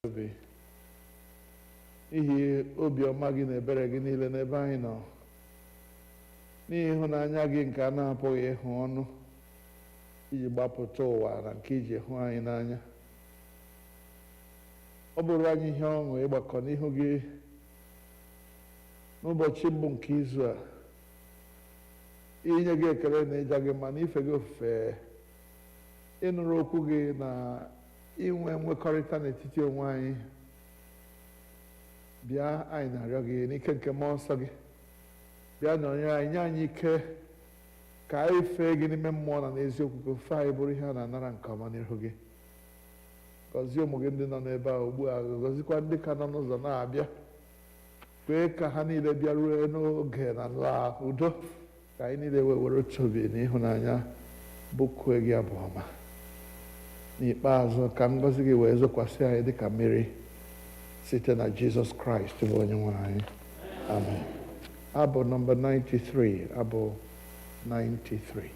obi n'ihi obiọma gị na ebere gị niile n'ebe anyị nọ, n'ihi ịhụnanya gị nke a na-apụghị ịhụ ọnụ iji gbapụta ụwa na nke iji hụ anyị n'anya. Ọ bụrụ anyị ihe ọṅụ ịgbakọ n'ihu gị n'ụbọchị mbụ nke izu a, inye gị ekele na ịja gị mma na ife gị ofufe, ịnụrụ okwu gị na inwe nwekọrịta n'etiti onwe anyị. Bịa, anyị na-arịọ gị n'ike nke mmụọ nsọ gị, bịa nọnyere anyị, nye anyị ike ka anyị fee gị n'ime mmụọ na n'eziokwu, ka ofe anyị bụrụ ihe a na-anara nke ọma n'ihu gị. Gọzie ụmụ gị ndị nọ n'ebe a ugbu a, gọzikwa ndị ka nọ n'ụzọ na-abịa, kwee ka ha niile bịaruo n'oge na ala udo, ka anyị niile were otu obi na ịhụnanya bụkue gị Abu-Ọma. N'ikpeazụ ka ngọzi gị wee zokwasị anyị dịka mmiri site na Jizọs Kraịst bụ onye nwe anyị. Amen. Abụ nọmba 93, abụ 93.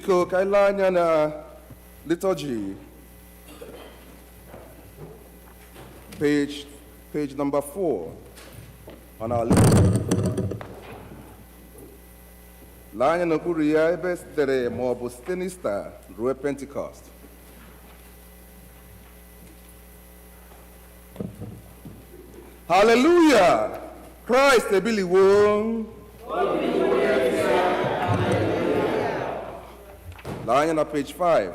Biko ka anyị lee anya na liturgy, page number 4 on our liturgy. Lee anya n'okpuru ya ebe sitere ma ọ bụ site n'Ista ruo Pentecost. Hallelujah! Christ ebiliwo. Lee anya na page 5.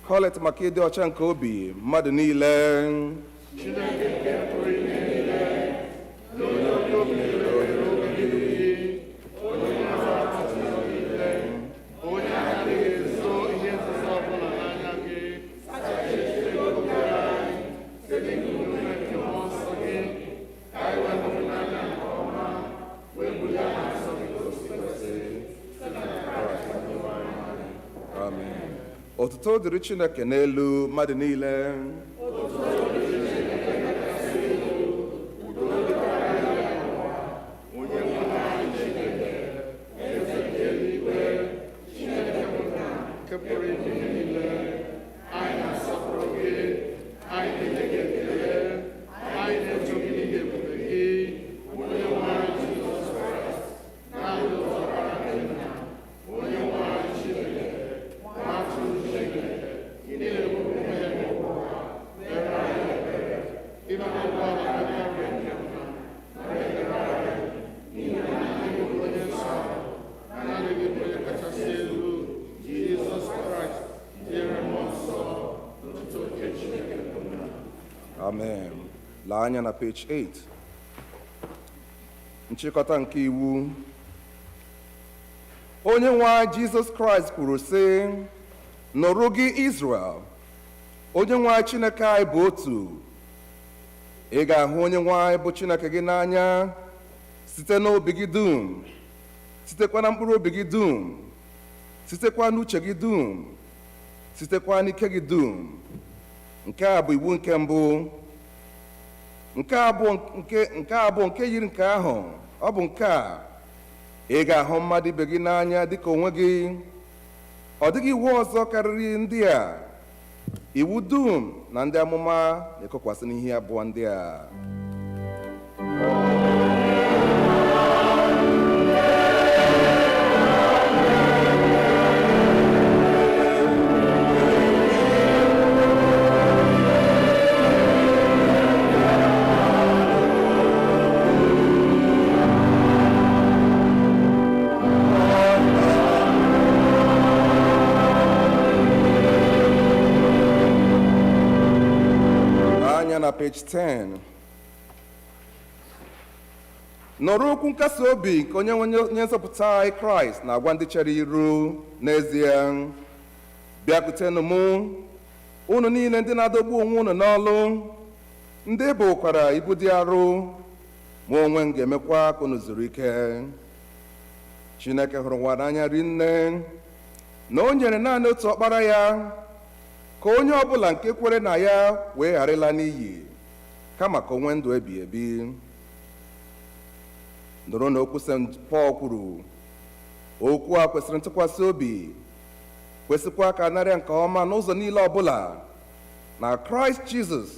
Kolekt maka ịdị ọcha nke obi mmadụ niile. Otuto diri Chineke n'elu mmadụ niile. Amen. Lee anya na page 8. Nchikọta nke Iwu. Onye nwe anyị Jizọs Kraịst kwuru sị, nụrụ gị Izrel, onye nwe anyị Chineke anyị bụ otu. Ị ga-ahụ onye nwe anyị bụ Chineke gị n'anya site n'obi gị dum, sitekwa na mkpụrụ obi gị dum, sitekwa n'uche gị dum, sitekwa n'ike gị dum. Nke a bụ iwu nke mbụ. Nke a bụ nke yiri nke ahụ. Ọ bụ nke a, ị ga-ahụ mmadụ ibe gị n'anya dịka onwe gị. Ọ dịghị iwu ọzọ karịrị ndị a. Iwu dum na ndị amụma na-ekokwasị n'ihe abụọ ndị a. Page 10. Nụrụ okwu nkasi obi nke onye nzọpụta anyị Kraịst na-agwa ndị chere iru n'ezie. Bịakwutenụ mụ, unu niile ndị na-adọgbu onwe unu n'ọlụ, ndị bụkwara ibu dị arọ, mụ onwe m ga-emekwa ka unu zuru ike. Chineke hụrụ ụwa n'anya rinne na o nyere naanị otu ọkpara ya, ka onye ọbụla nke kwere na ya wee ghara ịla n'iyi, kama ka o nwee ndụ ebighị ebi. Nụrụ na okwu St. Paul kwuru, okwu a kwesịrị ntụkwasị obi, kwesịkwa ka narịa nke ọma n'ụzọ niile ọbụla, na Kraịst Jizọs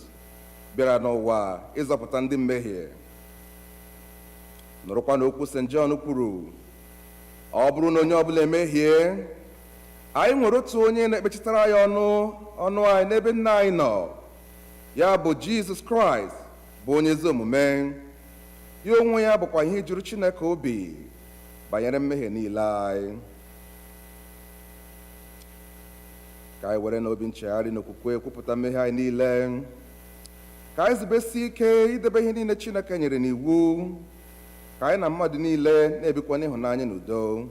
bịara n'ụwa ịzọpụta ndị mmehie. Nụrụkwa na okwu St. John kwuru, ọ bụrụ na onye ọbụla emehie, anyị nwere otu onye na-ekpechitara ya ọnụ anyị n'ebe Nna anyị nọ, ya bụ Jizọs Kraịst, bụ onye ezi omume. Ya onwe ya bụkwa ihe juru Chineke obi banyere mmehie niile anyị. Ka anyị were n'obi nchegharị n'okwukwe kwupụta mmehie anyị niile. Ka anyị zubesi ike idebe ihe niile Chineke nyere n'iwu. Ka anyị na mmadụ niile na-ebikwa n'ịhụnanya na udo.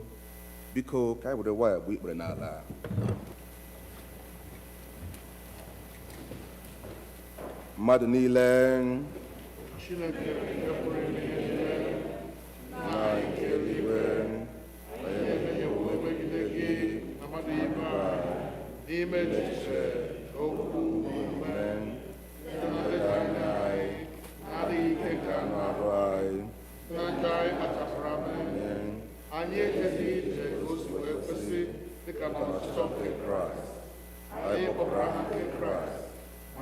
Biko ka anyị were nwayọọ gbuo ikpere n'ala. Mmadụ niile, Chineke pụrụ ime ihe niile, na nke eluigwe, anyị emenyewo megide gị na mmadụ ibe anyị n'ime echiche, okwu, omume, na anya anyị, na-adịghị ike nke anụ arụ anyị, na njọ anyị kpachapụrụ ame. Anyị ejeghị ije ka o si wee kwesị dịka na ọchịchọ nke Kraịst, anyị kpọpụrụ aha nke Kraịst,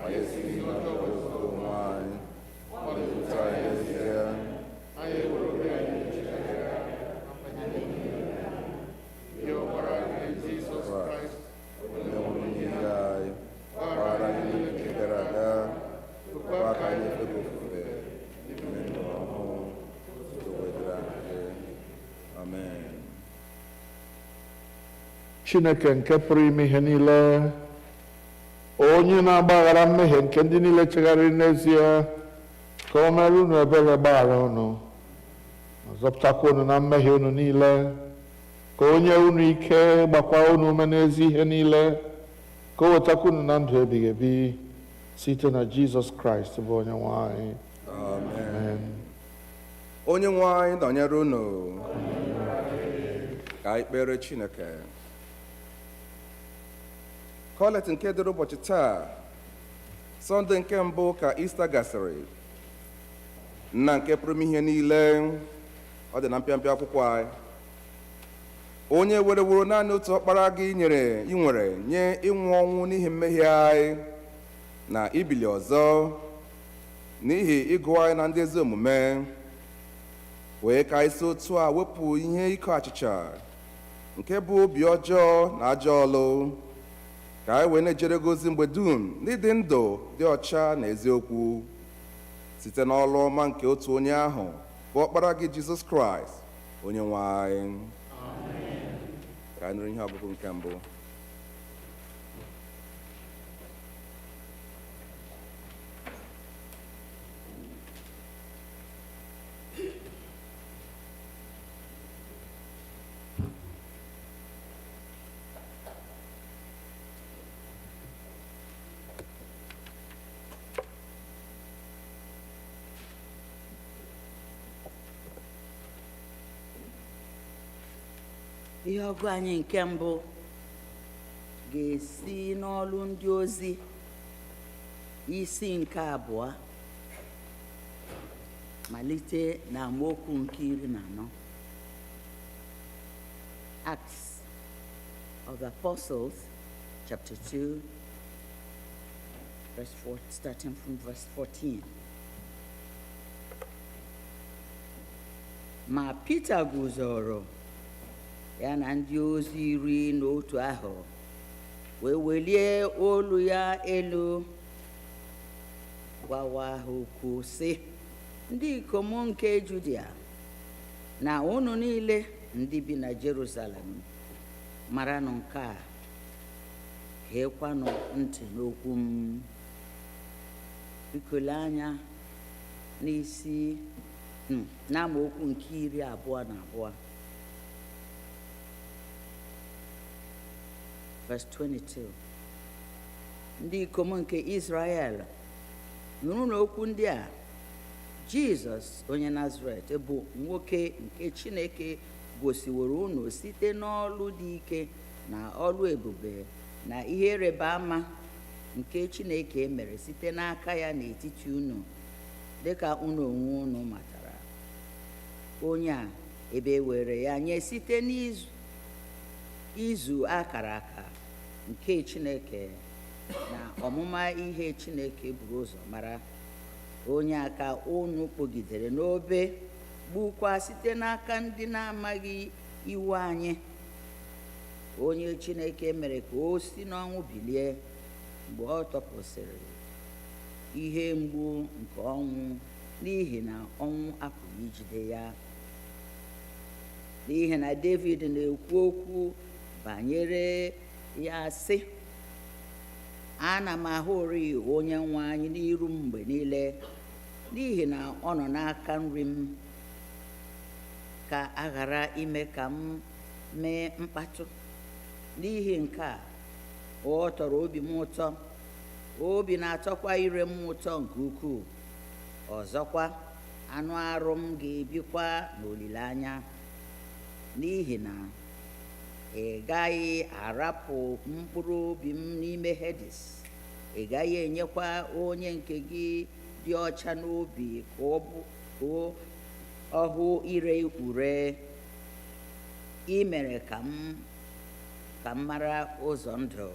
anyị esighị ihe ọjọọ wezụga onwe anyị, ọ na-ebute anyị n'ezie, anyị ewere obi anyị nchegharịa ihe ọbara nke Jizọs Kraịst onye nwụrụ n'ihi anyị, gbaghara anyị niile nke gara aga, kwekwa ka anyị febe ofufe n'ime ndụ ọhụụ, Otuto wetara anyị. Amen. Chineke nke pụrụ ime ihe niile, onye na-agbaghara mmehie nke ndị niile chegharịrị n'ezie, ka o mere unu ebere gbaghara unu, ma zọpụtakwa unu na mmehie unu niile, ka o nye unu ike gbakwa unu ume n'ezi ihe niile, ka o wetakwa unu na ndụ ebighị ebi site na Jizọs Kraịst bụ onye nwe anyị. Amen. Onye nwe anyị nọnyere unu, ka anyị kpere Chineke. Kolekt nke dịrị ụbọchị taa, Sọnde nke mbụ ka Ista gasịrị, nna nke pụrụ ime ihe niile, ọ dị na mpịampịa akwụkwọ anyị, onye wereworo naanị otu ọkpara gị nwere nye ịnwụ ọnwụ n'ihi mmehie anyị na ibili ọzọ n'ihi ịgụ anyị na ndị ezi omume, wee ka anyị si otu a wepụ ihe iko achịcha nke bụ obi ọjọọ na ajọ ọlụ, ka anyị wee na-ejere gị ozi mgbe dum ndị dị ndụ dị ọcha na eziokwu site n'ọlụ ọma nke otu onye ahụ bụ ọkpara gị Jizọs Kraịst onye nwe anyị. Ka anyị nụrụ ihe ọgụgụ nke mbụ. Ihe ọgụ anyị nke mbụ ga-esi n'Ọlụ Ndị Ozi isi nke 2 malite na amaokwu nke 14. Acts of the Apostles, chapter 2, verse 4, starting from verse 14. Ma Pita guzoro ya na ndị ozi 11 ahụ, wee welie olu ya elu gwawa ha okwu sị, ndị ikom nke Judia na unu niile ndị bi na Jerusalem, maranụ nke a, geekwanụ ntị n'okwu m. Bikole anya n'isi n'amaokwu nke 22. Verse 22. Ndị ikom nke Israel, nụrụ n'okwu ndị a, Jizọs onye Nazaret bụ nwoke nke Chineke gosiworo unu site n'ọlụ dị ike na ọlụ ebube na ihe ịrịba ama nke Chineke mere site n'aka ya n'etiti unu, dịka unu onwe unu matara. Onye a ebe were ya nye site n'izu akara aka nke Chineke na ọmụma ihe Chineke buru ụzọ mara. Onye aka unu kpọgidere n'obe, gbukwa site n'aka ndị na-amaghị iwu anyị. Onye Chineke mere ka o si n'ọnwụ bilie mgbe ọ tọpụsịrị ihe mgbu nke ọnwụ, n'ihi na ọnwụ apụghị ijide ya. N'ihi na David na-ekwu okwu banyere ya sị, ana m ahụrị onye nwe anyị n'iru m mgbe niile, n'ihi na ọ nọ n'aka nri m, ka a ghara ime ka m mee mkpatụ. N'ihi nke a, ọ tọrọ obi m ụtọ, obi na-atọkwa ire m ụtọ nke ukwuu. Ọzọkwa, anụ arụ m ga-ebikwa n'olileanya, n'ihi na ị gaghị arapụ mkpụrụ obi m n'ime Hedis. Ị gaghị enyekwa onye nke gị dị ọcha n'obi ka ọ hụ ire ure. Ị mere ka m ka m mara ụzọ ndụ.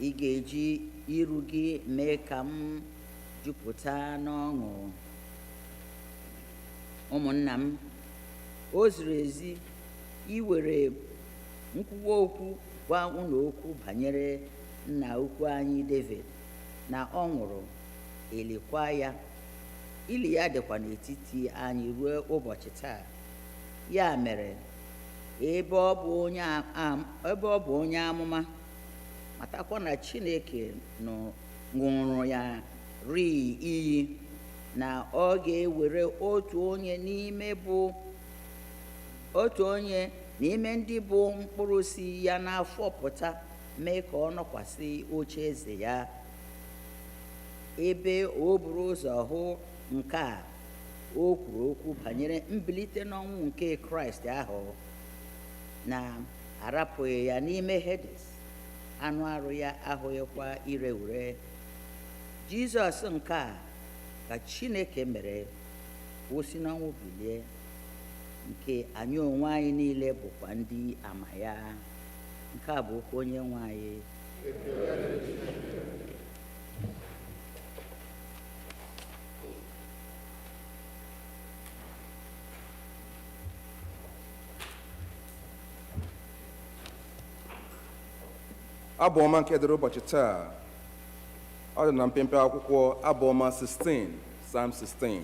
Ị ga-eji iru gị mee ka m jupụta n'ọṅụ. Ụmụnna m, o ziri ezi iwere nkwuwa okwu gwa unu okwu banyere nna ukwu anyị David, na ọ nwụrụ, elikwa ya. Ili ya dịkwa n'etiti anyị ruo ụbọchị taa. Ya mere, ebe ọ bụ onye amụma, matakwa na Chineke ṅụrụ ya rii iyi na ọ ga-ewere otu onye n'ime ndị bụ mkpụrụ si ya n'afọ pụta, mee ka ọ nọkwasị oche eze ya. Ebe o buru ụzọ hụ nke a, o kwuru okwu banyere mbilite n'ọnwụ nke Kraịst ahụ, na-arapụghị ya n'ime Hedes. Anụ arụ ya ahụghịkwa ire ure. Jizọs nke a ka Chineke mere o si n'ọnwụ bilie, nke anyị onwe anyị niile bụkwa ndị ama ya. Nke a bụ okwu onye nwe anyị. Abu-Ọma nke dịrị ụbọchị taa ọ dị na mpempe akwụkwọ Abu-Ọma 16, Psalm 16.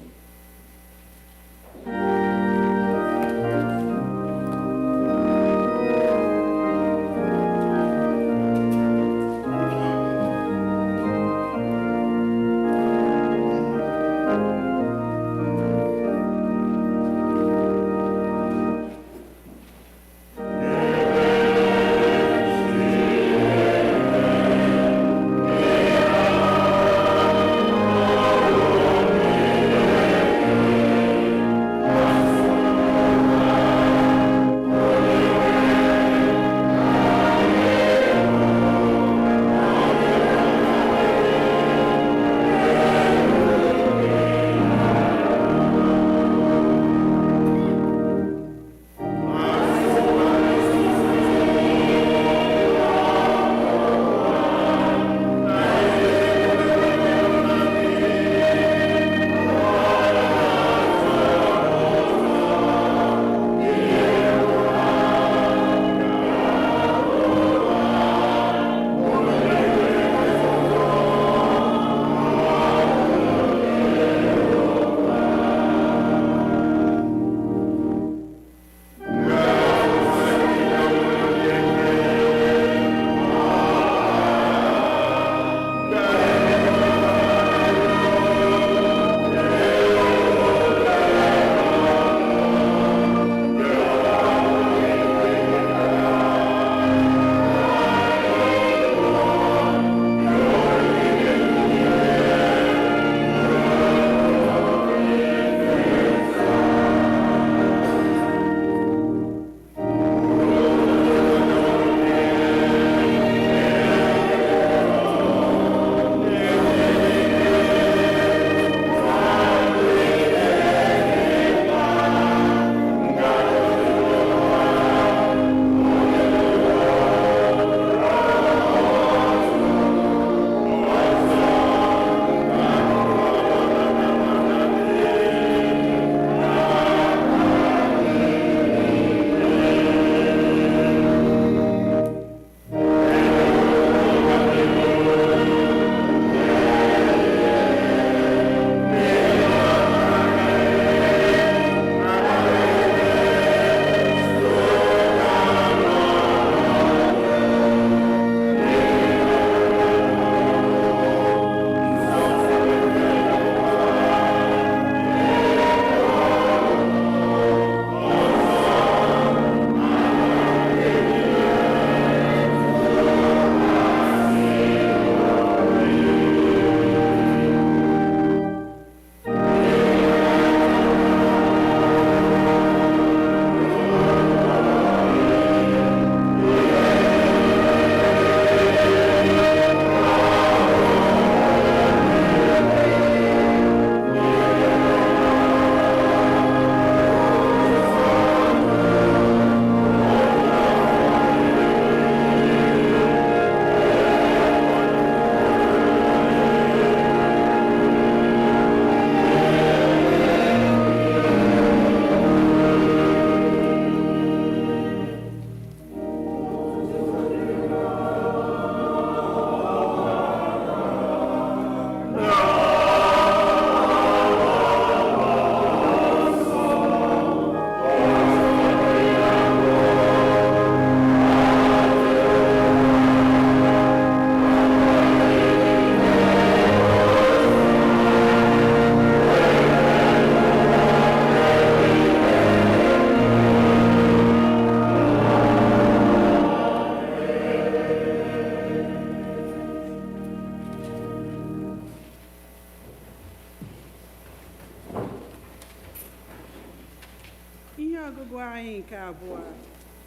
ọgụgụ anyị nke abụọ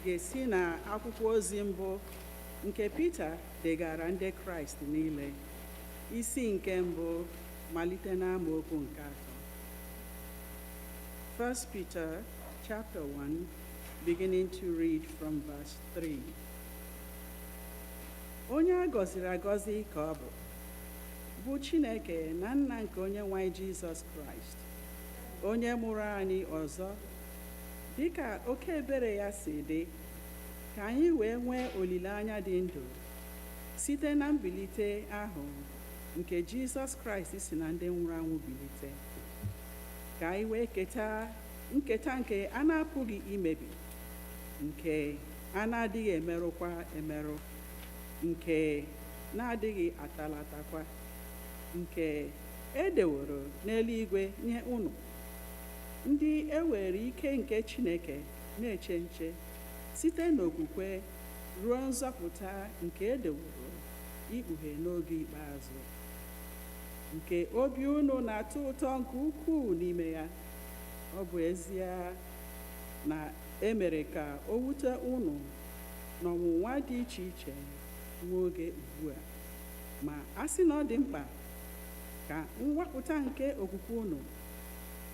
ga-esi na akwụkwọ ozi mbụ nke Pita degara ndị Kraịst niile, isi nke mbụ malite n'amaokwu nke 3. 1 Peter chapter 1, beginning to read from verse 3. Onye a gọziri agọzi ka ọ bụ Chineke na nna nke onye nwe anyị Jizọs Kraịst, onye mụrụ anyị ọzọ dịka oke ebere ya si dị, ka anyị wee nwee olileanya dị ndụ site na mbilite ahụ nke Jizọs Kraịst si na ndị nwụrụ anwụ bilite, ka anyị wee keta nketa nke a na-apụghị imebi, nke a na-adịghị emerụkwa emerụ, nke na-adịghị atalatakwa, nke edeworo n'eluigwe nye unu ndị ewere ike nke Chineke na-eche nche site n'okwukwe ruo nzọpụta nke edeworo ikpughe n'oge ikpeazụ, nke obi unu na-atọ ụtọ nke ukwuu n'ime ya. Ọ bụ ezie na emere ka o wute unu n'ọnwụnwa dị iche iche nwa oge ugbu a, ma a sị na ọ dị mkpa ka mwapụta nke okwukwe unu,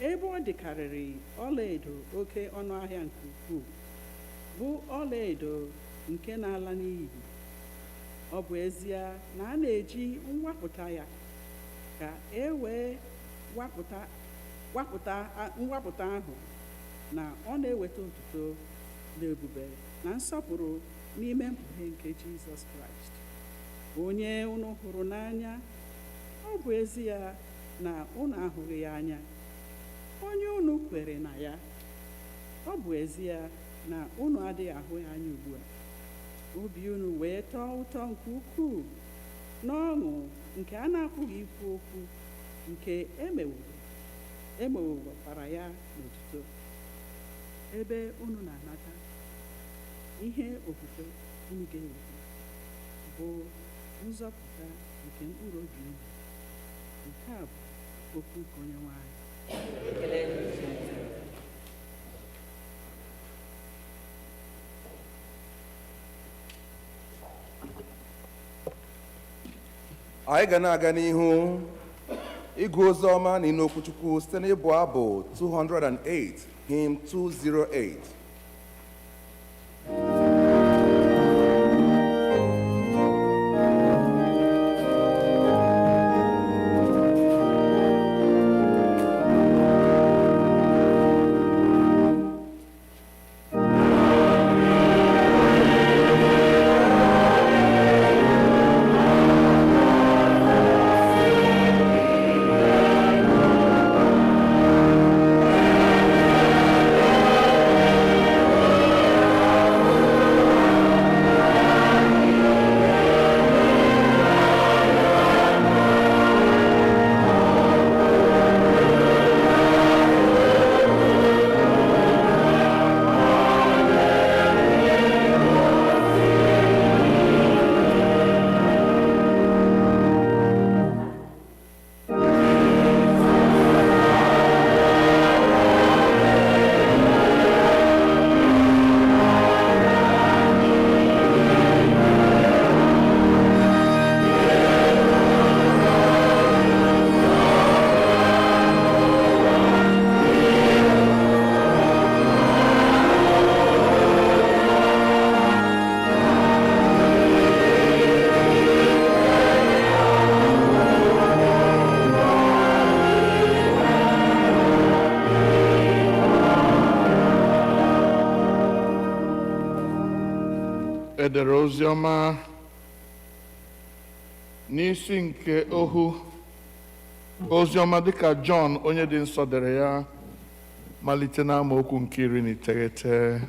ebe ọ dịkarịrị ọlaedo oke ọnụahịa nke ukwuu, bụ ọlaedo nke na-ala n'iyi. Ọ bụ ezie na a na-eji mwapụta ya ka e wee mwapụta ahụ, na ọ na-eweta otuto na ebube na nsọpụrụ n'ime mkpughe nke Jizọs Kraịst, onye unu hụrụ n'anya. Ọ bụ ezie na unu ahụghị ya anya, onye unu kwere na ya. Ọ bụ ezie na unu adịghị ahụ ya anya ugbu a, obi unu wee tọọ ụtọ nke ukwuu n'ọṅụ nke a na-apụghị ikwu okwu, nke emewokwara ya n'otuto, ebe unu na-anata ihe ofufe unu ga-eweta, bụ nzọpụta nke mkpụrụ obi unu. Nke a bụ okwu nke Onyenwe anyị. Anyị ga na-aga n'ihu ịgụ ozi ọma na ịnụ okwuchukwu site n'ịbụ abụ 208, hymn 208. edere ozi ọma n'isi nke ohu ozi ọma dịka Jọn onye dị nsọ dere ya, malite n'amaokwu nke 19.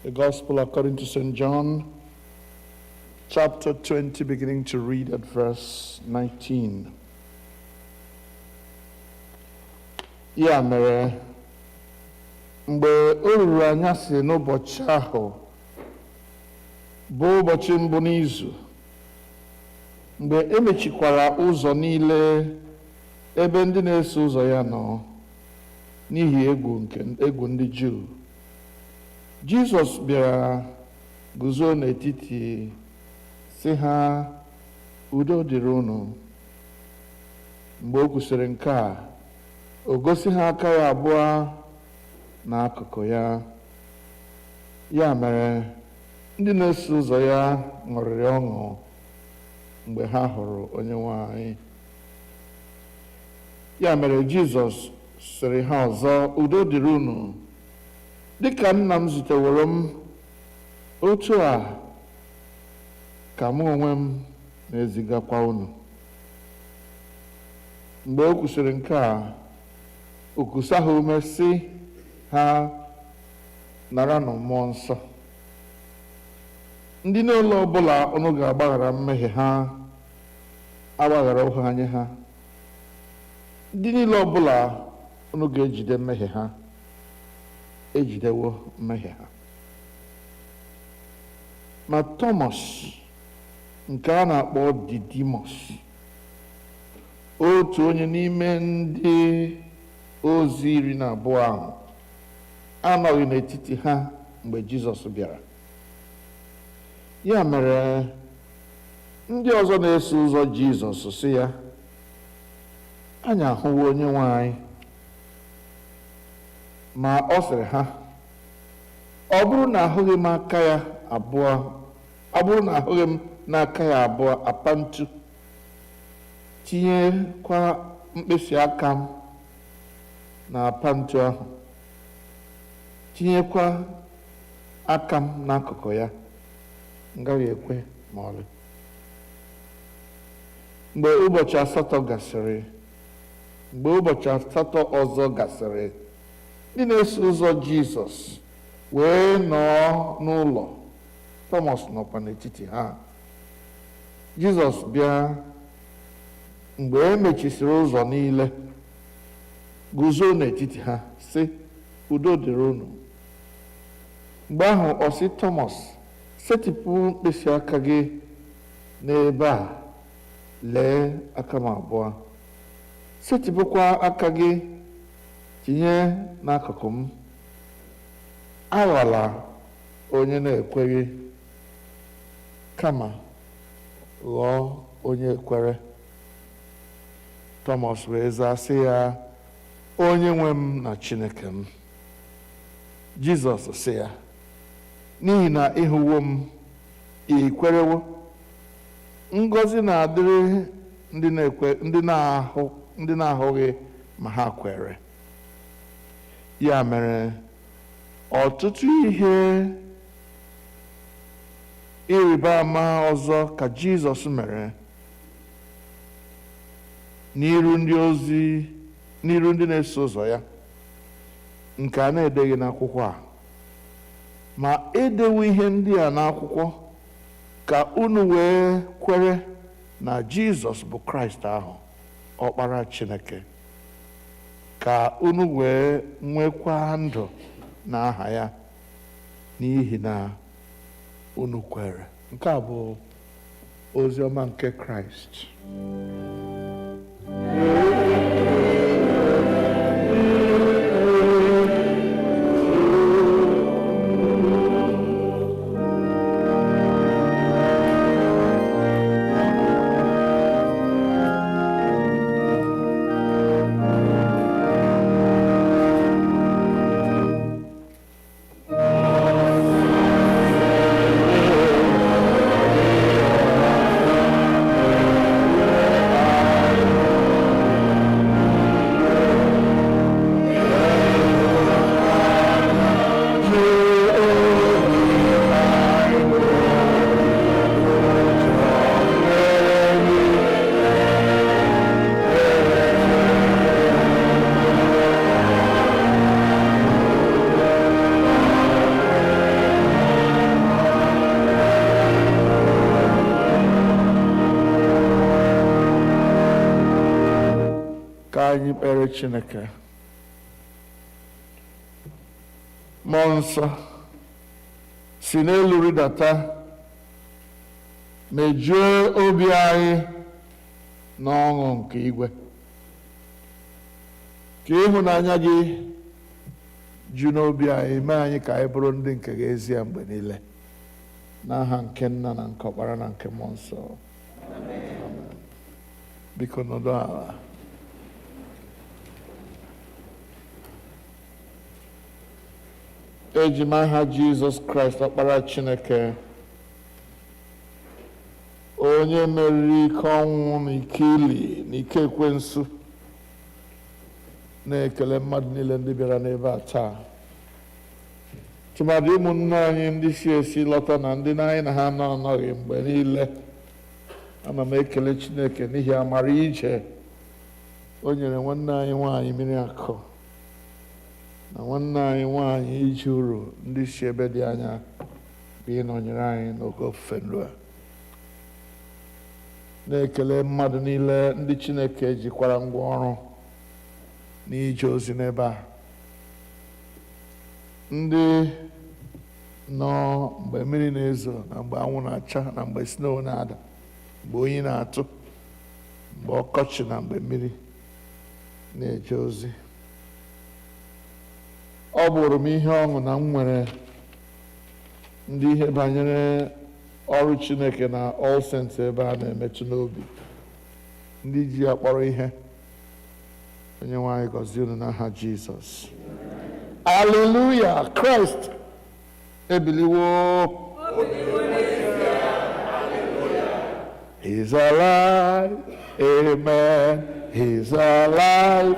The Gospel according to St. John, chapter 20, beginning to read at verse 19. Ya mere, mgbe o ruru anyasị n'ụbọchị ahụ, bụ ụbọchị mbụ n'izu, mgbe emechikwara ụzọ niile ebe ndị na-eso ụzọ ya nọ n'ihi egwu ndị Juu, Jizọs bịara guzo n'etiti sị ha, udo dịrị unu. Mgbe o kwusịrị nke a, o gosi ha aka ya abụọ n'akụkụ ya. Ya mere ndị na-eso ụzọ ya ṅụrịrị ọṅụ mgbe ha hụrụ Onyenwe anyị. Ya mere Jizọs sịrị ha ọzọ, udo dịrị unu. Dịka nna m ziteworo m, otu a ka mụ onwe m na-ezigakwa unu. Mgbe o kwusịrị nke a, o kusa ha ume sị ha, naranụ Mmụọ Nsọ. Ndị niile ọbụla unu ga-agbaghara mmehie ha, agbaghara ụgha nye ha. Ndị niile ọbụla unu ga-ejide mmehie ha, ejidewo mmehie ha. Ma Thomas, nke a na-akpọ Didimọs, otu onye n'ime ndị ozi 12 ahụ, anọghị n'etiti ha mgbe Jizọs bịara. Ya mere ndị ọzọ na-eso ụzọ Jizọs sị ya, anyị ahụwo Onyenwe anyị. Ma ọ sịrị ha, ọ bụrụ na ahụghị m n'aka ya abụọ apa ntu, tinyekwa mkpịsị aka m na apa ntu ahụ, tinyekwa aka m n'akụkụ ya, m gaghị ekwe ma ọlị. Mgbe ụbọchị asatọ ọzọ gasịrị, ndị na-eso ụzọ Jizọs wee nọọ n'ụlọ. Thomas nọkwa n'etiti ha. Jizọs bịa mgbe e mechisịrị ụzọ niile, guzo n'etiti ha sị, udo dịrị unu. Mgbe ahụ ọ sị Thomas, setịpụ mkpịsị aka gị n'ebe a, lee aka m abụọ. Setịpụkwa aka gị, tinye n'akụkụ m. Aghọla onye na-ekweghị, kama ghọọ onye kwere. Thomas wee zaa sị ya, onye nwe m na Chineke m. Jizọs sị ya, n'ihi na ịhụwo m, ị kwerewo. Ngọzi na-adịrị ndị na-ahụghị ma ha kwere. Ya mere ọtụtụ ihe ịrịba ama ọzọ ka Jizọs mere n'iru ndị na-eso ụzọ ya, nke a na-edeghị n'akwụkwọ a. Ma edewo ihe ndị a n'akwụkwọ ka unu wee kwere na Jizọs bụ Kraịst ahụ, Ọkpara Chineke, ka unu wee nwekwa ndụ n'aha ya, n'ihi na unu kwere. Nke a bụ ozi ọma nke Kraịst. Anyị kpere Chineke. Mmụọ nsọ si n'elu rịdata mejue obi anyị n'ọṅụ nke igwe, ka ịhụnanya gị ju n'obi anyị, mee anyị ka anyị bụrụ ndị nke gị ezie mgbe niile, n'aha nke Nna na nke Ọkpara na nke Mmụọ Nsọ. Amen. Biko nọdụ ala. Eji m aha Jizọs Kraịst, Ọkpara Chineke, onye meriri ike ọnwụ na ike ili na ike ekwensu, na-ekele mmadụ niile ndị bịara n'ebe a taa, tụmadị ụmụnne anyị ndị si esi lọta na ndị anyị na ha anọghị mgbe niile. Ana m ekele Chineke n'ihi amara ije o nyere nwanne anyị nwaanyị mmiri akụ na nwanne anyị nwaanyị iji uru ndị si ebe dị anya bụ ịnọnyere anyị n'oge ofufe nru a. Na-ekele mmadụ niile ndị Chineke jikwara ngwa ọrụ n'ije ozi n'ebe a, ndị nọ mgbe mmiri na-ezo na mgbe anwụ na-acha na mgbe snow na-ada, mgbe oyi na-atụ, mgbe ọkọchị na mgbe mmiri na-eje ozi. Ọ bụrụ m ihe ọṅụ na m nwere ndị ihe banyere ọrụ Chineke na All Saints ebe a na-emetụ n'obi, ndị ji ya kpọrọ ihe. Onye nwe anyị gọzie unu n'aha Jizọs. Hallelujah! Christ ebiliwo. He's alive. Amen. He's alive.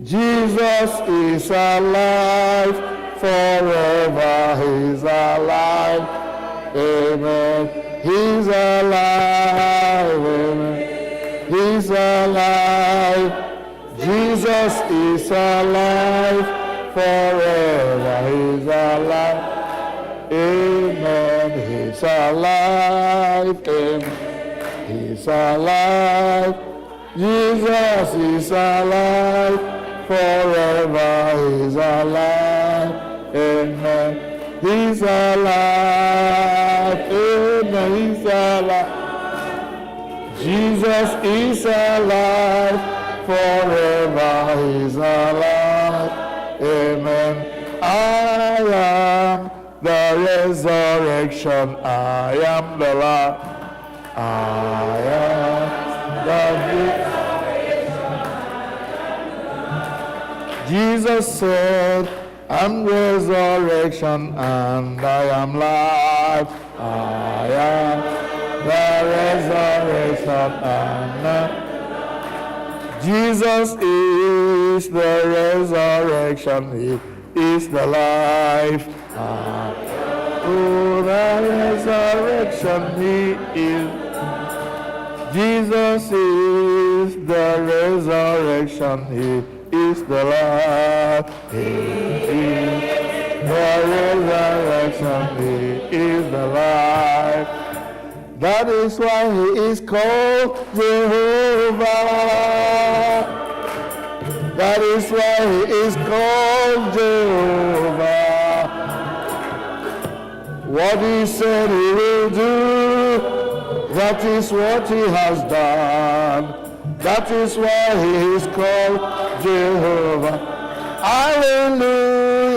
Jesus is alive forever. He's alive. Amen. He's alive. Amen. He's alive. Jesus is alive forever. He's alive. Amen. He's alive. Amen. He's alive. Jesus is alive forever. He's alive. Amen. He's alive. Amen. He's alive. Jesus is alive forever. He's alive. Amen. I am the resurrection. I am the life. I am the Jesus said, I'm resurrection and I am life. I am the resurrection and Jesus is the resurrection. He is the life. Oh, the resurrection, He is. Jesus is the resurrection. He is the life. He is the resurrection. He is the life. That is why He is called Jehovah. That is why He is called Jehovah. What He said He will do, that is what He has done. That is why He is called Jehovah. Hallelujah.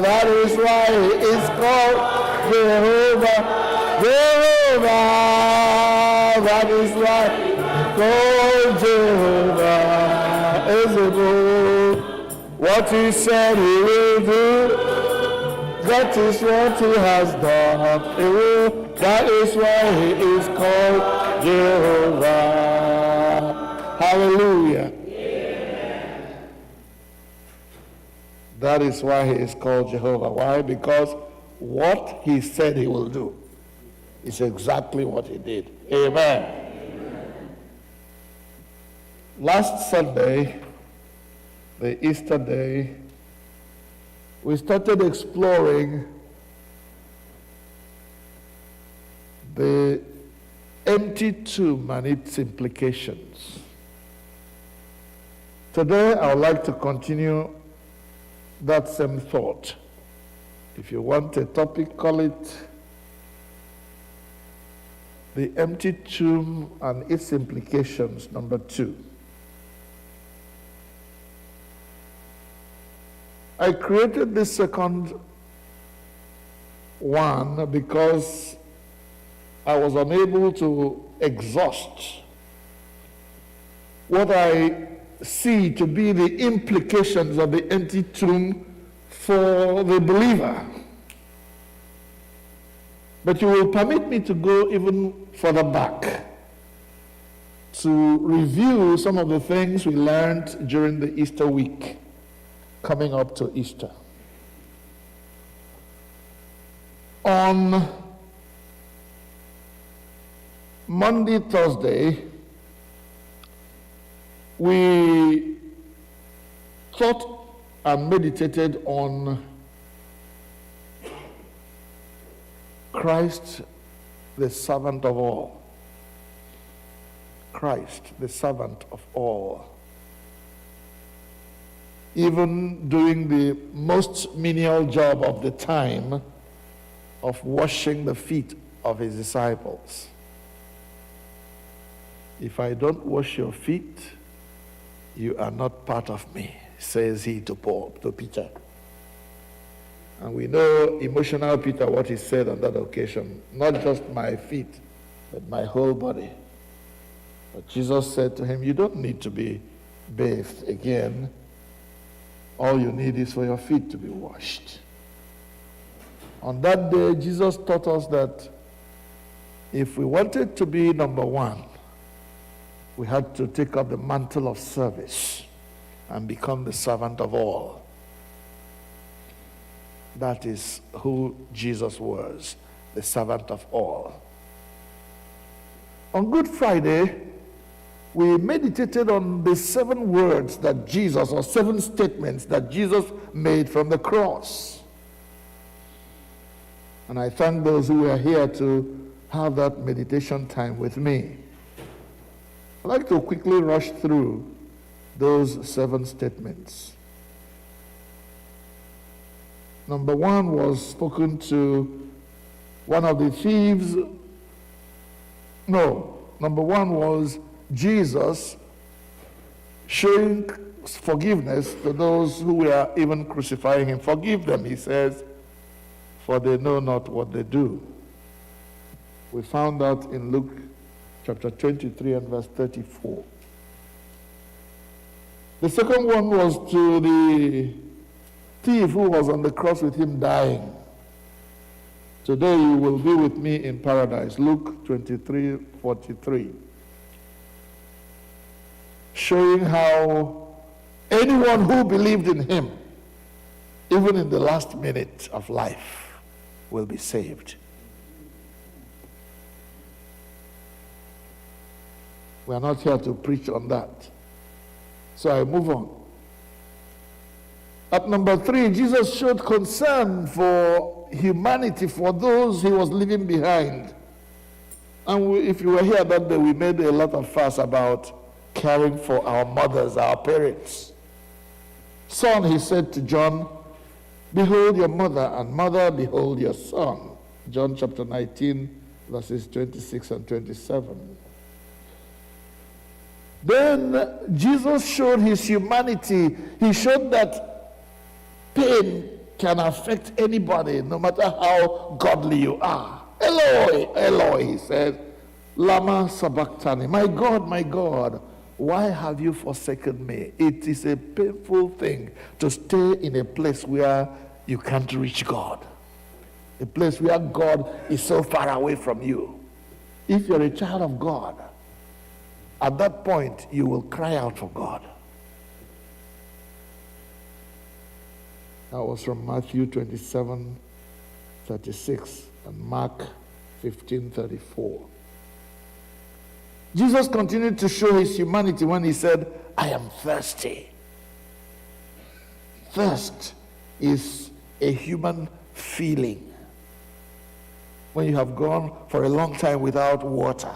That is why He is called Jehovah. Jehovah. That is why He is called Jehovah. Ezebo. What He said He will do, that is what He has done. That is why He is called Jehovah. Hallelujah. Yeah. That is why He is called Jehovah. Why? Because what He said He will do is exactly what He did. Amen. Last Sunday, the Easter day, we started exploring the empty tomb and its implications. Today, I would like to continue that same thought. If you want a topic, call it The empty tomb and its implications, number 2. I created this second one because I was unable to exhaust what I see to be the implications of the empty tomb for the believer. But you will permit me to go even further back to review some of the things we learned during the Easter week coming up to Easter. On Monday, Thursday, we thought and meditated on Christ, the servant of all. Christ, the servant of all. Even doing the most menial job of the time of washing the feet of his disciples. If I don't wash your feet, you are not part of me, says he to Peter. And we know emotional Peter, what he said on that occasion, not just my feet, but my whole body. But Jesus said to him, you don't need to be bathed again. All you need is for your feet to be washed. On that day, Jesus taught us that if we wanted to be number one, we had to take up the mantle of service and become the servant of all. That is who Jesus was, the servant of all. On Good Friday, we meditated on the 7 words that Jesus, or 7 statements that Jesus made from the cross. And I thank those who were here to have that meditation time with me. I'd like to quickly rush through those 7 statements. Number 1 was spoken to one of the thieves. No, number 1 was Jesus showing forgiveness to those who were even crucifying him. Forgive them, he says, for they know not what they do. We found that in Luke chapter 23 and verse 34. The second one was to the thief who was on the cross with him dying. Today you will be with me in paradise. Luke 23:43. Showing how anyone who believed in him, even in the last minute of life, will be saved. We are not here to preach on that. So I move on. At number 3, Jesus showed concern for humanity, for those he was leaving behind. And if you were here that day, we made a lot of fuss about caring for our mothers, our parents. Son, he said to John, behold your mother, and mother, behold your son. John chapter 19, verses 26 and 27. Then Jesus showed his humanity. He showed that pain can affect anybody, no matter how godly you are. Eloi, Eloi, he said, lama sabachthani. My God, why have you forsaken me? It is a painful thing to stay in a place where you can't reach God. A place where God is so far away from you. If you're a child of God, at that point, you will cry out for God. That was from Matthew 27:36 and Mark 15:34. Jesus continued to show his humanity when he said, I am thirsty. Thirst is a human feeling. When you have gone for a long time without water,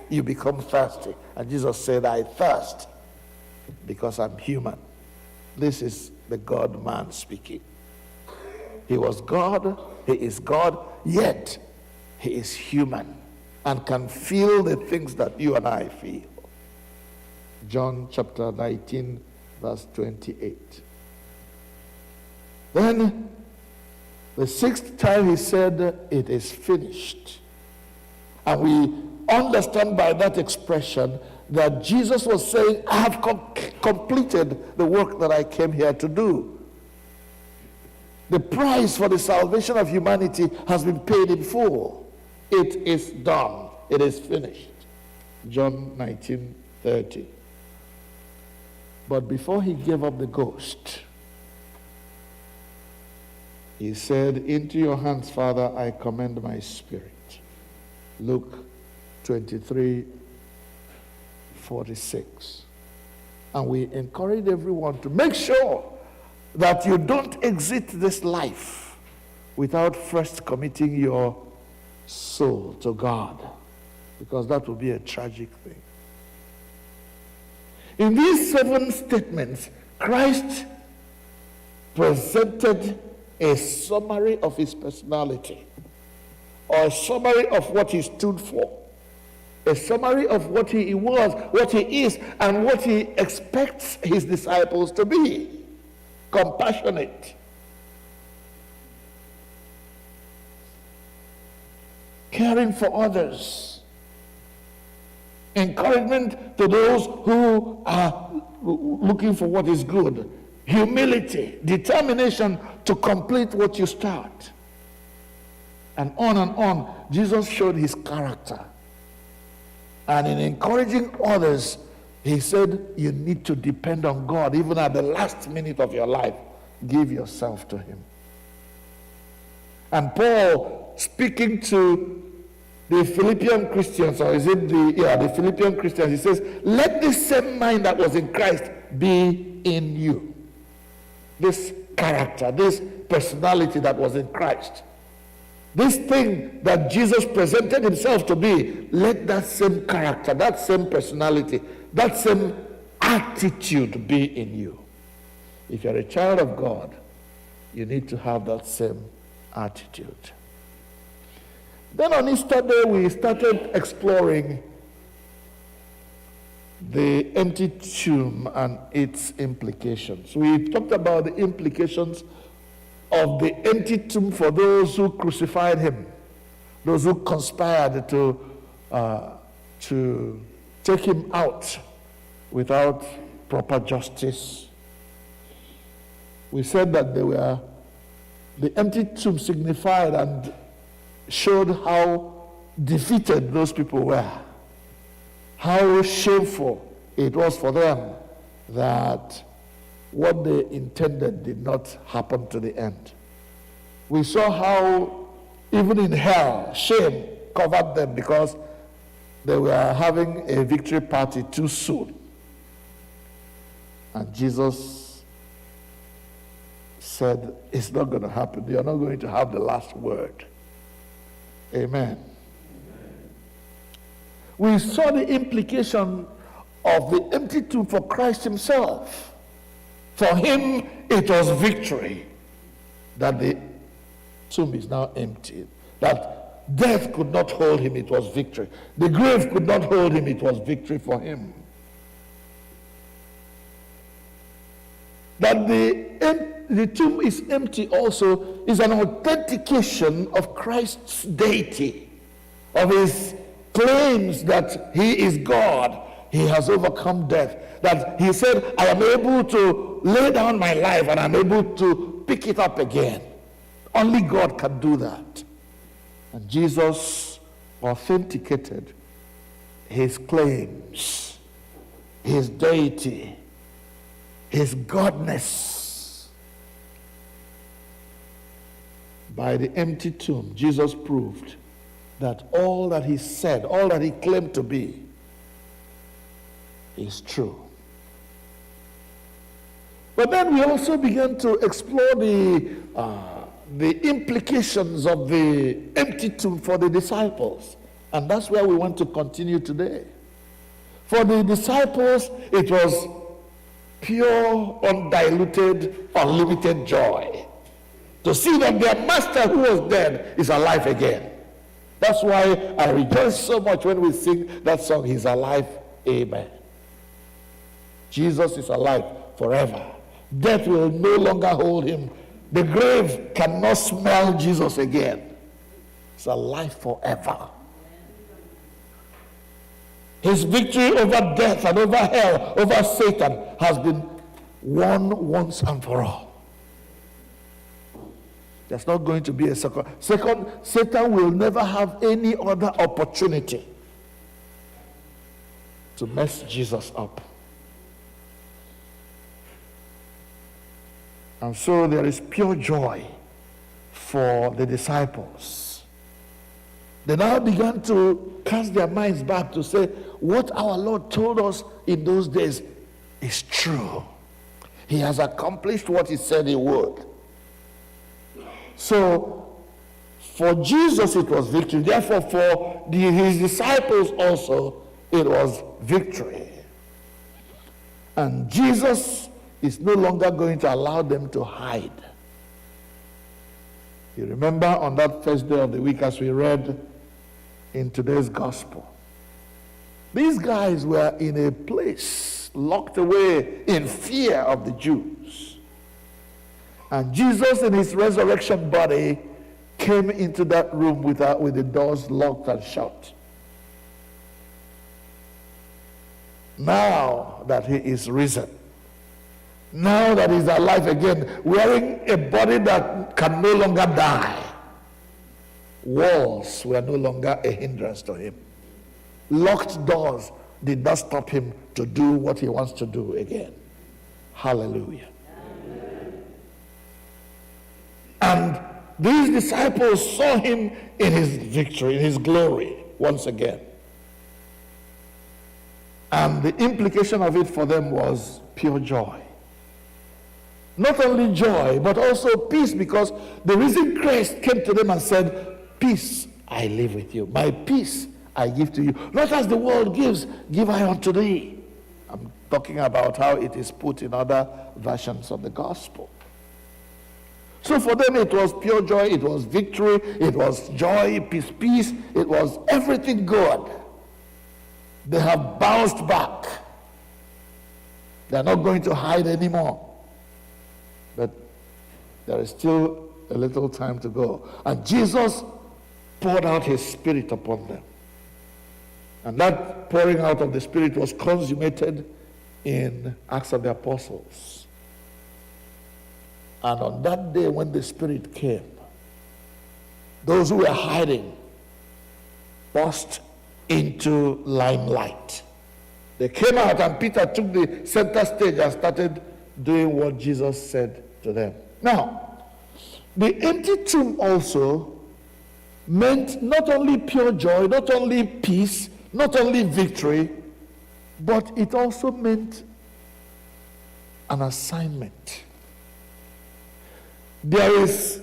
you become thirsty. And Jesus said, I thirst because I'm human. This is the God-man speaking. He was God, he is God, yet he is human. and can feel the things that you and I feel. John chapter 19, verse 28. Then, the sixth time he said, it is finished. And we understand by that expression that Jesus was saying, I have completed the work that I came here to do. The price for the salvation of humanity has been paid in full. It is done. It is finished. John 19:30. But before he gave up the ghost, he said, into your hands, Father, I commend my spirit. Luke 23:46. And we encourage everyone to make sure that you don't exit this life without first committing your soul to God, because that will be a tragic thing. In these 7 statements, Christ presented a summary of his personality, or a summary of what he stood for, a summary of what he was, what he is, and what he expects his disciples to be. Compassionate, caring for others, encouragement to those who are looking for what is good, humility, determination to complete what you start, and on. Jesus showed his character. And in encouraging others, he said, you need to depend on God. Even at the last minute of your life, give yourself to him. And Paul, speaking to the Philippian Christians, or is it the Philippian Christians, he says, let this same mind that was in Christ be in you. This character, this personality that was in Christ. This thing that Jesus presented himself to be, let that same character, that same personality, that same attitude be in you. If you're a child of God, you need to have that same attitude. Then on Easter Day, we started exploring the empty tomb and its implications. We talked about the implications of the empty tomb for those who crucified him, those who conspired to take him out without proper justice. We said that the empty tomb signified and showed how defeated those people were, how shameful it was for them that what they intended did not happen to the end. We saw how even in hell, shame covered them because they were having a victory party too soon. And Jesus said, it's not going to happen. You're not going to have the last word. Amen. We saw the implication of the empty tomb for Christ himself. For him, it was victory that the tomb is now empty. That death could not hold him, it was victory. The grave could not hold him, it was victory for him. That the tomb is empty also is an authentication of Christ's deity, of his claims that he is God. He has overcome death. That he said, I am able to lay down my life and I'm able to pick it up again. Only God can do that. And Jesus authenticated his claims, his deity, his godness. By the empty tomb, Jesus proved that all that he said, all that he claimed to be, is true. But then we also began to explore the implications of the empty tomb for the disciples. And that's where we want to continue today. For the disciples, it was pure, undiluted, unlimited joy to see that their master who was dead is alive again. That's why I rejoice so much when we sing that song, He's alive. Amen. Jesus is alive forever. Death will no longer hold him. The grave cannot smell Jesus again. He's alive forever. His victory over death and over hell, over Satan, has been won once and for all. There's not going to be a second. Satan will never have any other opportunity to mess Jesus up. And so there is pure joy for the disciples. They now began to cast their minds back to say, what our Lord told us in those days is true. He has accomplished what he said he would. So, for Jesus it was victory. Therefore, for his disciples also, it was victory. And Jesus is no longer going to allow them to hide. You remember on that first day of the week, as we read in today's gospel, these guys were in a place locked away in fear of the Jews. And Jesus in his resurrection body came into that room with the doors locked and shut. Now that he is risen, now that he's alive again, wearing a body that can no longer die, walls were no longer a hindrance to him. Locked doors did not stop him to do what he wants to do again. Hallelujah. Amen. And these disciples saw him in his victory, in his glory, once again. And the implication of it for them was pure joy. Not only joy, but also peace, because the risen Christ came to them and said, peace I leave with you. My peace I give to you. Not as the world gives, give I unto thee. I'm talking about how it is put in other versions of the gospel. So for them it was pure joy, it was victory, it was joy, peace, it was everything good. They have bounced back. They're not going to hide anymore. But there is still a little time to go. And Jesus poured out his Spirit upon them. And that pouring out of the Spirit was consummated in Acts of the Apostles. And on that day when the Spirit came, those who were hiding burst into limelight. They came out, and Peter took the center stage and started doing what Jesus said to them. Now, the empty tomb also meant not only pure joy, not only peace, not only victory, but it also meant an assignment. There is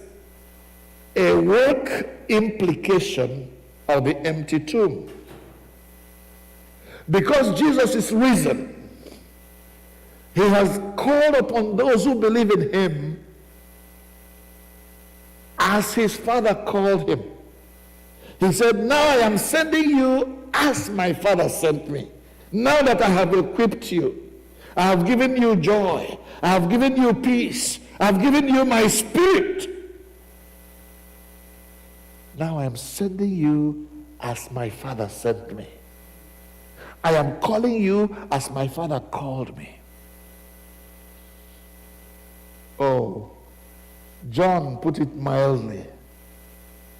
a work implication of the empty tomb. Because Jesus is risen, he has called upon those who believe in him as his Father called him. He said, now I am sending you as my Father sent me. Now that I have equipped you, I have given you joy, I have given you peace, I have given you my Spirit. Now I am sending you as my Father sent me. I am calling you as my Father called me. Oh, John put it mildly.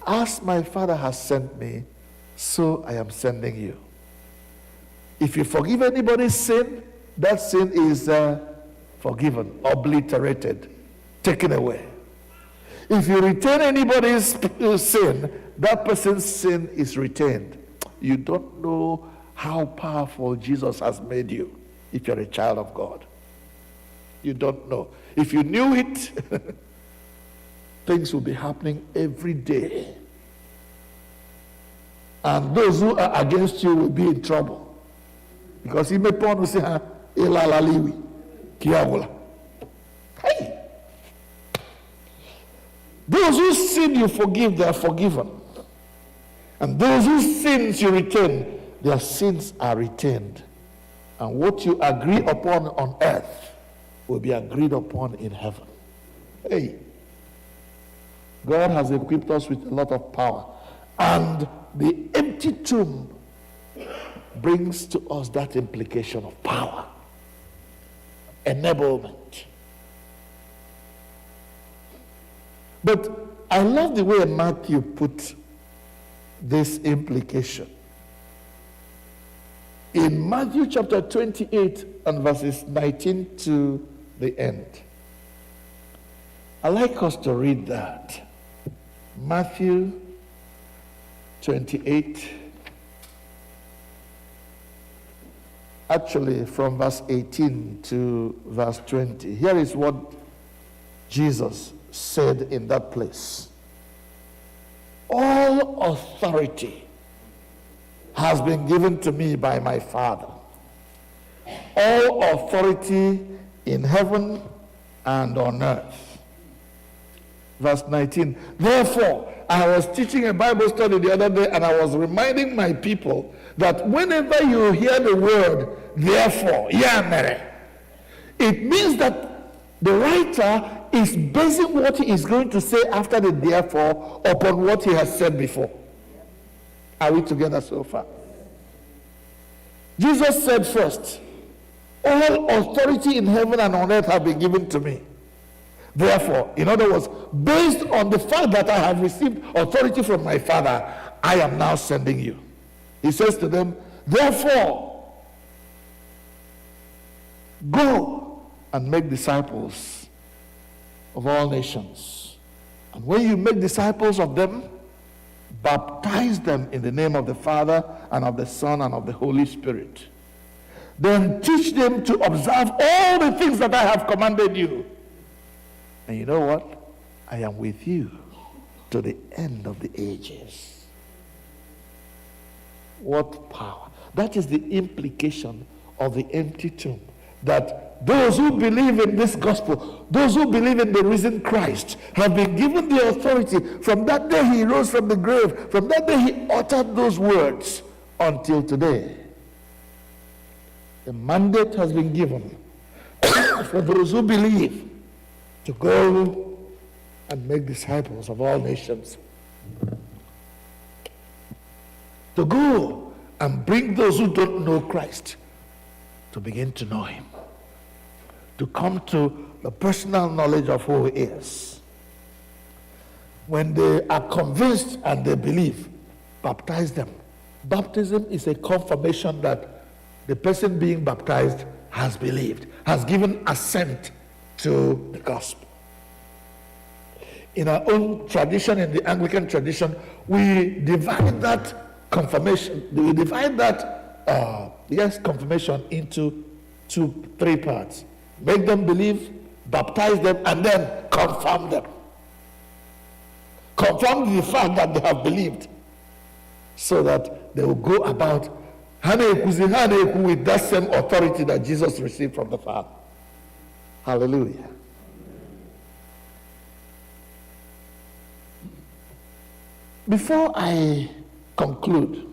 As my Father has sent me, so I am sending you. If you forgive anybody's sin, that sin is forgiven, obliterated, taken away. If you retain anybody's sin, that person's sin is retained. You don't know how powerful Jesus has made you if you're a child of God. You don't know. If you knew it, things will be happening every day. And those who are against you will be in trouble. Because he may point to say, hey. Those who sin you forgive, they are forgiven. And those whose sins you retain, their sins are retained. And what you agree upon on earth will be agreed upon in heaven. Hey, God has equipped us with a lot of power. And the empty tomb brings to us that implication of power, enablement. But I love the way Matthew put this implication. In Matthew chapter 28 and verses 19 to the end. I'd like us to read that. Matthew 28, actually from verse 18 to verse 20. Here is what Jesus said in that place. All authority has been given to me by my Father. All authority in heaven and on earth. Verse 19. Therefore, I was teaching a Bible study the other day, and I was reminding my people that whenever you hear the word therefore, it means that the writer is basing what he is going to say after the therefore upon what he has said before. Are we together so far? Jesus said first, all authority in heaven and on earth have been given to me. Therefore, in other words, based on the fact that I have received authority from my Father, I am now sending you. He says to them, therefore, go and make disciples of all nations. And when you make disciples of them, baptize them in the name of the Father and of the Son and of the Holy Spirit. Then teach them to observe all the things that I have commanded you. And you know what? I am with you to the end of the ages. What power. That is the implication of the empty tomb. That those who believe in this gospel, those who believe in the risen Christ, have been given the authority. From that day he rose from the grave, from that day he uttered those words until today. The mandate has been given for those who believe to go and make disciples of all nations. To go and bring those who don't know Christ to begin to know him. To come to the personal knowledge of who he is. When they are convinced and they believe, baptize them. Baptism is a confirmation that the person being baptized has believed, has given assent to the gospel. In our own tradition, in the Anglican tradition, we divide that confirmation, we divide that confirmation into three parts. Make them believe, baptize them, and then confirm them. Confirm the fact that they have believed, so that they will go about with that same authority that Jesus received from the Father. Hallelujah. Before I conclude,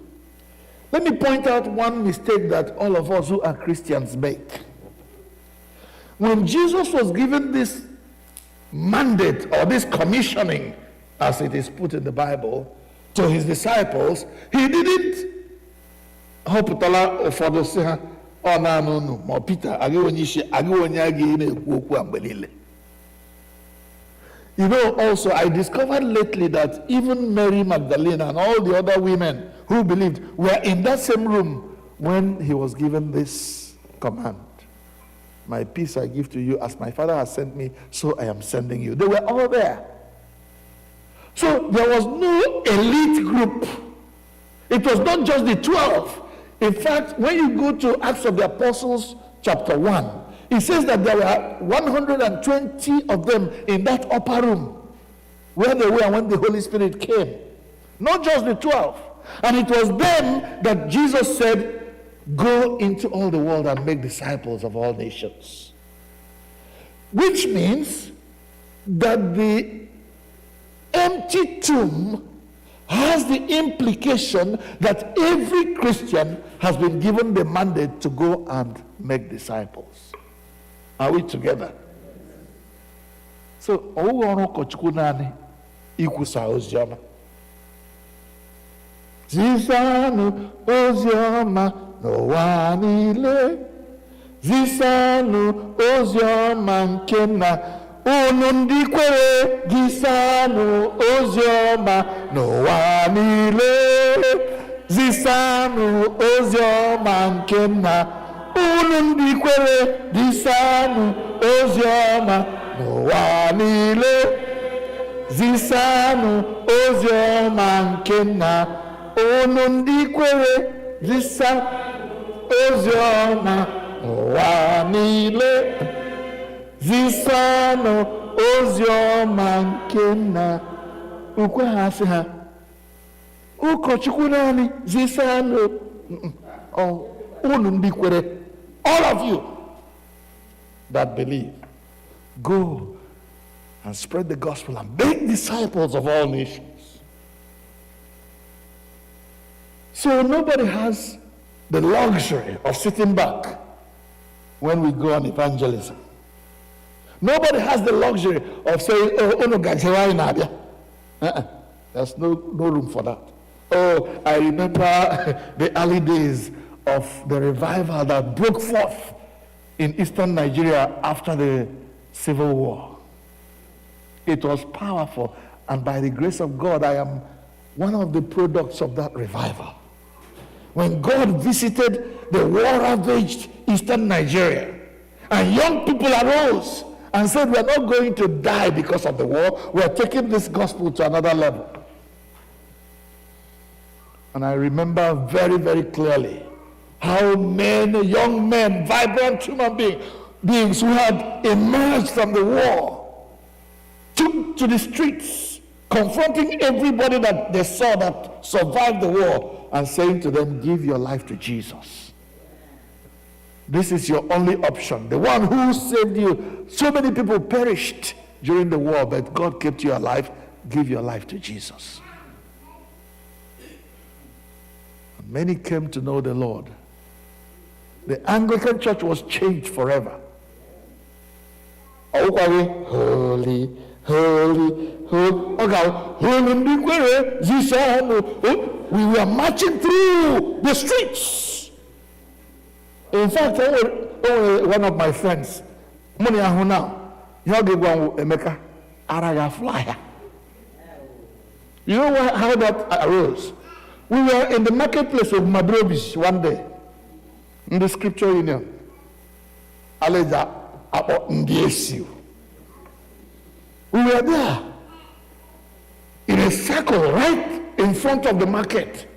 let me point out one mistake that all of us who are Christians make. When Jesus was given this mandate or this commissioning, as it is put in the Bible, to his disciples, he didn't hoputala ụfọdụ sị ha ọ na-anụ unu ma Peter agị onye isi agị onye a ga na-ekwu okwu a mgbe niile. You know, also I discovered lately that even Mary Magdalene and all the other women who believed were in that same room when he was given this command. My peace I give to you, as my Father has sent me, so I am sending you. They were all there. So there was no elite group. It was not just the 12. In fact, when you go to Acts of the Apostles chapter 1, it says that there were 120 of them in that upper room where they were when the Holy Spirit came. Not just the 12. And it was then that Jesus said, go into all the world and make disciples of all nations. Which means that the empty tomb has the implication that every Christian has been given the mandate to go and make disciples. Are we together? So, ọrụ ụkọchukwu naanị ikwusa ozi ọma. Zisanụ ozi ọma n'ụwa niile. Zisanụ ozi ọma nke na unu ndị kwere. Zisanụ ozi ọma n'ụwa niile. Zisanụ ozi ọma nke na unu ndị kwere. Zisanụ ozi ọma n'ụwa niile. Zisanụ ozi ọma nke na unu ndị kwere. Zisanụ ozi ọma n'ụwa niile. Zisanụ ozi ọma nke na ukwe ha sị ha ụkọchukwu naanị zisanụ unu ndị kwere. All of you that believe, go and spread the gospel and make disciples of all nations. So nobody has the luxury of sitting back when we go on evangelism. Nobody has the luxury of saying, there's no room for that. Oh, I remember the early days of the revival that broke forth in eastern Nigeria after the Civil War. It was powerful, and by the grace of God, I am one of the products of that revival. When God visited the war-ravaged eastern Nigeria, and young people arose and said, we are not going to die because of the war, we are taking this gospel to another level. And I remember very, very clearly how men, young men, vibrant human beings who had emerged from the war took to the streets, confronting everybody that they saw that survived the war and saying to them, give your life to Jesus. This is your only option. The one who saved you. So many people perished during the war, but God kept you alive. Give your life to Jesus. And many came to know the Lord. The Anglican Church was changed forever. Holy, holy, holy. We were marching through the streets. In fact, one of my friends, money now, you Emeka, Araga flyer. You know how that arose? We were in the marketplace of Madrobis one day, in the scripture union. Aleja about Ndiesiu. We were there in a circle right in front of the market.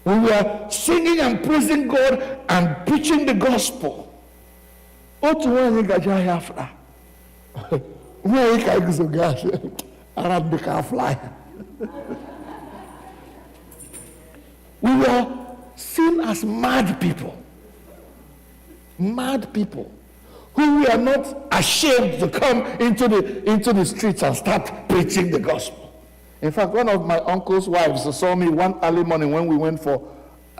We were singing and praising God and preaching the gospel. We were seen as mad people. Mad people who were not ashamed to come into the streets and start preaching the gospel. In fact, one of my uncle's wives saw me one early morning when we went for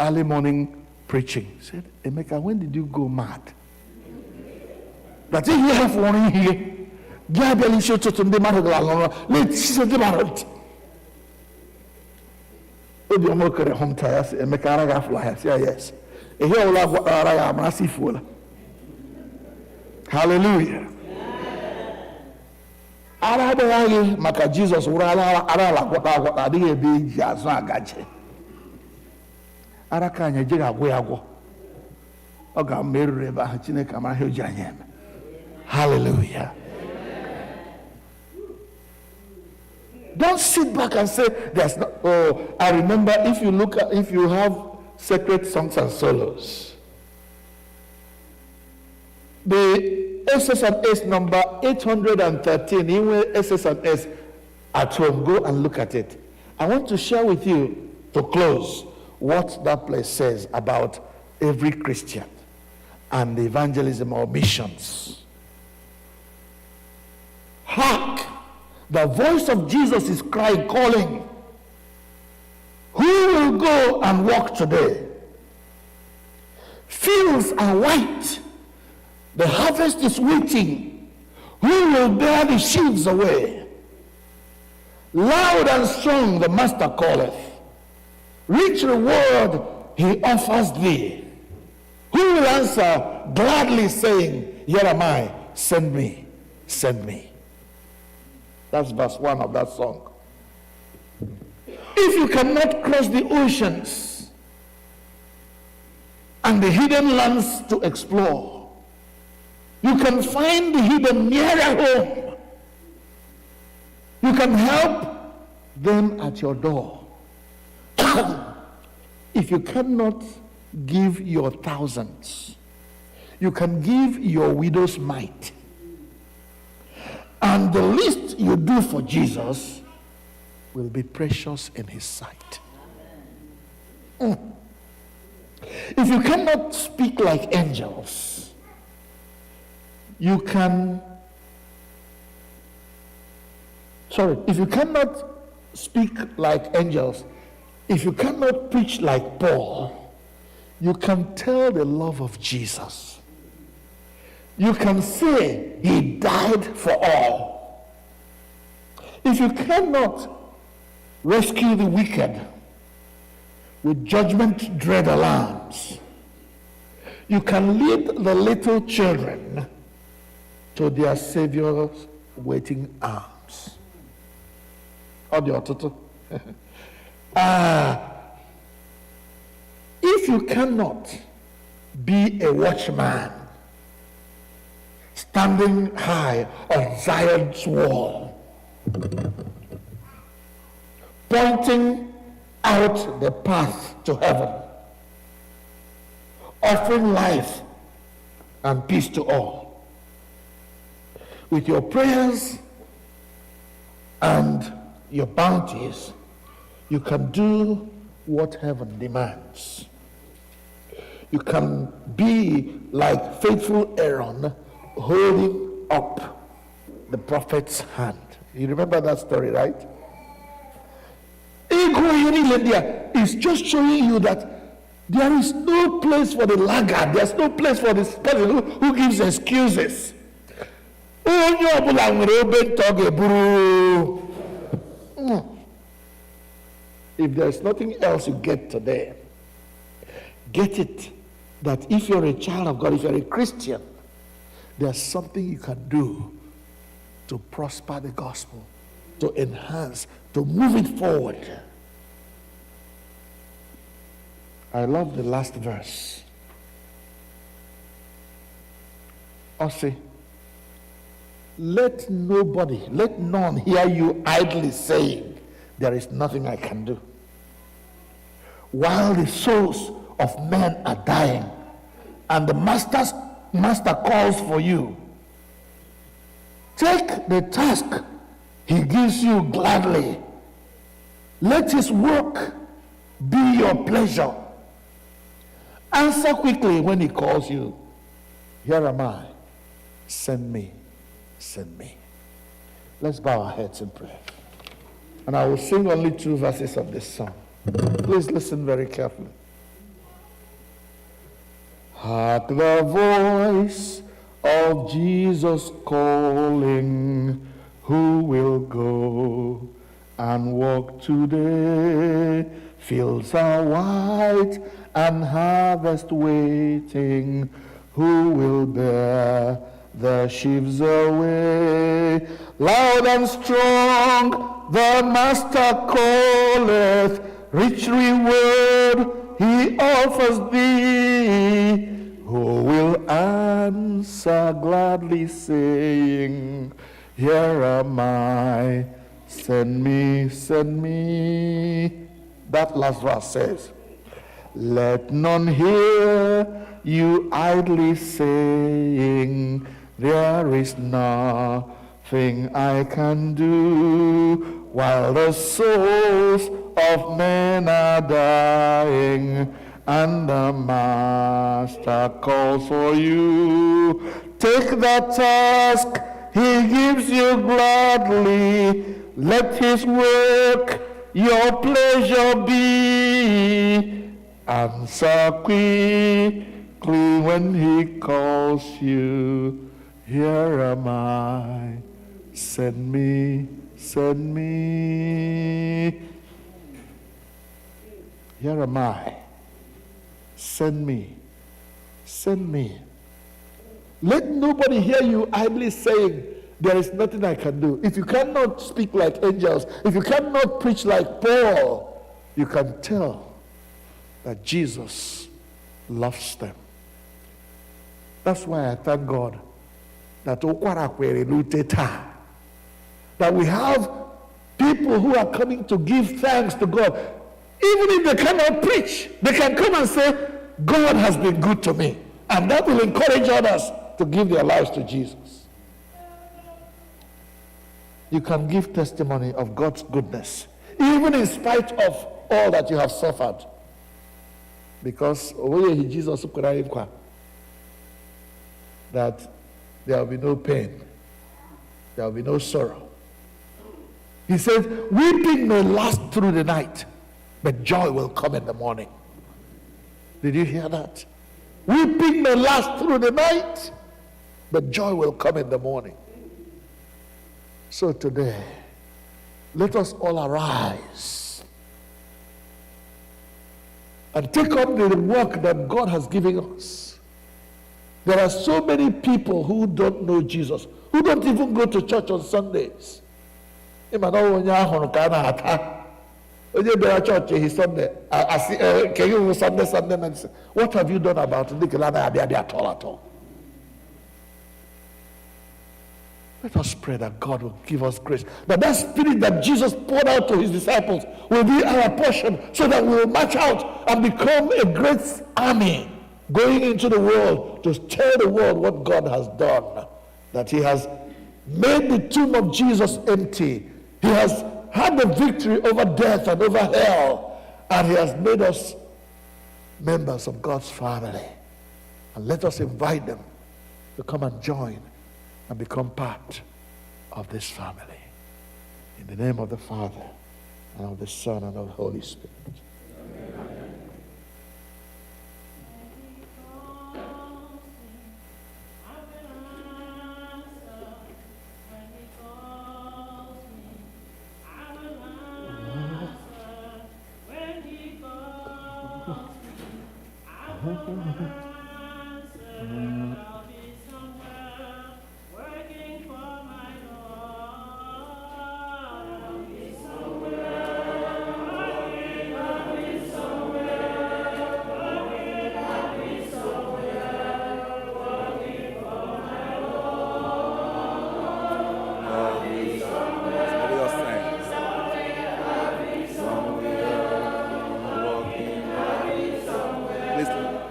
early morning preaching. She said, Emeka, when did you go mad? That if you have one here, Gabriel showed to the man. Let's see the man. Oh, the Omokere home tires, Emeka Araga fly. Yes. Hallelujah. Arabe maka Jesus urala kwata adịghị ebe eji azụ agaje. Araka anya je ga-agwụ ya agwọ. Ọ ga-merụrụ ebe ahụ Chineke amara ihe o ji anya eme. Hallelujah. Don't sit back and say there's no. Oh, I remember if you have sacred songs and solos. The SS&S number 813, even SS&S at home, go and look at it. I want to share with you, to close, what that place says about every Christian and the evangelism or missions. Hark! The voice of Jesus is crying, calling. will go and walk today? Fields are white. The harvest is waiting. Who will bear the sheaves away? Loud and strong the master calleth. Rich reward he offers thee. Who will answer gladly saying, here am I, send me, send me. That's verse 1 of that song. If you cannot cross the oceans and the hidden lands to explore, you can find the hidden nearer home. You can help them at your door. If you cannot give your thousands, you can give your widow's mite. And the least you do for Jesus will be precious in his sight. If you cannot speak like angels, if you cannot speak like angels, if you cannot preach like Paul, you can tell the love of Jesus. You can say he died for all. If you cannot rescue the wicked with judgment dread alarms, you can lead the little children to their Savior's waiting arms. Otuto. If you cannot be a watchman standing high on Zion's wall, pointing out the path to heaven, offering life and peace to all, with your prayers and your bounties, you can do what heaven demands. You can be like faithful Aaron holding up the prophet's hand. You remember that story, right? Is just showing you that there is no place for the laggard. There's no place for this person who gives excuses. If there's nothing else you get today, get it that if you're a child of God, if you're a Christian, there's something you can do to prosper the gospel, to enhance, to move it forward. I love the last verse. Say, let none hear you idly saying, there is nothing I can do. While the souls of men are dying and the master calls for you, take the task he gives you gladly. Let his work be your pleasure. Answer quickly when he calls you. Here am I. Send me. Send me. Let's bow our heads in prayer. And I will sing only 2 verses of this song. Please listen very carefully. Hark the voice of Jesus calling, who will go and walk today? Fields are white and harvest waiting, who will bear the sheaves away? Loud and strong the master calleth, rich reward he offers thee. Who will answer gladly saying, here am I, send me, send me. That last verse says, let none hear you idly saying, there is nothing I can do, while the souls of men are dying and the master calls for you. Take that task he gives you gladly, let his work your pleasure be. Answer quickly when he calls you. Here am I. Send me, send me. Here am I. Send me, send me. Let nobody hear you idly saying, there is nothing I can do. If you cannot speak like angels, if you cannot preach like Paul, you can tell that Jesus loves them. That's why I thank God that that we have people who are coming to give thanks to God. Even if they cannot preach, they can come and say, God has been good to me. And that will encourage others to give their lives to Jesus. You can give testimony of God's goodness, even in spite of all that you have suffered. Because Jesus that there will be no pain, there will be no sorrow. He said, weeping may last through the night, but joy will come in the morning. Did you hear that? Weeping may last through the night, but joy will come in the morning. So today, let us all arise and take up the work that God has given us. There are so many people who don't know Jesus, who don't even go to church on Sundays. Onye bịara church his Sunday, can you Sunday medicine? What have you done about it? At all. Let us pray that God will give us grace, that spirit that Jesus poured out to his disciples will be our portion, so that we will march out and become a great army going into the world to tell the world what God has done, that he has made the tomb of Jesus empty. He has had the victory over death and over hell, and he has made us members of God's family. And let us invite them to come and join and become part of this family. In the name of the Father, and of the Son, and of the Holy Spirit.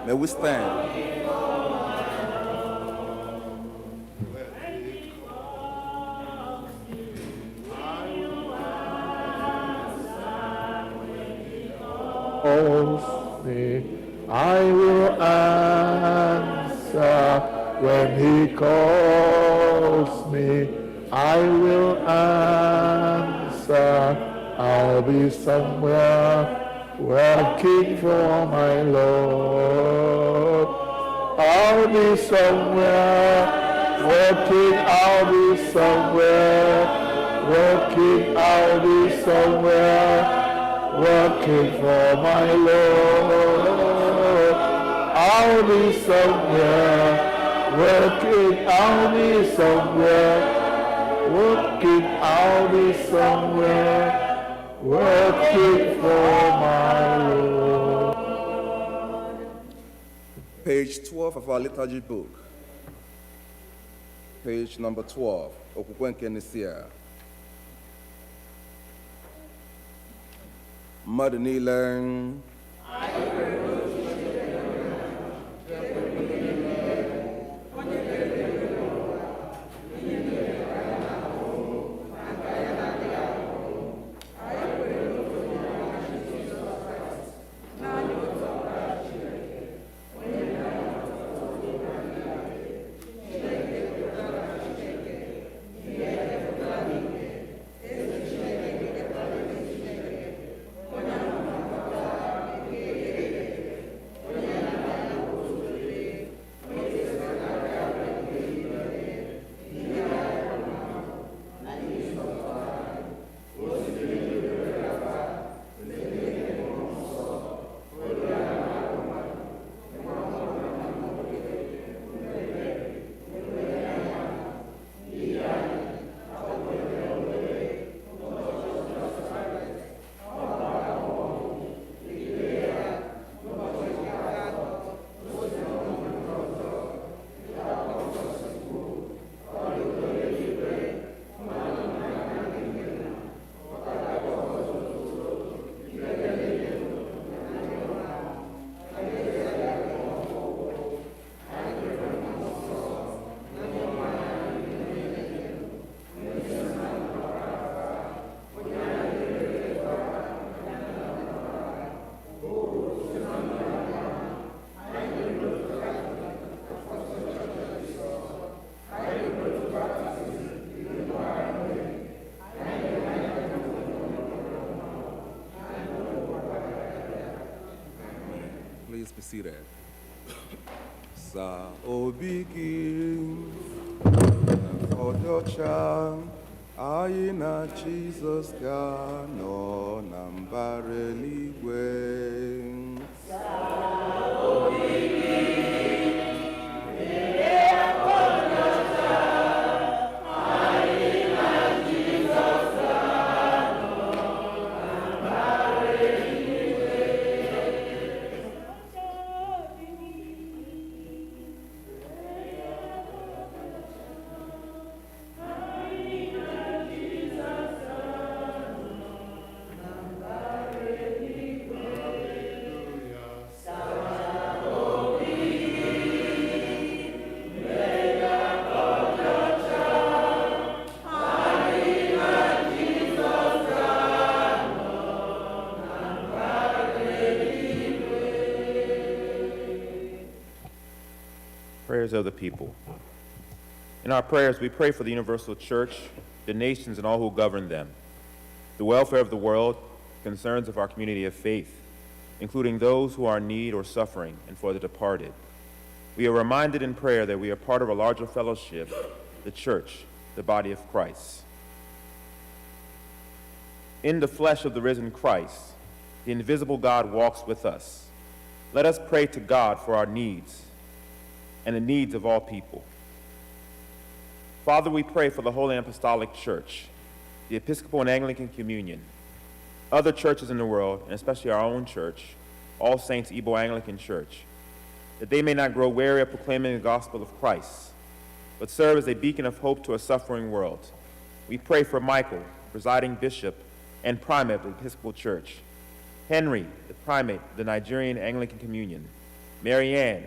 May we stand. I will answer when he calls me. I will answer. I'll be somewhere working for my Lord. I'll be somewhere working. I'll be somewhere working. I'll be somewhere working for my Lord. I'll be somewhere working. I'll be somewhere working. I'll be somewhere working for my Lord. Page 12 of our liturgy book. Page number 12. Okwu nke Nisia. Mmadụ niile. seated. Sa obi gị ọcha anyị na Jizọs ga-anọ na mbara eluigwe. Prayers of the people. In our prayers, we pray for the universal church, the nations, and all who govern them, the welfare of the world, concerns of our community of faith, including those who are in need or suffering, and for the departed. We are reminded in prayer that we are part of a larger fellowship, the church, the body of Christ. In the flesh of the risen Christ, the invisible God walks with us. Let us pray to God for our needs and the needs of all people. Father, we pray for the Holy Apostolic Church, the Episcopal and Anglican Communion, other churches in the world, and especially our own church, All Saints Igbo Anglican Church, that they may not grow weary of proclaiming the gospel of Christ, but serve as a beacon of hope to a suffering world. We pray for Michael, presiding bishop and primate of the Episcopal Church, Henry, the primate of the Nigerian Anglican Communion, Mary Ann,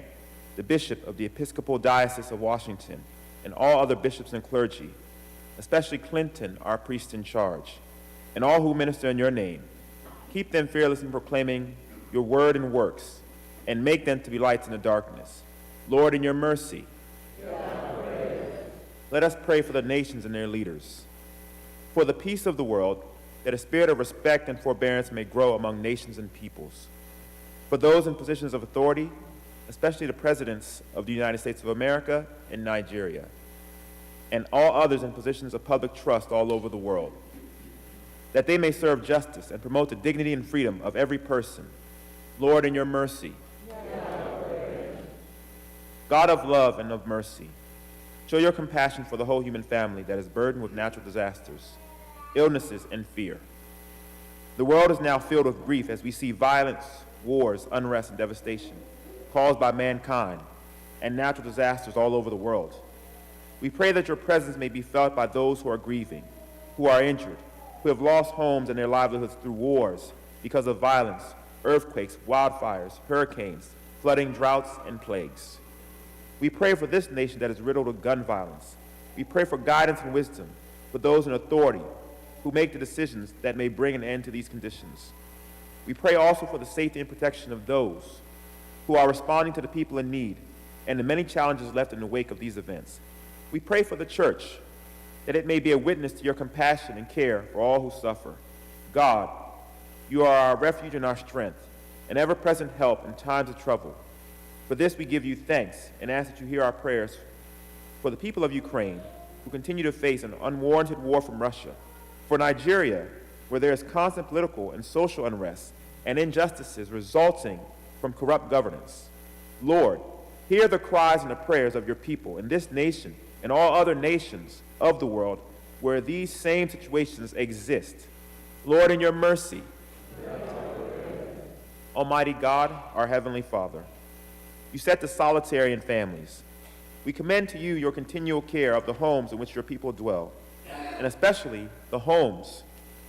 the bishop of the Episcopal Diocese of Washington, and all other bishops and clergy, especially Clinton, our priest in charge, and all who minister in your name. Keep them fearless in proclaiming your word and works, and make them to be lights in the darkness. Lord, in your mercy, let us pray for the nations and their leaders, for the peace of the world, that a spirit of respect and forbearance may grow among nations and peoples, for those in positions of authority, especially the presidents of the United States of America and Nigeria, and all others in positions of public trust all over the world, that they may serve justice and promote the dignity and freedom of every person. Lord, in your mercy. God of love and of mercy, show your compassion for the whole human family that is burdened with natural disasters, illnesses, and fear. The world is now filled with grief as we see violence, wars, unrest, and devastation caused by mankind and natural disasters all over the world. We pray that your presence may be felt by those who are grieving, who are injured, who have lost homes and their livelihoods through wars because of violence, earthquakes, wildfires, hurricanes, flooding, droughts, and plagues. We pray for this nation that is riddled with gun violence. We pray for guidance and wisdom for those in authority who make the decisions that may bring an end to these conditions. We pray also for the safety and protection of those who are responding to the people in need and the many challenges left in the wake of these events. We pray for the church, that it may be a witness to your compassion and care for all who suffer. God, you are our refuge and our strength, an ever-present help in times of trouble. For this we give you thanks and ask that you hear our prayers for the people of Ukraine, who continue to face an unwarranted war from Russia, for Nigeria, where there is constant political and social unrest and injustices resulting from corrupt governance. Lord, hear the cries and the prayers of your people in this nation and all other nations of the world where these same situations exist. Lord, in your mercy. Almighty God, our Heavenly Father, you set the solitary in families. We commend to you your continual care of the homes in which your people dwell, and especially the homes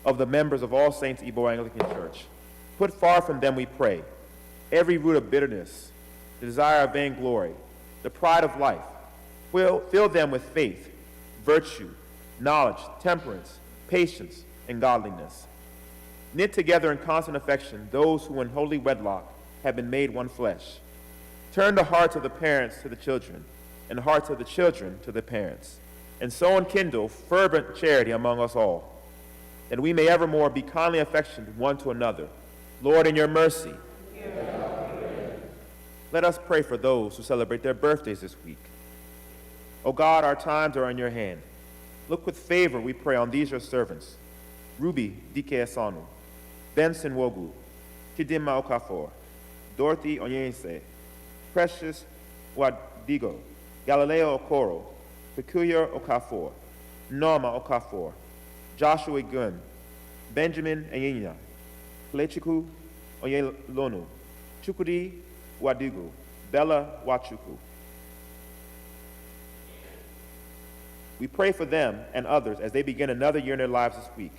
of the members of All Saints Igbo Anglican Church. Put far from them, we pray, every root of bitterness, the desire of vainglory, the pride of life. Fill them with faith, virtue, knowledge, temperance, patience, and godliness. Knit together in constant affection those who in holy wedlock have been made one flesh. Turn the hearts of the parents to the children, and the hearts of the children to the parents, and so enkindle fervent charity among us all, that we may evermore be kindly affectioned one to another. Lord, in your mercy. Let us pray for those who celebrate their birthdays this week. O God, our times are in your hand. Look with favor, we pray, on these your servants. Ruby Dike Asanu, Benson Wogu, Chidinma Okafor, Dorothy Onyense, Precious Wadigo, Galileo Okoro, Peculiar Okafor, Norma Okafor, Joshua Gun, Benjamin Anyina, Klechiku Onyelonu, Chukudi Wadigu, Bella Wachuku. We pray for them and others as they begin another year in their lives this week.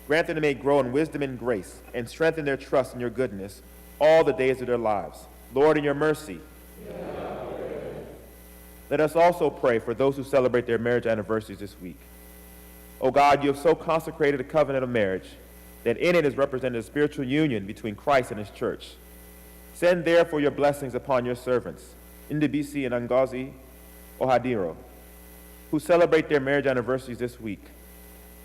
Grant them to may grow in wisdom and grace and strengthen their trust in your goodness all the days of their lives. Lord, in your mercy. Let us also pray for those who celebrate their marriage anniversaries this week. O God, you have so consecrated a covenant of marriage that in it is represented a spiritual union between Christ and his church. Send therefore your blessings upon your servants, Ndibisi and Angozi Ohadiro, who celebrate their marriage anniversaries this week,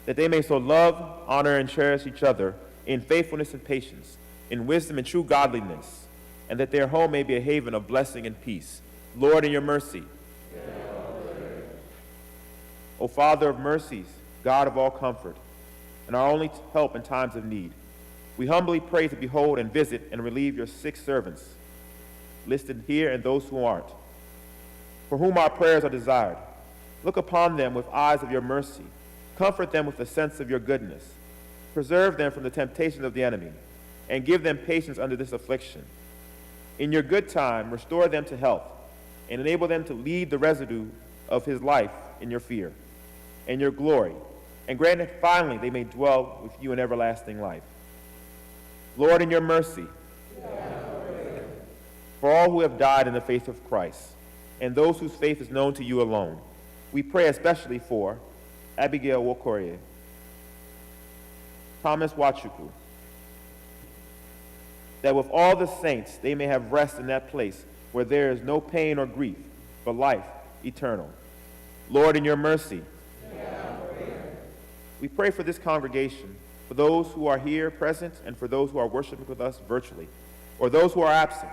that they may so love, honor, and cherish each other in faithfulness and patience, in wisdom and true godliness, and that their home may be a haven of blessing and peace. Lord, in your mercy. O Father of mercies, God of all comfort, and our only help in times of need, we humbly pray to behold and visit and relieve your sick servants, listed here and those who aren't, for whom our prayers are desired. Look upon them with eyes of your mercy. Comfort them with a sense of your goodness. Preserve them from the temptations of the enemy, and give them patience under this affliction. In your good time, restore them to health, and enable them to lead the residue of his life in your fear and your glory, and grant that finally they may dwell with you in everlasting life. Lord, in your mercy, for all who have died in the faith of Christ, and those whose faith is known to you alone, we pray especially for Abigail Wokorie, Thomas Wachuku, that with all the saints they may have rest in that place where there is no pain or grief, but life eternal. Lord, in your mercy, we pray for this congregation, for those who are here present and for those who are worshiping with us virtually, or those who are absent,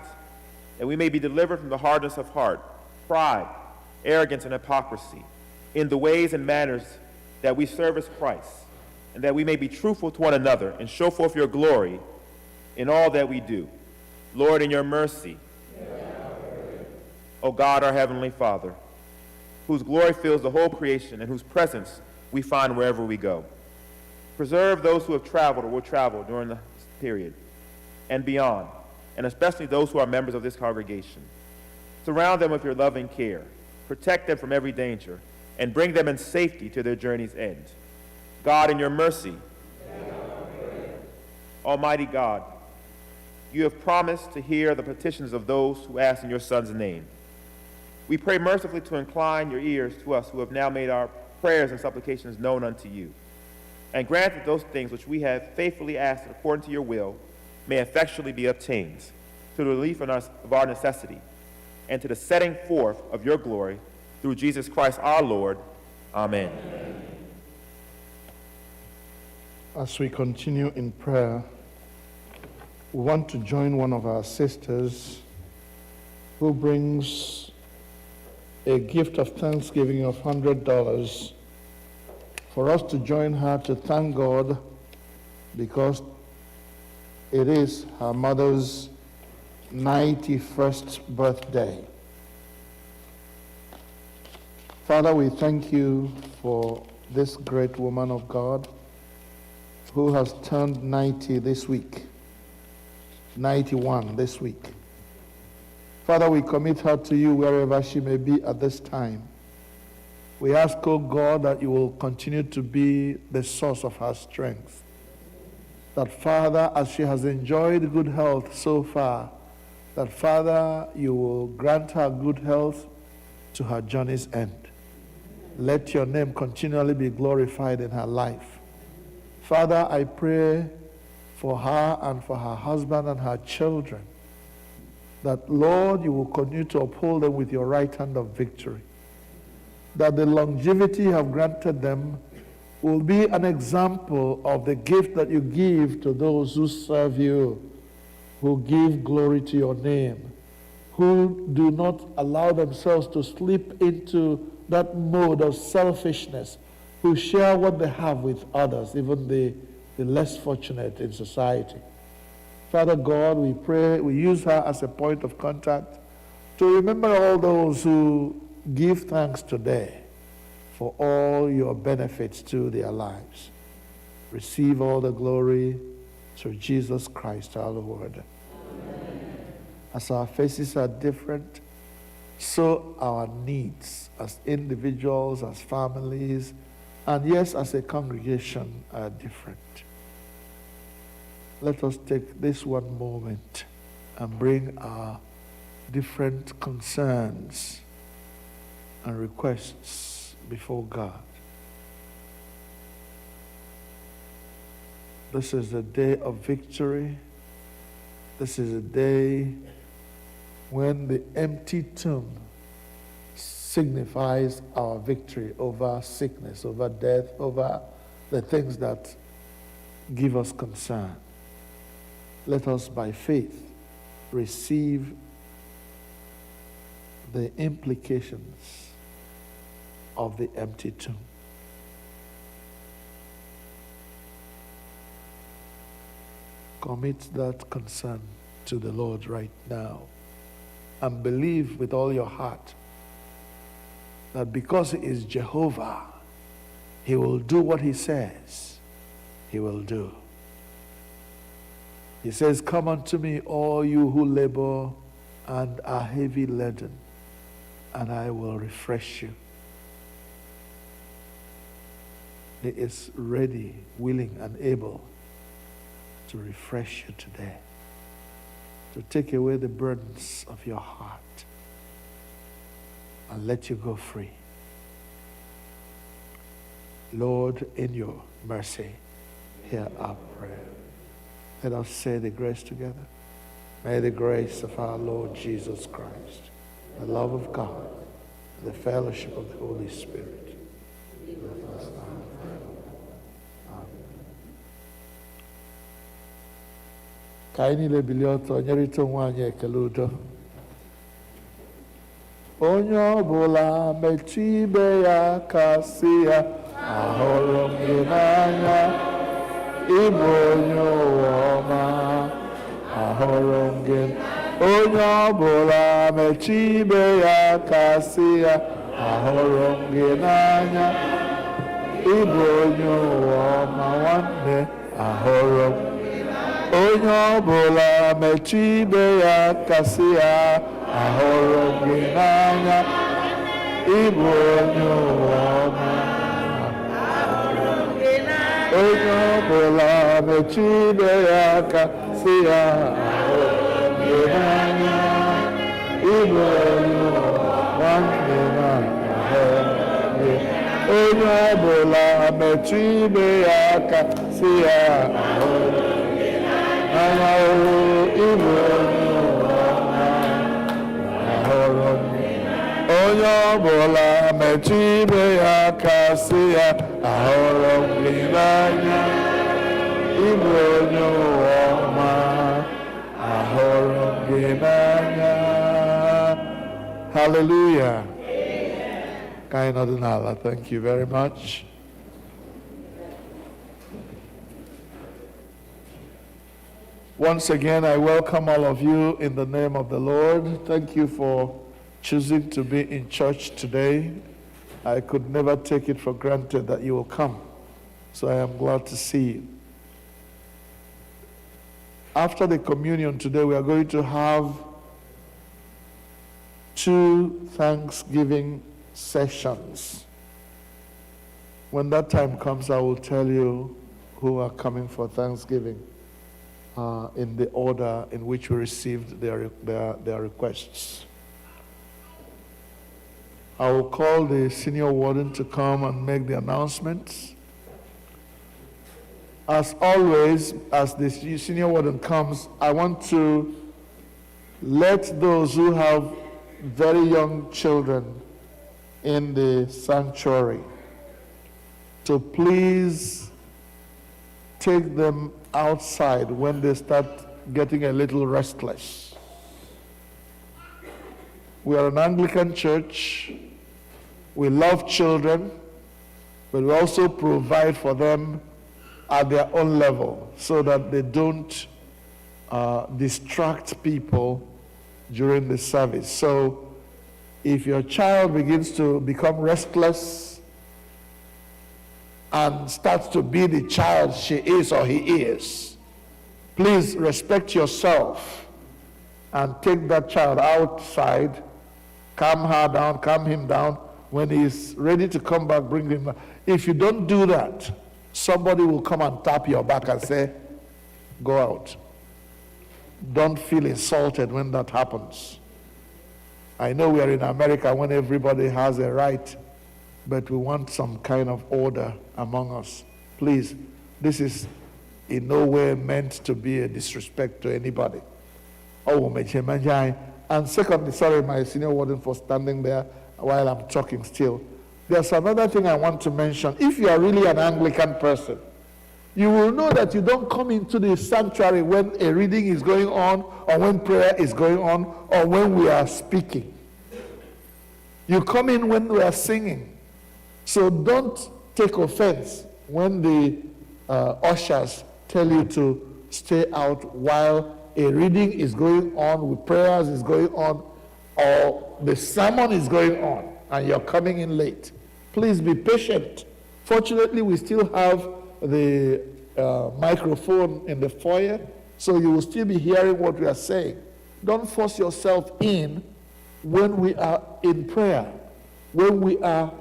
that we may be delivered from the hardness of heart, pride, arrogance, and hypocrisy, in the ways and manners that we service Christ, and that we may be truthful to one another and show forth your glory in all that we do. Lord, in your mercy, O God, our heavenly Father, whose glory fills the whole creation and whose presence we find wherever we go. Preserve those who have traveled or will travel during this period and beyond, and especially those who are members of this congregation. Surround them with your loving care. Protect them from every danger, and bring them in safety to their journey's end. God, in your mercy, Almighty God, you have promised to hear the petitions of those who ask in your Son's name. We pray mercifully to incline your ears to us who have now made our prayers and supplications known unto you, and grant that those things which we have faithfully asked according to your will may effectually be obtained, to the relief of our necessity, and to the setting forth of your glory, through Jesus Christ our Lord. Amen. As we continue in prayer, we want to join one of our sisters who brings a gift of thanksgiving of $100 for us to join her to thank God because it is her mother's 91st birthday. Father, we thank you for this great woman of God who has turned 90 this week, 91 this week. Father, we commit her to you wherever she may be at this time. We ask, oh God, that you will continue to be the source of her strength. That, Father, as she has enjoyed good health so far, that, Father, you will grant her good health to her journey's end. Let your name continually be glorified in her life. Father, I pray for her and for her husband and her children, that, Lord, you will continue to uphold them with your right hand of victory, that the longevity you have granted them will be an example of the gift that you give to those who serve you, who give glory to your name. who do not allow themselves to slip into that mode of selfishness, who share what they have with others, even the less fortunate in society. Father God, we pray, we use her as a point of contact to remember all those who give thanks today for all your benefits to their lives. Receive all the glory through Jesus Christ our Lord. Amen. As our faces are different, so our needs as individuals, as families, and yes, as a congregation are different. Let us take this one moment and bring our different concerns and requests before God. This is a day of victory. This is a day when the empty tomb signifies our victory over sickness, over death, over the things that give us concern. Let us, by faith, receive the implications of the empty tomb. Commit that concern to the Lord right now and believe with all your heart that because He is Jehovah, He will do what He says He will do. He says, "Come unto me, all you who labor and are heavy laden, and I will refresh you." He is ready, willing, and able to refresh you today, to take away the burdens of your heart and let you go free. Lord, in your mercy, hear our prayer. Let us say the grace together. May the grace of our Lord Jesus Christ, the love of God, and the fellowship of the Holy Spirit be with us now and forever. Amen. Ka anyị niile bilie ọtọ nyerịta onwe anyị ekele udo. Onye ọbụla metụ ibe ya aka sị ya, ahụrụ m gị n'anya. Ịbụ onye ụwa ọma, ahụrụ m gị. Onye ọbụla metụ ibe ya aka sị ya, ahụrụ m gị n'anya. Ịbụ onye ụwa ọma nwanne, ahụrụ m. Onye ọbụla metụ ibe ya aka sị ya, ahụrụ m gị n'anya. Ịbụ onye ụwa ọma. Onye ọbụla metụ ibe ya aka sị ya, ahụrụ m gị n'anya. Ịbụ onye ụwa nwanne m, ahụrụ m gị. Onye ọbụla metụ ibe ya aka sị ya, ahụrụ m gị n'anya. Ịbụ onye ụwa ọma, ahụrụ m gị. Onye ọbụla metụ ibe ya aka sị ya, ahụrụ m gị n'anya. Ịbụ onye ụwa ọma, ahụrụ m gị n'anya. Hallelujah. Kind Ordinala, thank you very much. Once again, I welcome all of you in the name of the Lord. Thank you for choosing to be in church today. I could never take it for granted that you will come, so I am glad to see you. After the communion today, we are going to have 2 Thanksgiving sessions. When that time comes, I will tell you who are coming for Thanksgiving in the order in which we received their requests. I will call the senior warden to come and make the announcements. As always, as the senior warden comes, I want to let those who have very young children in the sanctuary to please take them outside when they start getting a little restless. We are an Anglican church. We love children, but we also provide for them at their own level so that they don't distract people during the service. So if your child begins to become restless and starts to be the child she is or he is, please respect yourself and take that child outside, calm her down, calm him down. When he's ready to come back, bring him back. If you don't do that, somebody will come and tap your back and say, go out. Don't feel insulted when that happens. I know we are in America when everybody has a right, but we want some kind of order among us. Please, this is in no way meant to be a disrespect to anybody. And secondly, sorry, my senior warden, for standing there while I'm talking still. There's another thing I want to mention. If you are really an Anglican person, you will know that you don't come into the sanctuary when a reading is going on, or when prayer is going on, or when we are speaking. You come in when we are singing. So don't take offense when the ushers tell you to stay out while a reading is going on, with prayers is going on, or the sermon is going on, and you're coming in late. Please be patient. Fortunately, we still have the microphone in the foyer, so you will still be hearing what we are saying. Don't force yourself in when we are in prayer, when we are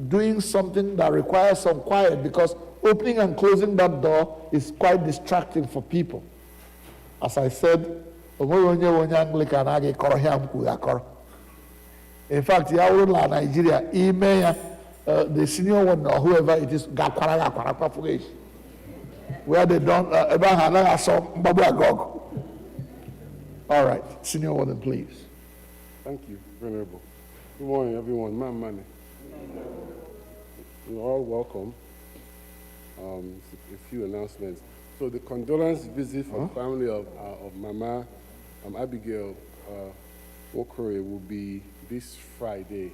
doing something that requires some quiet, because opening and closing that door is quite distracting for people. As I said, in fact, in Nigeria, the senior one or whoever it is, where they don't, all right, senior warden, please. Thank you, Venerable. Good morning, everyone. Money. You're all welcome. A few announcements. So the condolence visit for the family of Mama Abigail Okore will be this Friday,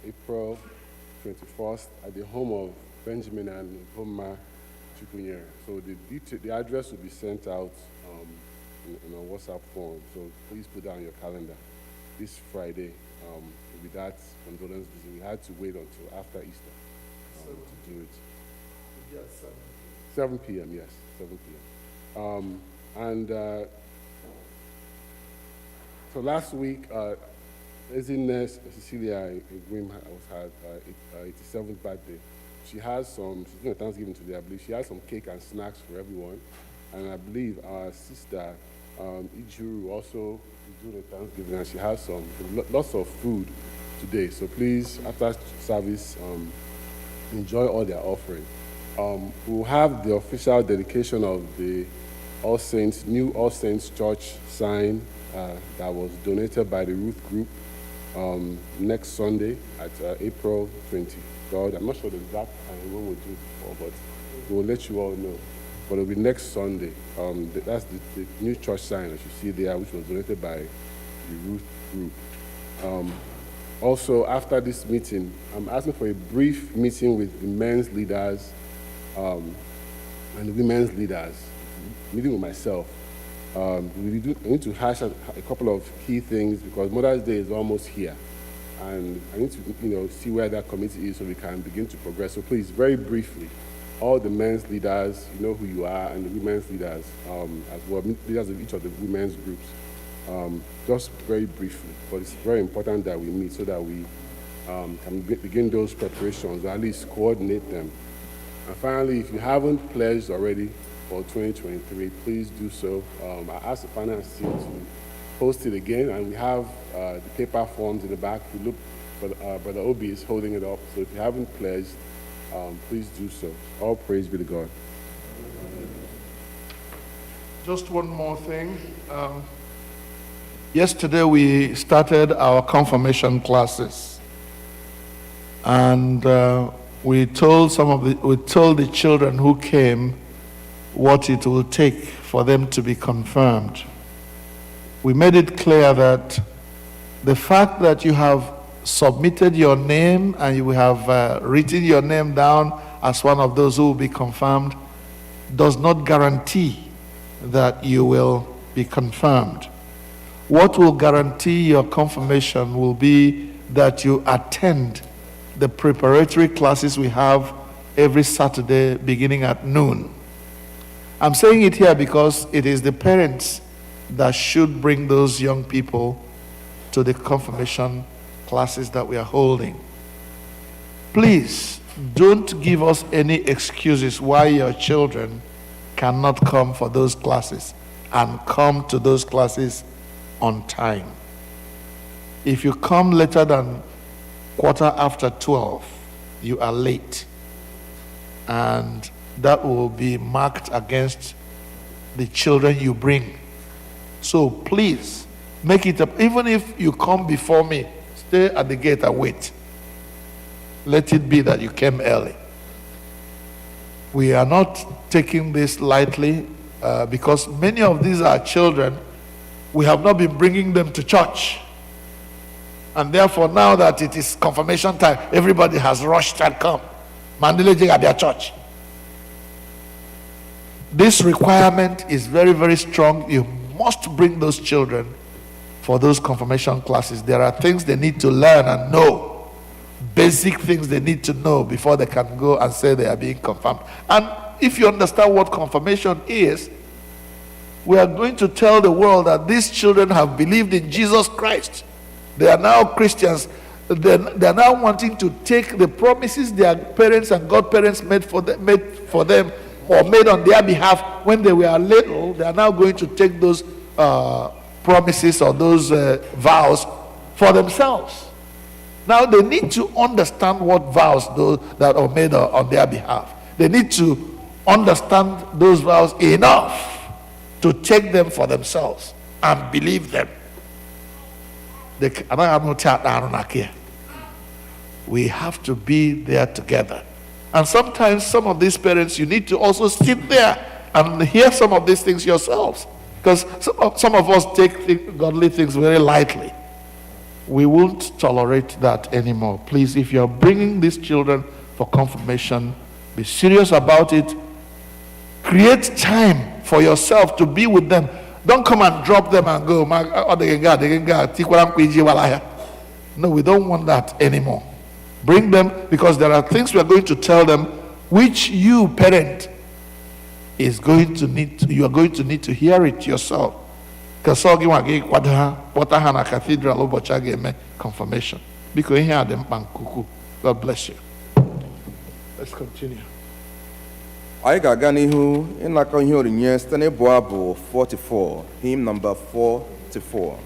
April 21st, at the home of Benjamin and Homa Chukwunyere. So the address will be sent out in a WhatsApp form. So please put that on your calendar. This Friday, with that condolence visit, we had to wait until after Easter to do it. Yes, 7 p.m., yes, 7 p.m. So last week, Nurse Cecilia Grimm had her 87th birthday. She has she's doing a Thanksgiving today, I believe. She has some cake and snacks for everyone. And I believe our sister, Ijuru, also is doing a Thanksgiving, and she has lots of food today. So please, after service, enjoy all their offering. We'll have the official dedication of the new All Saints Church sign that was donated by the Ruth Group next Sunday at April 23rd. I'm not sure the exact time when we'll do it before, but we'll let you all know. But it'll be next Sunday. That's the new church sign that you see there, which was donated by the Ruth Group. Also, after this meeting, I'm asking for a brief meeting with the men's leaders and the women's leaders, meeting with myself. I need to hash out a couple of key things because Mother's Day is almost here. And I need to see where that committee is so we can begin to progress. So please, very briefly, all the men's leaders, you know who you are, and the women's leaders as well, leaders of each of the women's groups. Just very briefly, but it's very important that we meet so that we can begin those preparations, or at least coordinate them. And finally, if you haven't pledged already for 2023, please do so. I asked the finance team to post it again, and we have the paper forms in the back. If you look, Brother Obi is holding it up, so if you haven't pledged, please do so. All praise be to God. Just one more thing. Yesterday we started our confirmation classes, and we told the children who came what it will take for them to be confirmed. We made it clear that The fact that you have submitted your name and you have written your name down as one of those who will be confirmed does not guarantee that you will be confirmed. What will guarantee your confirmation will be that you attend the preparatory classes we have every Saturday beginning at noon. I'm saying it here because it is the parents that should bring those young people to the confirmation classes that we are holding. Please don't give us any excuses why your children cannot come for those classes, and come to those classes on time. If you come later than 12:15, you are late, and that will be marked against the children you bring. So please make it up. Even if you come before me, stay at the gate and wait. Let it be that you came early. We are not taking this lightly because many of these are children. We have not been bringing them to church. And therefore, now that it is confirmation time, everybody has rushed and come. Mandele Jigabia Church. This requirement is very, very strong. You must bring those children for those confirmation classes. There are things they need to learn and know. Basic things they need to know before they can go and say they are being confirmed. And if you understand what confirmation is, we are going to tell the world that these children have believed in Jesus Christ. They are now Christians. They are now wanting to take the promises their parents and godparents made for them or made on their behalf when they were little. They are now going to take those promises or those vows for themselves. Now they need to understand what vows those that are made on their behalf. They need to understand those vows enough to take them for themselves and believe them. We have to be there together. And sometimes some of these parents, you need to also sit there and hear some of these things yourselves. Because some of us take godly things very lightly. We won't tolerate that anymore. Please, if you're bringing these children for confirmation, be serious about it. Create time for yourself to be with them. Don't come and drop them and go. No, we don't want that anymore. Bring them, because there are things we are going to tell them which you, parent, you are going to need to hear it yourself. Cathedral confirmation. Because here them God bless you. Let's continue. Anyị ga-aga n'ihu ịnakọ ihe onyinye site n'ịbụ abụ 44, hymn number 44.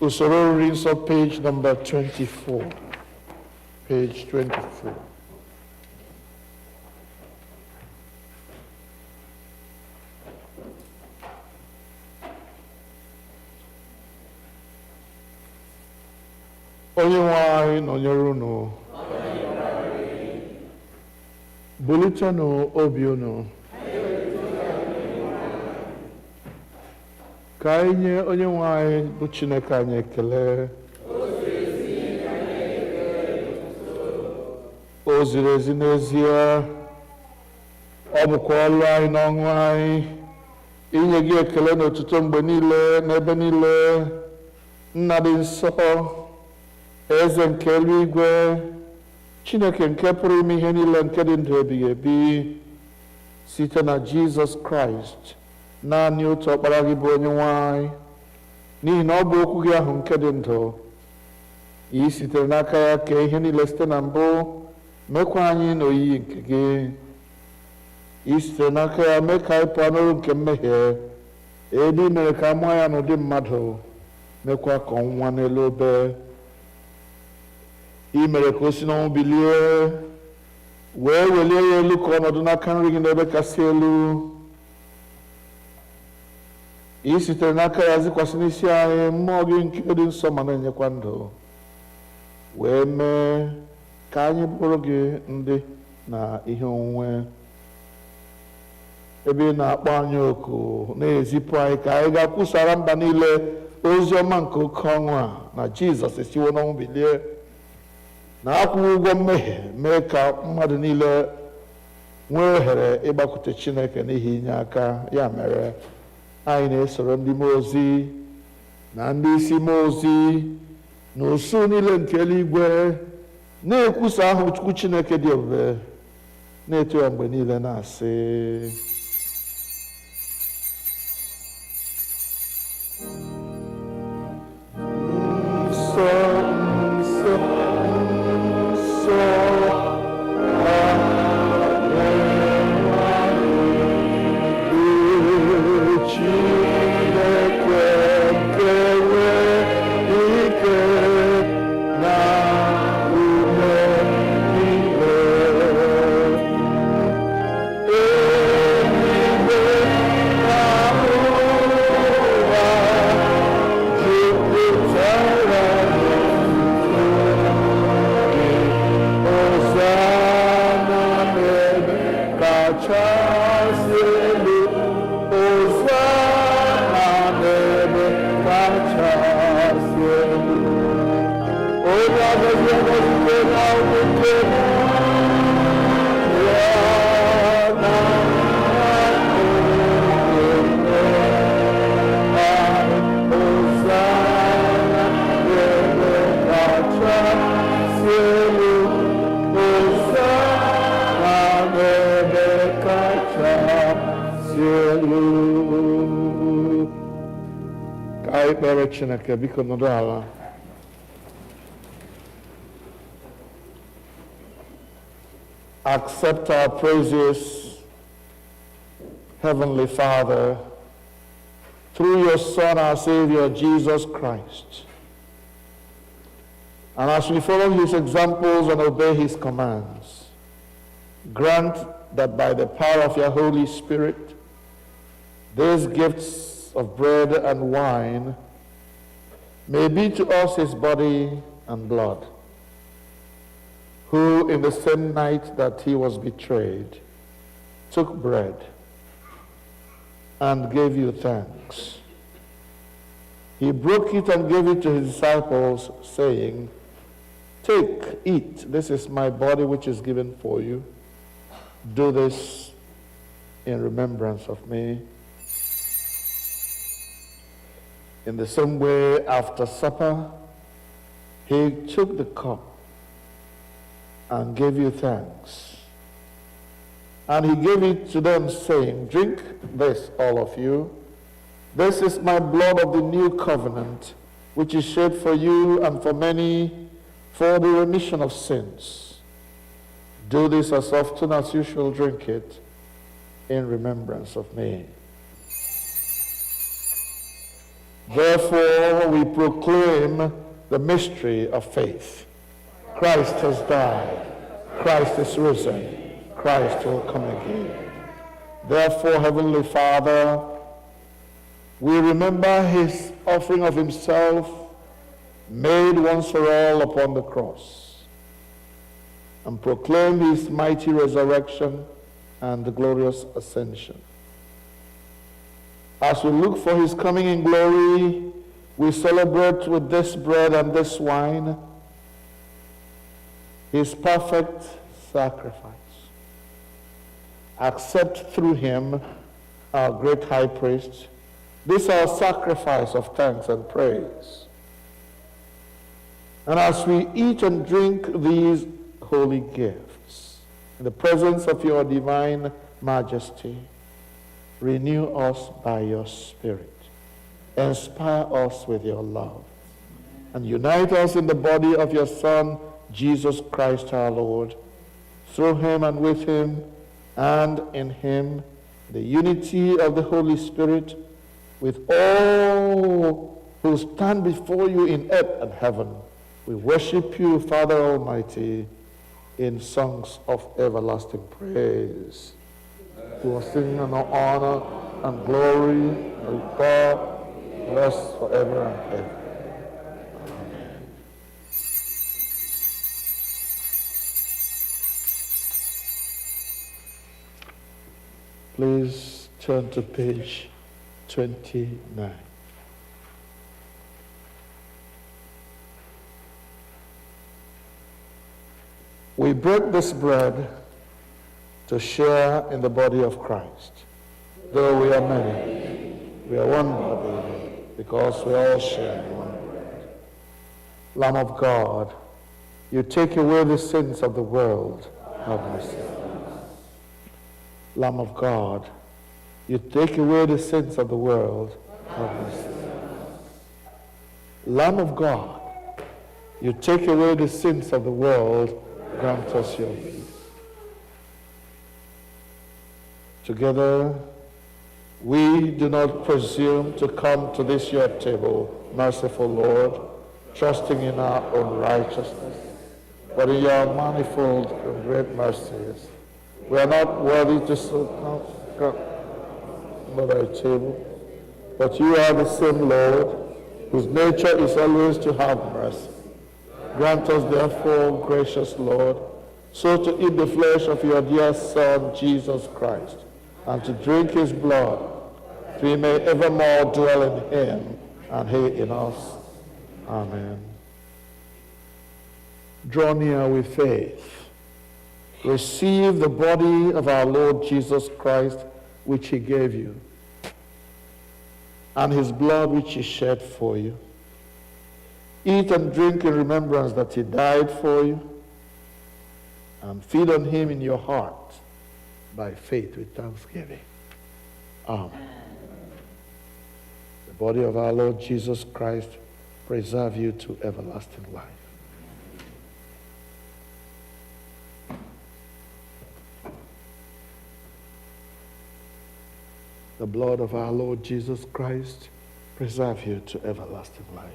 Usoro nri nsọ page number 24. Page 24. Onye nwe anyị nọnyere unu. Bulitenụ obi unu. Ka anyị nye onye nwe anyị bụ Chineke anyị ekele. O ziri ezi n'ezie. Ọ bụkwa ọlụ anyị na ọṅụ anyị inye gị ekele na otuto mgbe niile n'ebe niile. Nna dị nsọ, Eze nke eluigwe, Chineke nke pụrụ ime ihe niile nke dị ndụ ebighị ebi, site na Jizọs Kraịst, naanị otu ọkpara gị bụ onye nwe anyị, n'ihi na ọ bụ okwu gị ahụ nke dị ndụ. Ị sitere n'aka ya kee ihe niile site na mbụ, mekwa anyị n'oyiyi nke gị. Ị sitere n'aka ya mee ka anyị pụọ n'ọrụ nke mmehie, ebe ị mere ka a mụọ ya n'ụdị mmadụ, mekwa ka ọnwụnwa n'elu obe. Ị mere ka o si n'ọnwụ bilie, wee welie ya elu ka ọnọdụ n'aka nri gị n'ebe kasị elu. Ị sitere n'aka ya zikwasị n'isi anyị mmụọ gị nke dị nsọ ma na-enyekwa ndụ, wee mee ka anyị bụrụ gị ndị na ihe onwunwe. Ebe ị na-akpọ anyị oku na-ezipụ anyị ka anyị ga-akwụsara mba niile ozi ọma nke oke ọṅụ a na Jizọs esiwo n'ọnwụ bilie, na akwụghị ụgwọ mmehie, mee ka mmadụ niile nwee ohere ịgbakwute Chineke n'ihi inye aka. Ya mere anyị na-esoro ndị mmụọ ozi na ndị isi mmụọ ozi na usuu niile nke eluigwe na-ekwusa aha Chukwu Chineke dị ebube, na-eto ya mgbe niile na-asị: nsọ, nsọ, nsọ, Chineke, biko nọdụ ala. Accept our praises, Heavenly Father, through your Son, our Savior, Jesus Christ. And as we follow his examples and obey his commands, grant that by the power of your Holy Spirit, these gifts of bread and wine may be to us his body and blood, who in the same night that he was betrayed took bread and gave you thanks. He broke it and gave it to his disciples, saying, "Take, eat, this is my body which is given for you. Do this in remembrance of me." In the same way, after supper, he took the cup and gave you thanks. And he gave it to them, saying, "Drink this, all of you. This is my blood of the new covenant, which is shed for you and for many for the remission of sins. Do this as often as you shall drink it in remembrance of me." Therefore, we proclaim the mystery of faith. Christ has died. Christ is risen. Christ will come again. Therefore, Heavenly Father, we remember his offering of himself made once for all upon the cross, and proclaim his mighty resurrection and the glorious ascension. As we look for his coming in glory, we celebrate with this bread and this wine his perfect sacrifice. Accept through him, our great high priest, this our sacrifice of thanks and praise. And as we eat and drink these holy gifts, in the presence of your divine majesty, renew us by your Spirit. Inspire us with your love. And unite us in the body of your Son, Jesus Christ our Lord. Through him and with him and in him, the unity of the Holy Spirit, with all who stand before you in earth and heaven. We worship you, Father Almighty, in songs of everlasting praise. We will sing and honor and glory and God bless forever and ever. Amen. Please turn to page 29. We break this bread to share in the body of Christ. Though we are many, we are one body, because we all share in one bread. Lamb of God, you take away the sins of the world, have mercy on us. Lamb of God, you take away the sins of the world, have mercy on us. Lamb of God, you take away the sins of the world, grant us your peace. Together, we do not presume to come to this your table, merciful Lord, trusting in our own righteousness, but in your manifold and great mercies. We are not worthy to come to thy table, but you are the same Lord, whose nature is always to have mercy. Grant us, therefore, gracious Lord, so to eat the flesh of your dear Son, Jesus Christ, and to drink his blood, that we may evermore dwell in him, and he in us. Amen. Draw near with faith. Receive the body of our Lord Jesus Christ, which he gave you, and his blood which he shed for you. Eat and drink in remembrance that he died for you, and feed on him in your heart by faith with thanksgiving. Amen. The body of our Lord Jesus Christ preserve you to everlasting life. The blood of our Lord Jesus Christ preserve you to everlasting life.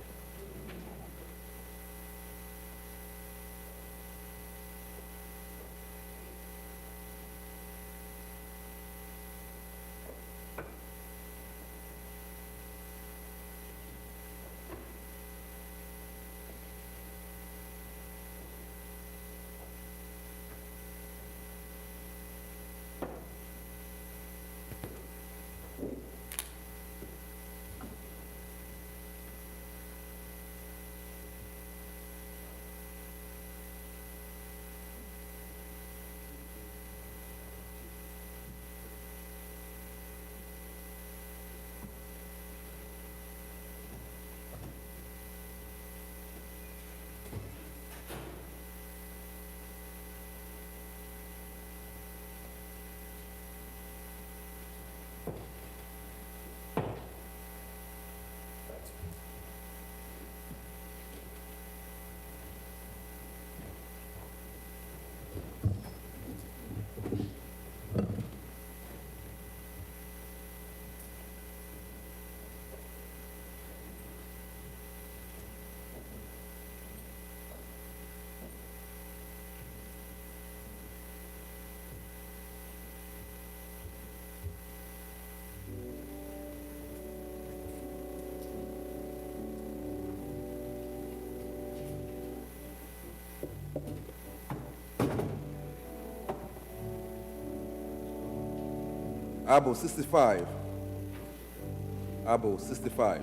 Abu 65. Abu 65.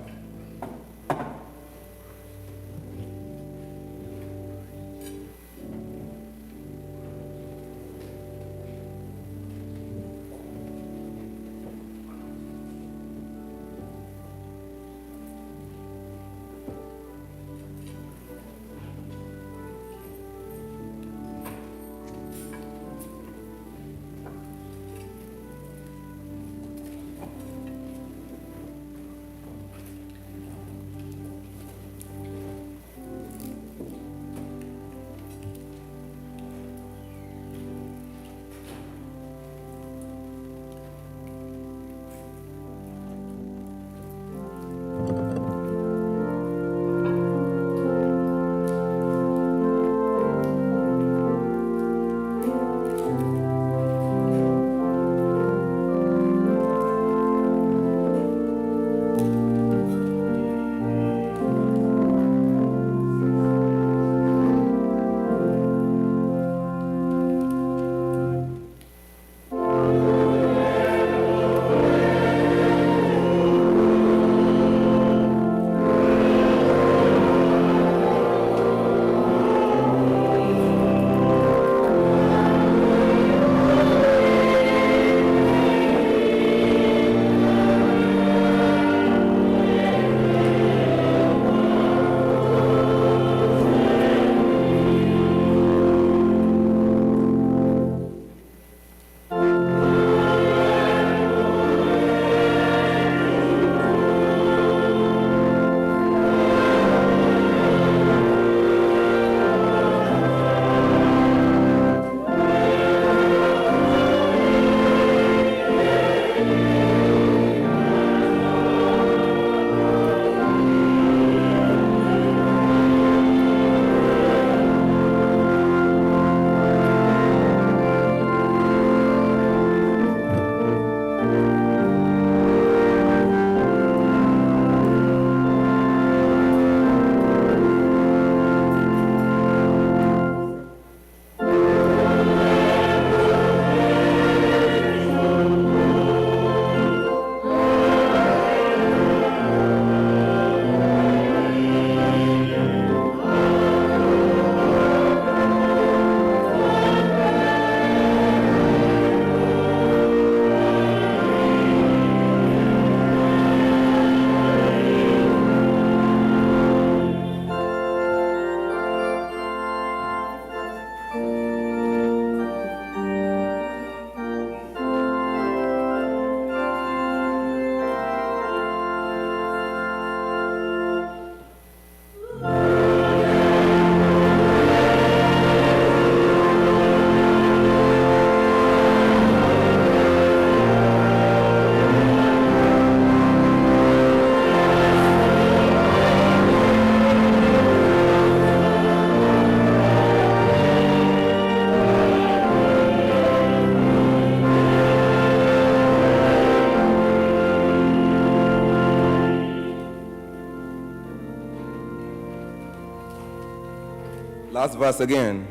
Last verse again.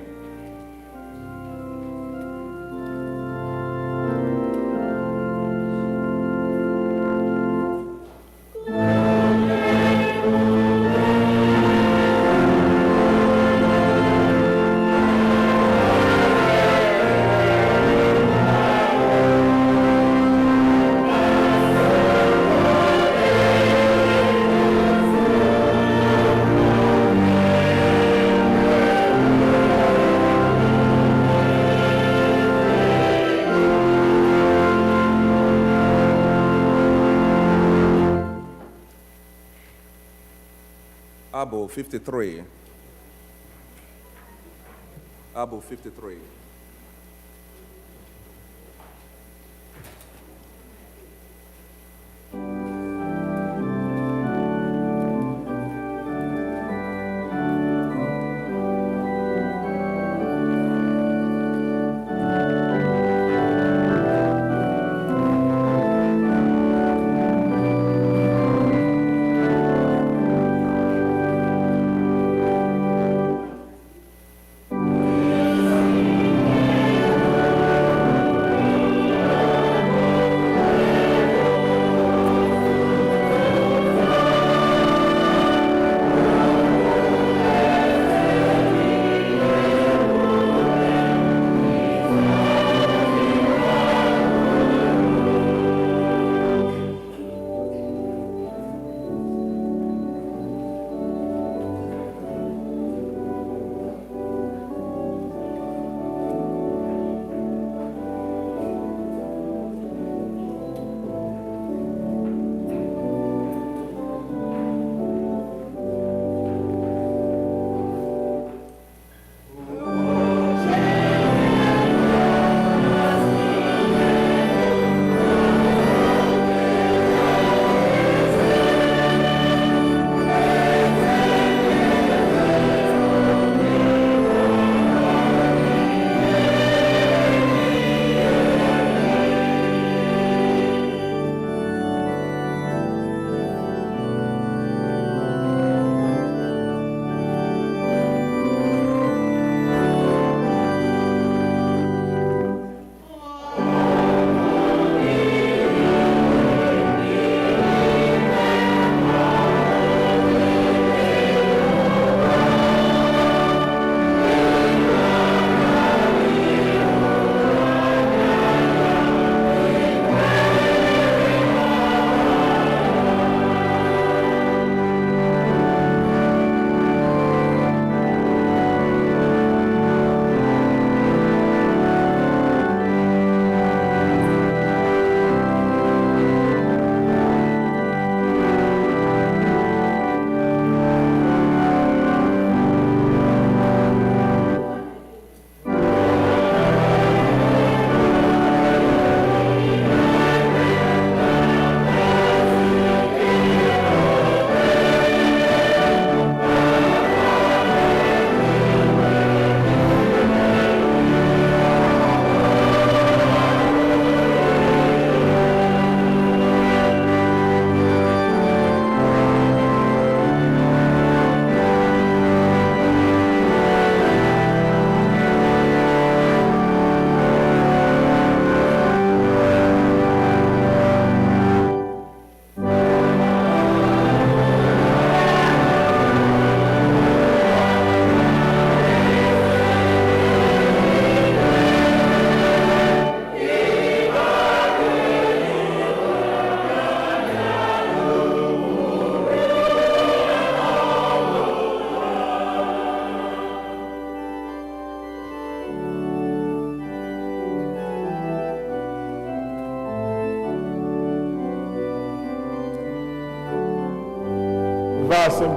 Abu 53. Abu 53.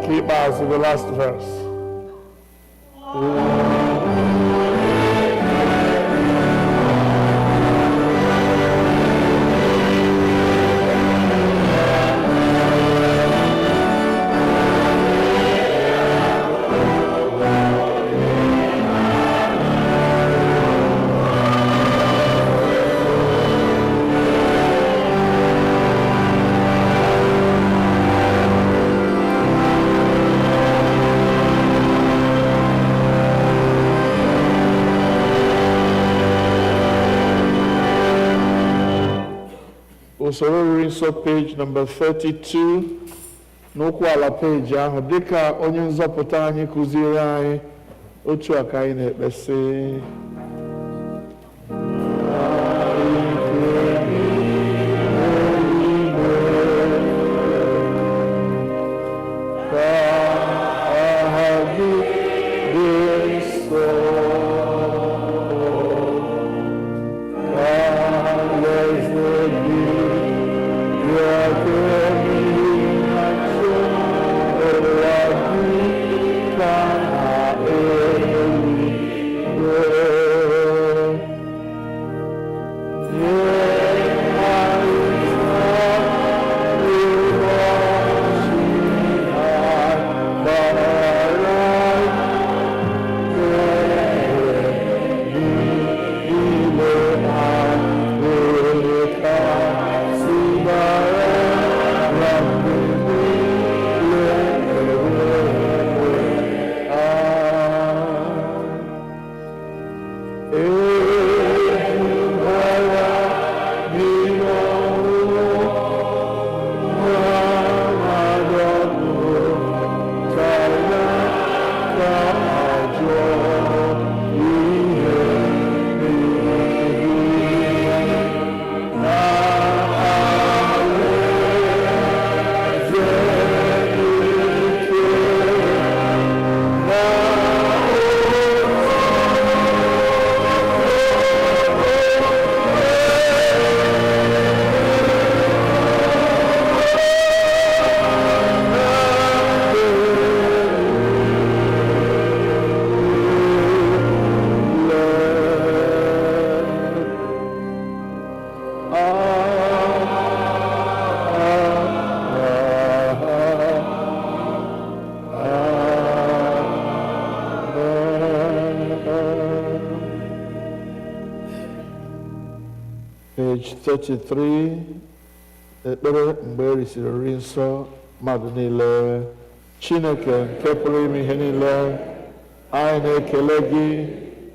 Keep us in the last verse. Usoro oriri nsọ page number 32 n'okwu ala peji ahụ dịka onye nzọpụta anyị kụziere anyị otu a ka anyị na-ekpesị. Page 33, ekpere mgbe erisiri nri nsọ mmadụ niile. Chineke nke pụrụ ime ihe niile, anyị na-ekele gị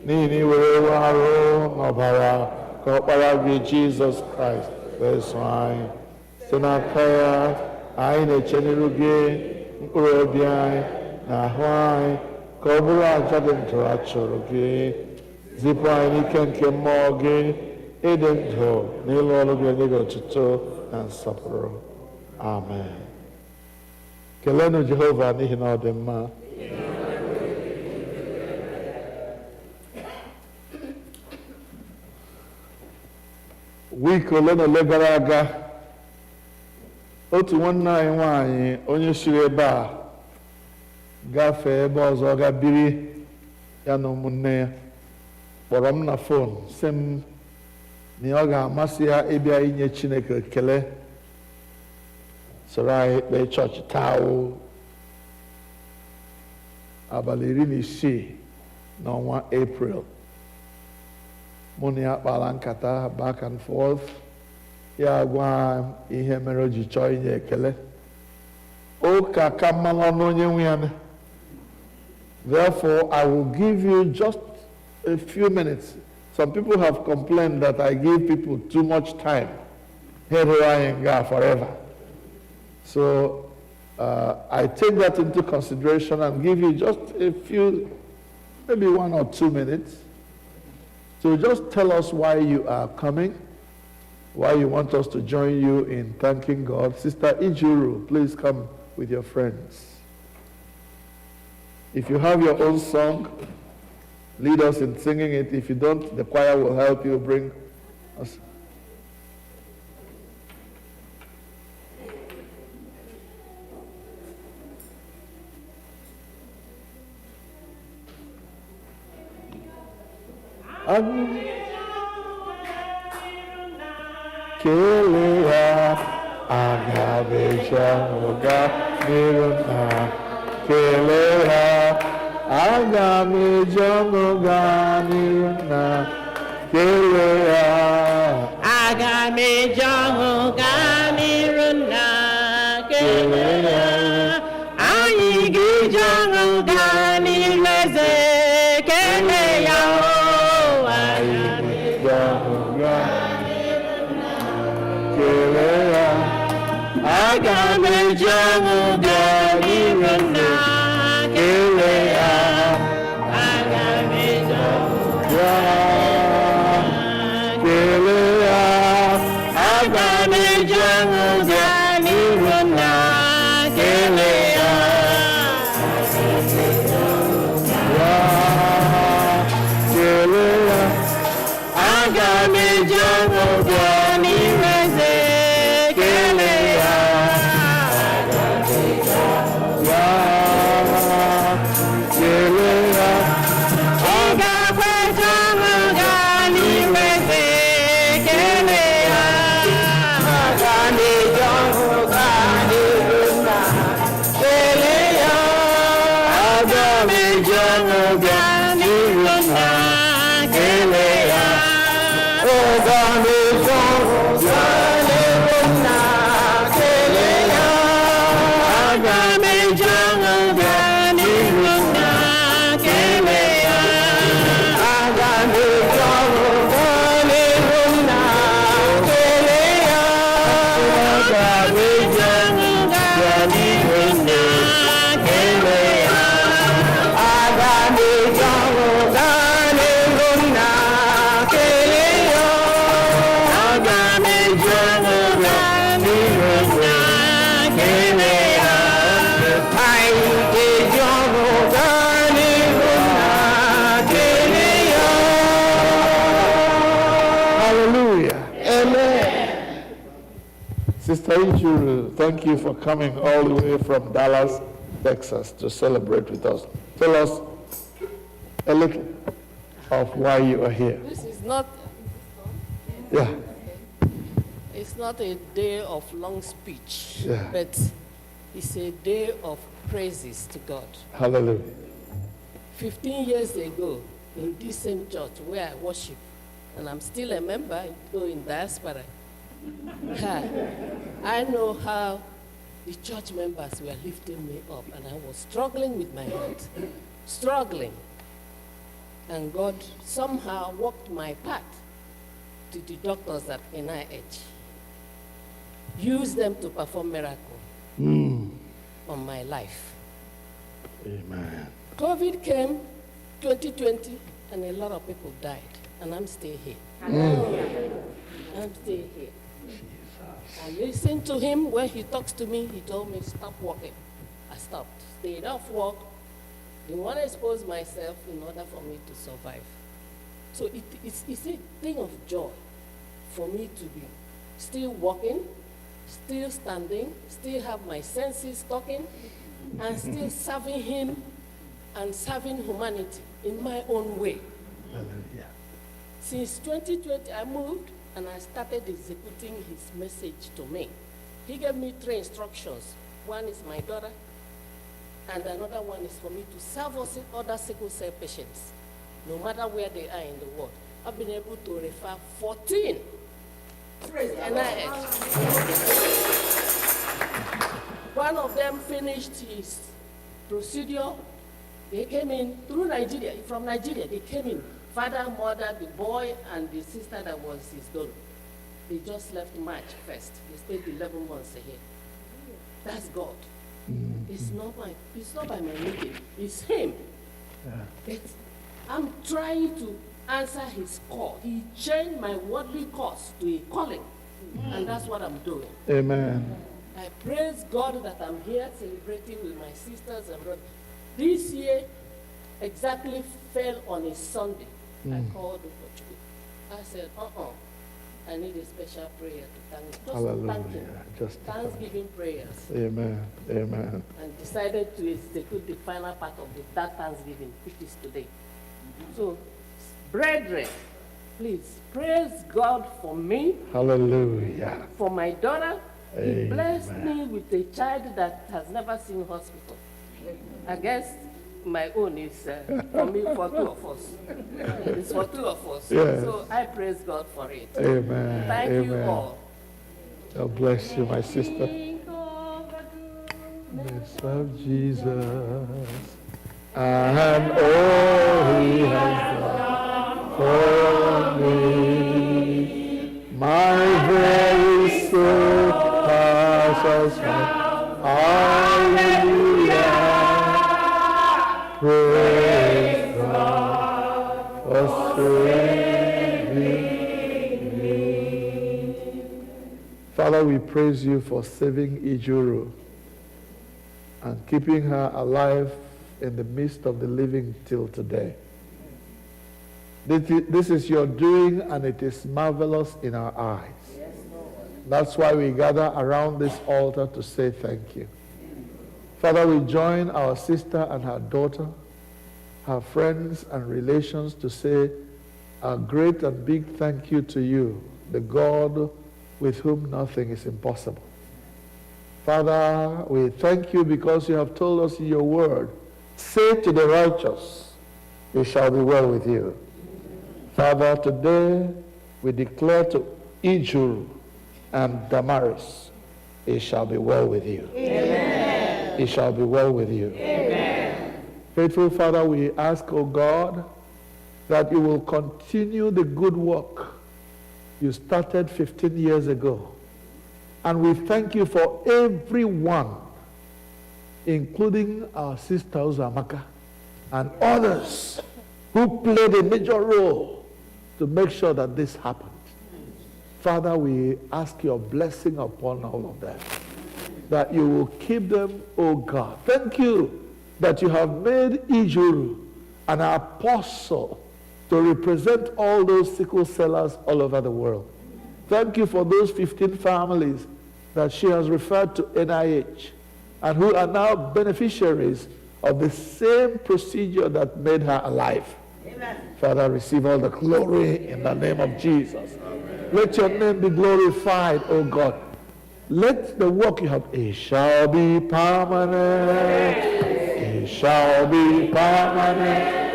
n'ihi na i were ewe arụ n'ọbara ka ọkpara gị Jizọs Kraịst wee so anyị. Site n'aka ya, anyị na-eche n'iru gị mkpụrụ obi anyị na ahụ anyị ka ọ bụrụ aja dị ndụ a chụrụ gị. Zipụ anyị n'ike nke mmụọ gị ịdị ndụ n'ịlụ ọrụ gị onye gị otuto na nsọpụrụ. Amen. Keleenụ Jehova n'ihi na ọ dị mma. Wiiki ole na ole gara aga, otu nwanne anyị nwanyị onye siri ebe a gafee ebe ọzọ ga biri ya na ụmụnne ya kpọrọ m na fon sị m na ọ ga-amasị ya ịbịa inye Chineke ekele, soro anyị kpee chọọchị taa abalị 16 n'ọnwa April. Mụ na ya kpara nkata back and forth, ya gwa ihe mere o ji chọọ inye ekele. Ụka ka mma n'ọnụ onye nwe ya. Therefore, I will give you just a few minutes. Some people have complained that I give people too much time. Here I am forever. So I take that into consideration and give you just a few, maybe 1 or 2 minutes. So just tell us why you are coming, why you want us to join you in thanking God. Sister Ijuru, please come with your friends. If you have your own song, lead us in singing it. If you don't, the choir will help you bring us. Kelea, agabeja oga niruna. Kelea, agabeja oga niruna. Kelea, agabeja oga niruna. Kelea, ayigija oga nireze. Kelea, agabeja oga. Kelea, agabeja oga niruna. Kelea, agabeja oga. Kelea, agabeja oga niruna. Kelea, Kelea, agabeja oga nireze. Kelea, Kelea, agabeja oga nireze. Kelea, agabeja oga niruna. Kelea, agabeja oga niruna. Kelea, agabeja oga niruna. Kelea, agabeja oga niruna. Kelea, agabeja oga niruna. Kelea, agabeja oga niruna. Kelea, agabeja oga niruna. Kelea, agabeja oga niruna. Kelea, ayigija oga niruna. Kelea. Hallelujah. Amen. Sister Ichuru, thank you for coming all the way from Dallas, Texas to celebrate with us. Tell us a little of why you are here. This is not, Yeah. it's not a day of long speech, Yeah. but it's a day of praises to God. Hallelujah. 15 years ago, in this same church where I worship, and I'm still a member, though in diaspora, I know how the church members were lifting me up, and I was struggling with my health, struggling. And God somehow walked my path to the doctors at NIH, used them to perform miracle on my life. Amen. COVID came 2020, and a lot of people died, and I'm still here. I'm still here. I listened to him when he talks to me. He told me, stop working. I stopped, stayed off work. Didn't want to expose myself in order for me to survive. So it's a thing of joy for me to be still walking, still standing, still have my senses talking, and still serving him and serving humanity in my own way. Hallelujah. Since 2020, I moved and I started executing his message to me. He gave me 3 instructions. One is my daughter, and another one is for me to serve other sickle cell patients, no matter where they are in the world. I've been able to refer 14 NIH. One of them finished his procedure. They came in through Nigeria, from Nigeria. They came in, father, mother, the boy, and the sister that was his daughter. They just left March 1st. They stayed 11 months here. That's God. It's not by my making. It's him. But I'm trying to answer his call. He changed my worldly course to a calling. And that's what I'm doing. Amen. I praise God that I'm here celebrating with my sisters and brothers. This year exactly fell on a Sunday. I called ubọchi. I said, I need a special prayer to thank him. Hallelujah. Thank him. Just Thanksgiving prayers. Amen. Amen. And decided to execute the final part of that Thanksgiving, which is today. So Brethren, please praise God for me, Hallelujah. for my daughter. He Amen. blessed me with a child that has never seen hospital. I guess my own is for me, for two of us. It's for two of us. Yes. So I praise God for it. Amen. Thank Amen. you all. God bless you, my sister. Bless of Jesus and all he has done for me. My very soul passes on. Hallelujah. Praise God for saving me. Father, we praise you for saving Ijuru and keeping her alive in the midst of the living till today. This is your doing, and it is marvelous in our eyes. That's why we gather around this altar to say thank you. Father, we join our sister and her daughter, her friends and relations to say a great and big thank you to you, the God with whom nothing is impossible. Father, we thank you because you have told us in your word, say to the righteous, it shall be well with you. Father, today we declare to Ijuru and Damaris, it shall be well with you. Amen. It shall be well with you. Amen. Faithful Father, we ask, O God, that you will continue the good work you started 15 years ago. And we thank you for everyone, including our sister Uzamaka and others who played a major role to make sure that this happened. Father, we ask your blessing upon all of them, that you will keep them, O God. Thank you that you have made Ijuru an apostle to represent all those sickle sellers all over the world. Thank you for those 15 families that she has referred to NIH and who are now beneficiaries of the same procedure that made her alive. Amen. Father, receive all the glory in the name of Jesus. Amen. Let your name be glorified, O God. Let the work you have, it shall be permanent. It shall be permanent.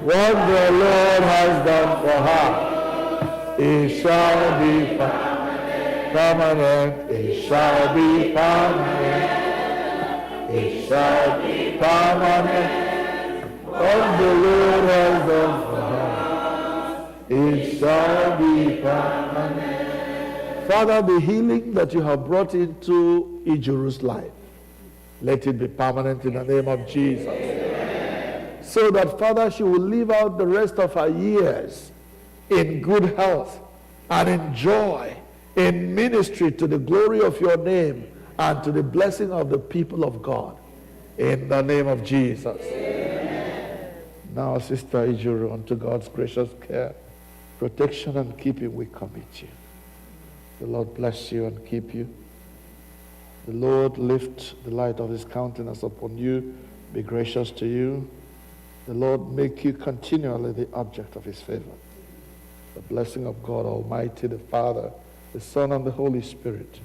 What the Lord has done for her, it shall be permanent. It shall be permanent. It shall be permanent. What the Lord has done for her, it shall be permanent. Father, the healing that you have brought into Ijuru's life, let it be permanent in the name of Jesus. So that, Father, she will live out the rest of her years in good health and in joy, in ministry to the glory of your name and to the blessing of the people of God. In the name of Jesus. Amen. Now, Sister Ijuru, unto God's gracious care, protection and keeping we commit you. The Lord bless you and keep you. The Lord lift the light of his countenance upon you, be gracious to you. The Lord make you continually the object of his favor. The blessing of God Almighty, the Father, the Son, and the Holy Spirit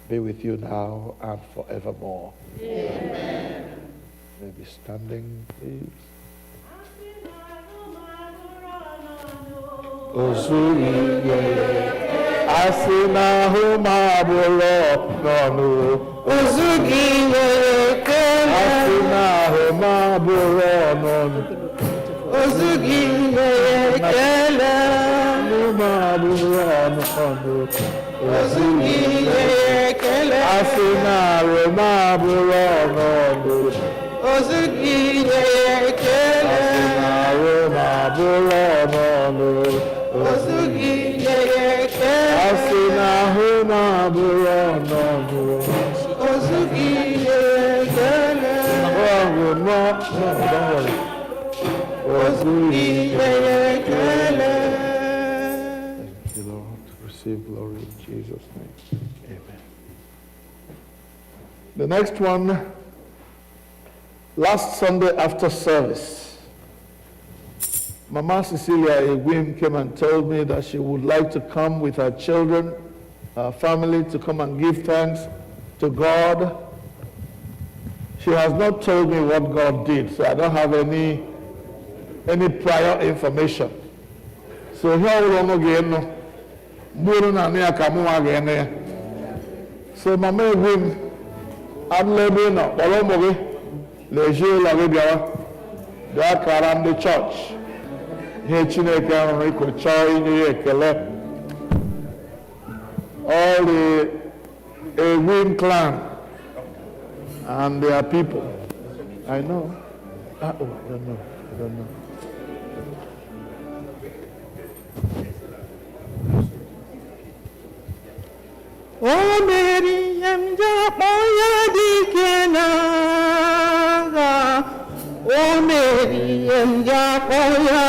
be with you now and forevermore. Amen. May be standing, please. Thank you, Lord. Receive glory in Jesus' name. Amen. The next one, last Sunday after service, Mama Cecilia Egwim came and told me that she would like to come with her children, her family, to come and give thanks to God. She has not told me what God did, so I don't have any prior information. So here we go again. So Mama Egwim, I'm living now. The church. Here Chineke N'elu, all the Egwim clan and their people. I know. I don't know. O Miriam Japoya Dikenaga, O Miriam Japoya,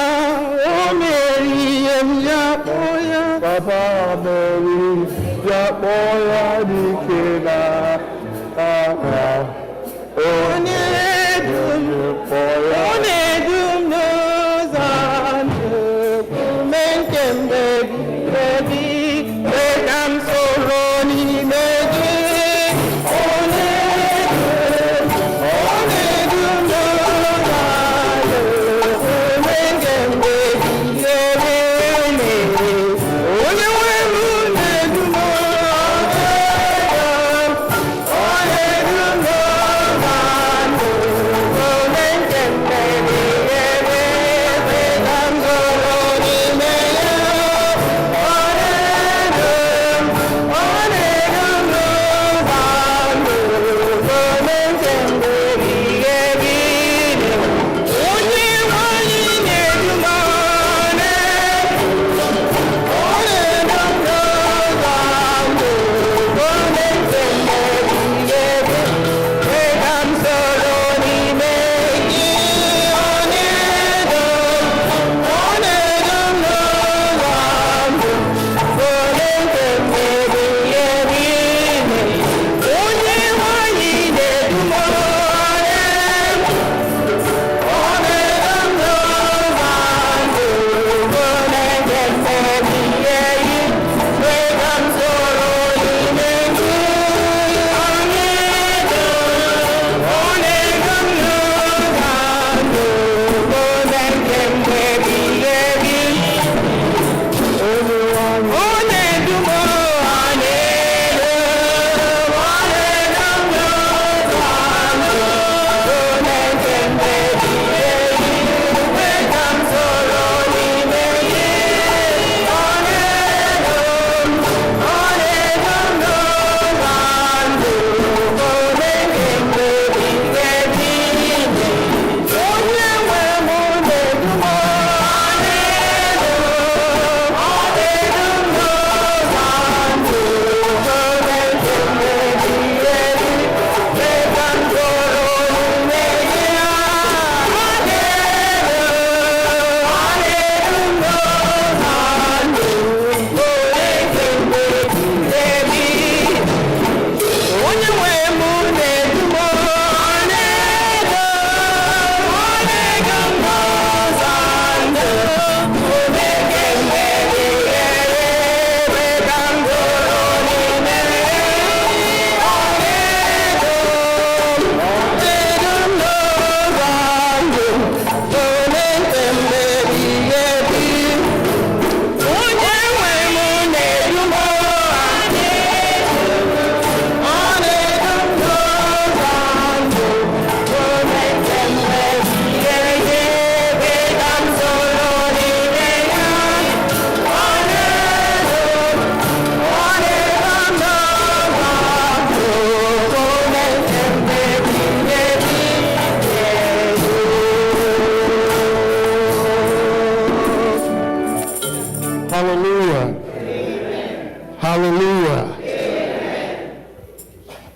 O Miriam Japoya, Papa Mary Japoya Dikenaga, O Onedum knows and Kumentem baby, I'm so lonely, baby.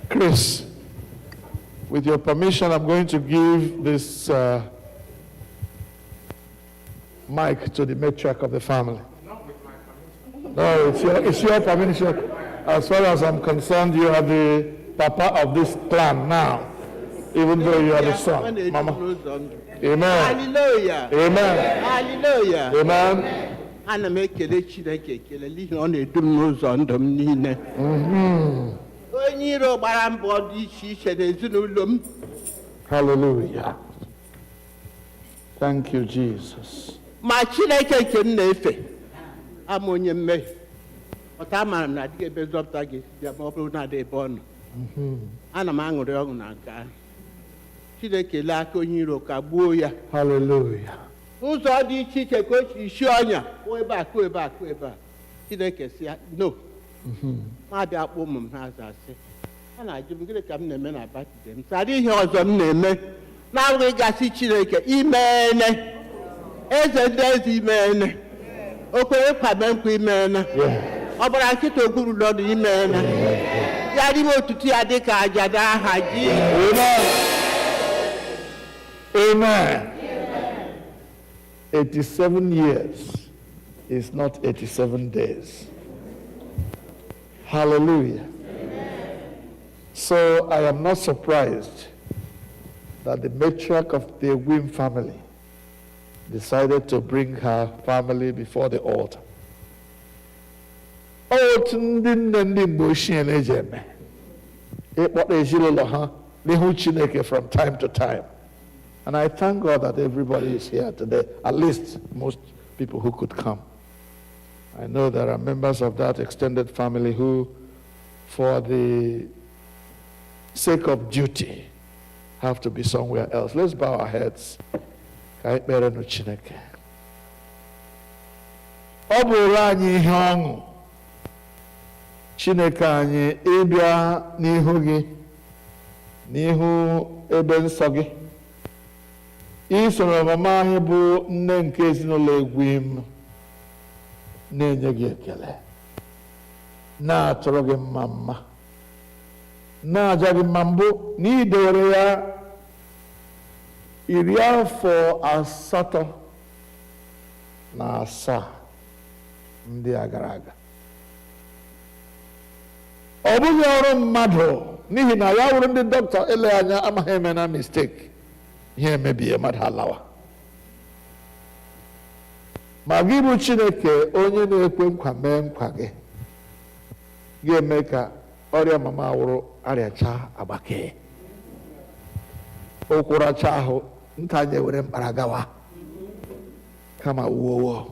Chris, with your permission, I'm going to give this mic to the matriarch of the family. No, it's your permission. As far as I'm concerned, you are the papa of this clan now. even though you are the son. Mama. Amen. Hallelujah. Amen. Hallelujah. Amen. Ana m ekele Chineke ekele n'ihi na ọ na-edu m n'ụzọ ndụ m niile. Onye iro gbara mbọ dị iche iche n'ezinụlọ m. Hallelujah. Thank you, Jesus. Ma Chineke nke m na-efe ama onye mmehie. Ọta amara m na adịghị ebe zọpụta gị bịa ma ọ bụrụ na adị ebe ọ nọ. Ana m aṅụrị ọṅụ na nke ahụ. Chineke lee aka onye iro ka gbuo ya. Hallelujah. Ụzọ dị iche iche ka o ji isi ọnya kụọ ebe a kụọ ebe a kụọ ebe a. Chineke si ya no. Ma bịa kpọọ ụmụ m ha aza asị. Ha na-ajụ m gịnị ka m na-eme na batide m. Sadị ihe ọzọ m na-eme na-abụghị gasị Chineke imeene. Eze ndị eze imeene. O kwere kwame nkwa imeene. Ọ bụrụ nkịta ogburu n'ọdụ imeene. Ya dị m otutu ya dị ka aja n'aha Jizọs. Amen. 87 years is not 87 days. Hallelujah. So I am not surprised that the matriarch of the Egwim family decided to bring her family before the altar. Otu ndị nne ndị mgbe ochie na-eji eme ịkpọta ezinụlọ ha n'ihu Chineke from time to time. And I thank God that everybody is here today, at least most people who could come. I know there are members of that extended family who, for the sake of duty, have to be somewhere else. Let's bow our heads. Ka anyị kpere nụ Chineke. Ọ bụrụ anyị ihe ọṅụ Chineke anyị ịbịa n'ihu gị n'ihu ebe nsọ gị. Isoro mama anyị bụ nne nke ezinụlọ Egwim na-enye gị ekele, na-atụrụ gị mma mma, na-aja gị mma mbụ na idewere ya 87 ndị a gara aga. Ọ bụghị ọrụ mmadụ n'ihi na ya wụrụ ndị dọkịta ele anya amaghị eme na mistake. Ihe emebie mmadụ alawa. Ma gị bụ Chineke onye na-ekwe nkwa mee nkwa gị ga-eme ka ọrịa mama awụrụ arịacha agbakee. Okwụracha ahụ ntanye were mkpara gawa kama uwowo.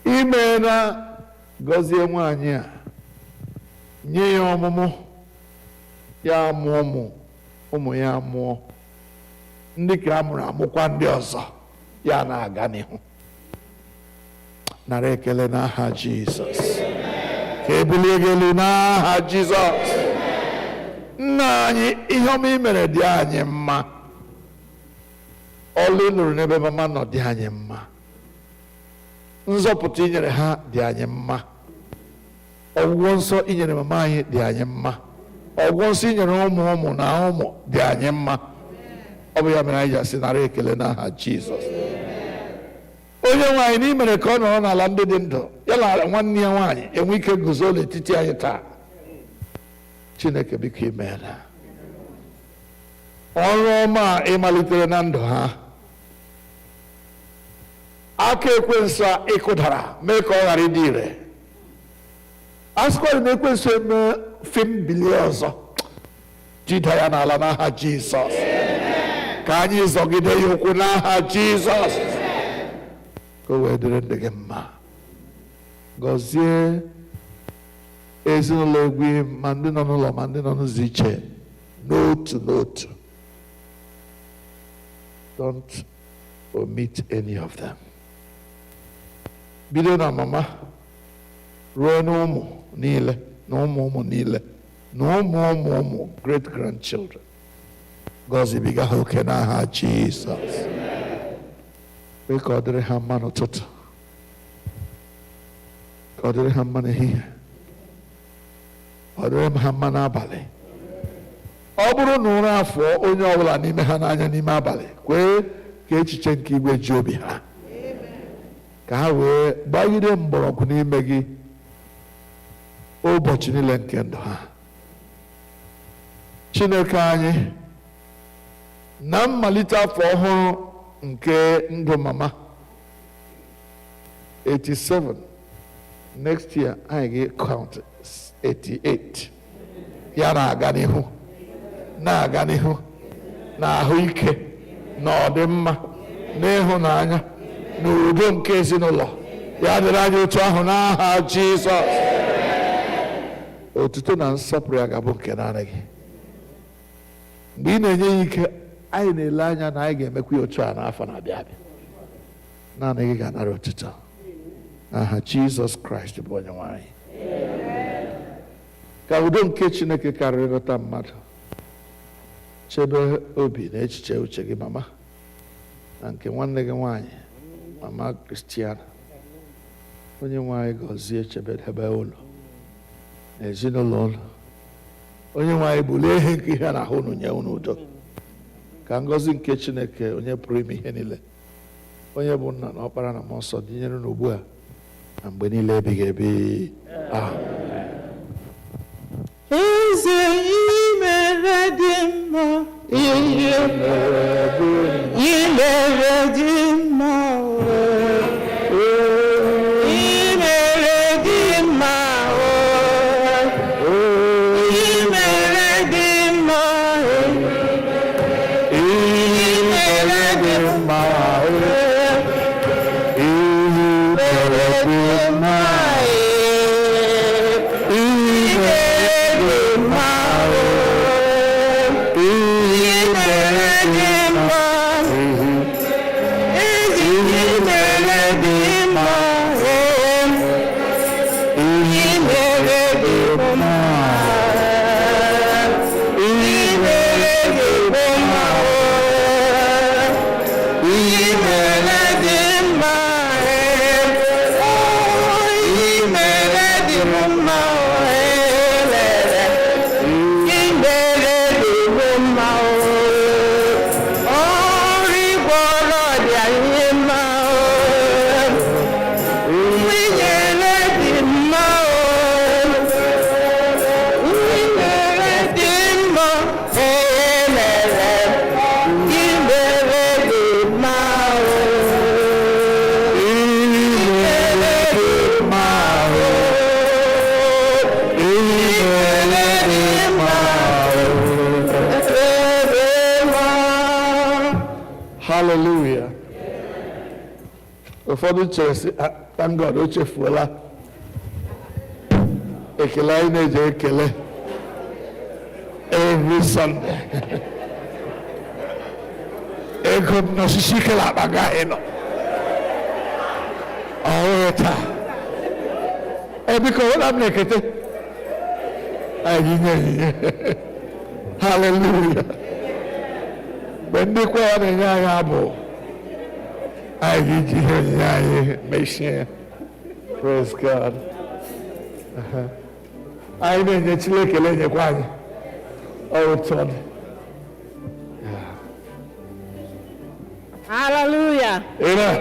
Ime na gọzie nwaanyị a nye ya ọmụmụ ya amụọ ụmụ ya amụọ ndị ka amụrụ amụkwa ndị ọzọ ya na-aga n'ihu. Nara ekele n'aha Jizọs. Ka ebulie gị elu n'aha Jizọs. Nna anyị ihe ọma i mere dị anyị mma. Ọlụ nụrụ n'ebe mama nọ dị anyị mma. Nzọpụta i nyere ha dị anyị mma. Ọgwụgwọ nsọ i nyere mama anyị dị anyị mma. Ọgwụgwọ nsọ i nyere ụmụ na ụmụ dị anyị mma. Ọ bụ ya mere anyị ji asị nara ekele n'aha Jizọs. Onye nwaanyị na imere ka ọ nọrọ n'ala ndị dị ndụ ya lara nwanne ya nwaanyị enwe ike guzo n'etiti anyị taa. Chineke biko imeela. Ọrụ ọma ịmalitere na ndụ ha. Aka ekwensu ịkụdara mee ka ọ ghara ịdị ire. Asịkwara na ekwensu eme fim bilie ọzọ. Jide ya n'ala n'aha Jizọs. Ka anyị zọgide ya ụkwụ n'aha Jizọs. Ka o wee dịrị ndị gị mma. Gọzie ezinụlọ Egwim ma ndị nọ n'ụlọ ma ndị nọ n'ụzọ iche n'otu n'otu. Don't omit any of them. Bido na mama ruo n'ụmụ niile na ụmụ niile na ụmụ great grandchildren. Gọzibiga ha oke n'aha Jizọs. Kwe ka ọ dịrị ha mma n'ụtụtụ, ka ọ dịrị ha mma n'ehihie, ọ dịrị ha mma n'abalị. Ọ bụrụ na ụra afọ onye ọbụla n'ime ha n'anya n'ime abalị, kwee ka echiche nke igwe ji obi ha, ka ha wee gbagide mgbọrọgwụ n'ime gị ụbọchị niile nke ndụ ha. Chineke anyị, na mmalite afọ ọhụrụ nke ndụ mama 87 next year anyị ga-count 88 ya na-aga n'ihu na-aga n'ihu na ahụike na ọdịmma na ịhụnanya na udo nke ezinụlọ ya dịrị anyị otu ahụ n'aha Jizọs. Otuto na nsọpụrụ ya ga-abụ nke naanị gị. Mgbe ị na-enye ya ike, anyị na-ele anya na anyị ga-emekwa ya otu a n'afọ na-abịa abịa. Naanị gị ga-anara otuto n'aha Jizọs Kraịst bụ onye nwe anyị. Ka udo nke Chineke karịrị ịghọta mmadụ chebe obi na echiche uche gị mama na nke nwanne gị nwanyị mama Kristiana. Onye nwanyị gọzie chebedebe ụlọ na ezinụlọ ụlọ. Onye nwanyị bulie ihe nke ihe na-ahụ unu nye unu udo. Ka ngọzi nke Chineke onye pụrụ ime ihe niile, onye bụ nna na ọkpara na mmụọ nsọ dịnyere unu ugbu a na mgbe niile ebighị ebi. Eze imere dị mma, imere dị mma, imere dị mma, imere dị mma, imere dị mma, Hallelujah. Ụfọdụ chere sị, thank God, o chefuola ekele anyị na-eji ekele every Sunday. Ego m n'osisi ikele akpa gaghị nọ ọhụrụ taa. Biko ụlọ m na-ekete anyị nye onyinye. Hallelujah. Mgbe ndị kwaya na-enye anyị abụ, anyị ga-eji ihe onyinye anyị mechie ya. Praise God. Anyị na-enye Chineke ekele, nyekwa anyị ụtọ dị. Hallelujah. Amen.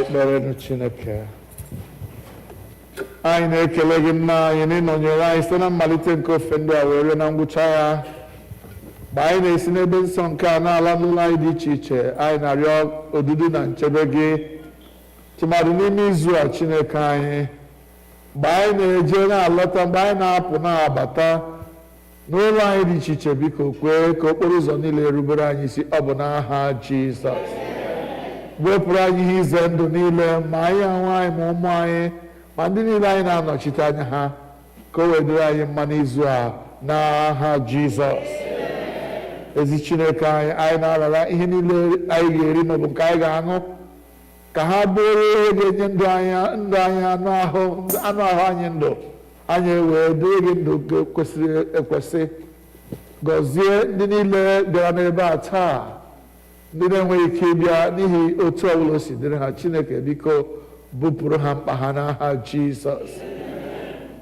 ekpere Chineke anyị na-ekele gị nna anyị na ịnọnyere anyị site na mmalite nke ofe ndị a were na ngwụcha ya mgbe anyị na-esi n'ebe nsọ nke a na-ala n'ụlọ anyị dị iche iche anyị na-arịọ odudu na nchebe gị tụmadụ n'ime izu a Chineke anyị mgbe anyị na-eje na-alọta mgbe anyị na-apụ na-abata n'ụlọ anyị dị iche iche biko kwee ka okporo ụzọ niile erubere anyị isi ọ bụ n'aha Jizọs wepụrụ anyị ihe ize ndụ niile ma anyị ahụ anyị ma ụmụ anyị ma ndị niile anyị na-anọchite anya ha ka o wedoro anyị mma n'izu a n'aha Jizọs ezi Chineke anyị anyị na-arara ihe niile anyị ga-eri maọbụ nke anyị ga-aṅụ ka ha bụrụ ihe ga-enye ndụ anyị anụ ahụ anyị ndụ anyị wee dịrị gị ndụ kwesịrị ekwesị gọzie ndị niile bịara n'ebe a taa ndị na-enweghị ike ịbịa n'ihi otu ọbụla o si dịrị ha Chineke biko bupụrụ ha mkpa ha n'aha Jizọs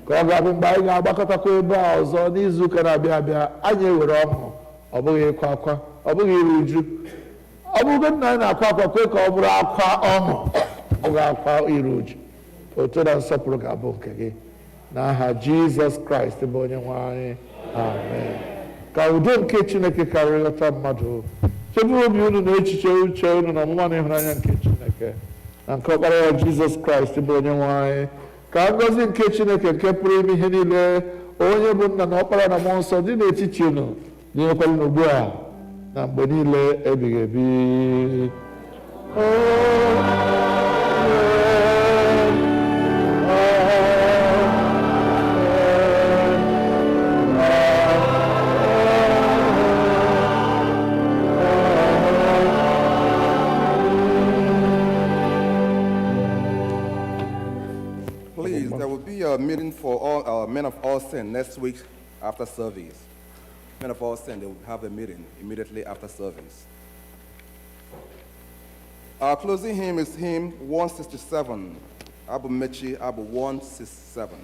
ka ọ ga-abụ mgbe anyị ga-agbakọtakwa ebe a ọzọ n'izu ụka na-abịa abịa anyị ewere ọṅụ ọ bụghị ịkwa akwa ọ bụghị iru uju ọ bụgo nna anyị na-akwa akwa kwe ka ọ bụrụ akwa ọṅụ ọ bụghị akwa iru uju otu na nsọpụrụ ga-abụ nke gị n'aha Jizọs Kraịst bụ onye nwe anyị amen ka udo nke Chineke karịrị nghọta mmadụ cheburu obi unu na echiche uche unu na ọmụma na ịhụnanya nke Chineke na nke ọkpara ya Jizọs Kraịst bụ onye nwe anyị ka ngọzi nke Chineke nke pụrụ ime ihe niile onye bụ nna na ọkpara na mmụọ nsọ dị n'etiti unu dịnyekwara n'ugbu a na mgbe niile ebighị ebi. Please, there will be a meeting for all our men of all sin next week after service. Men of all sin, they will have a meeting immediately after service. Our closing hymn is hymn 167, Abu-Mechi, Abu 167.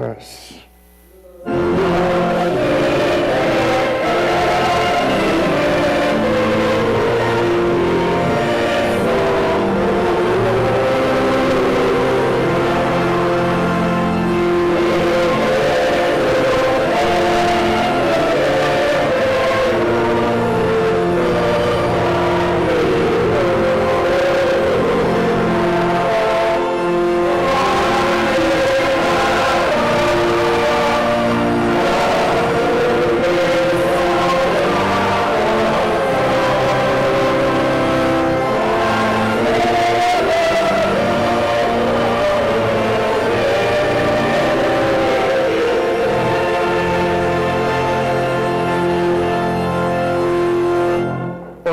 verse.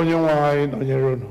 Onye nwe anyị nọnyere unu.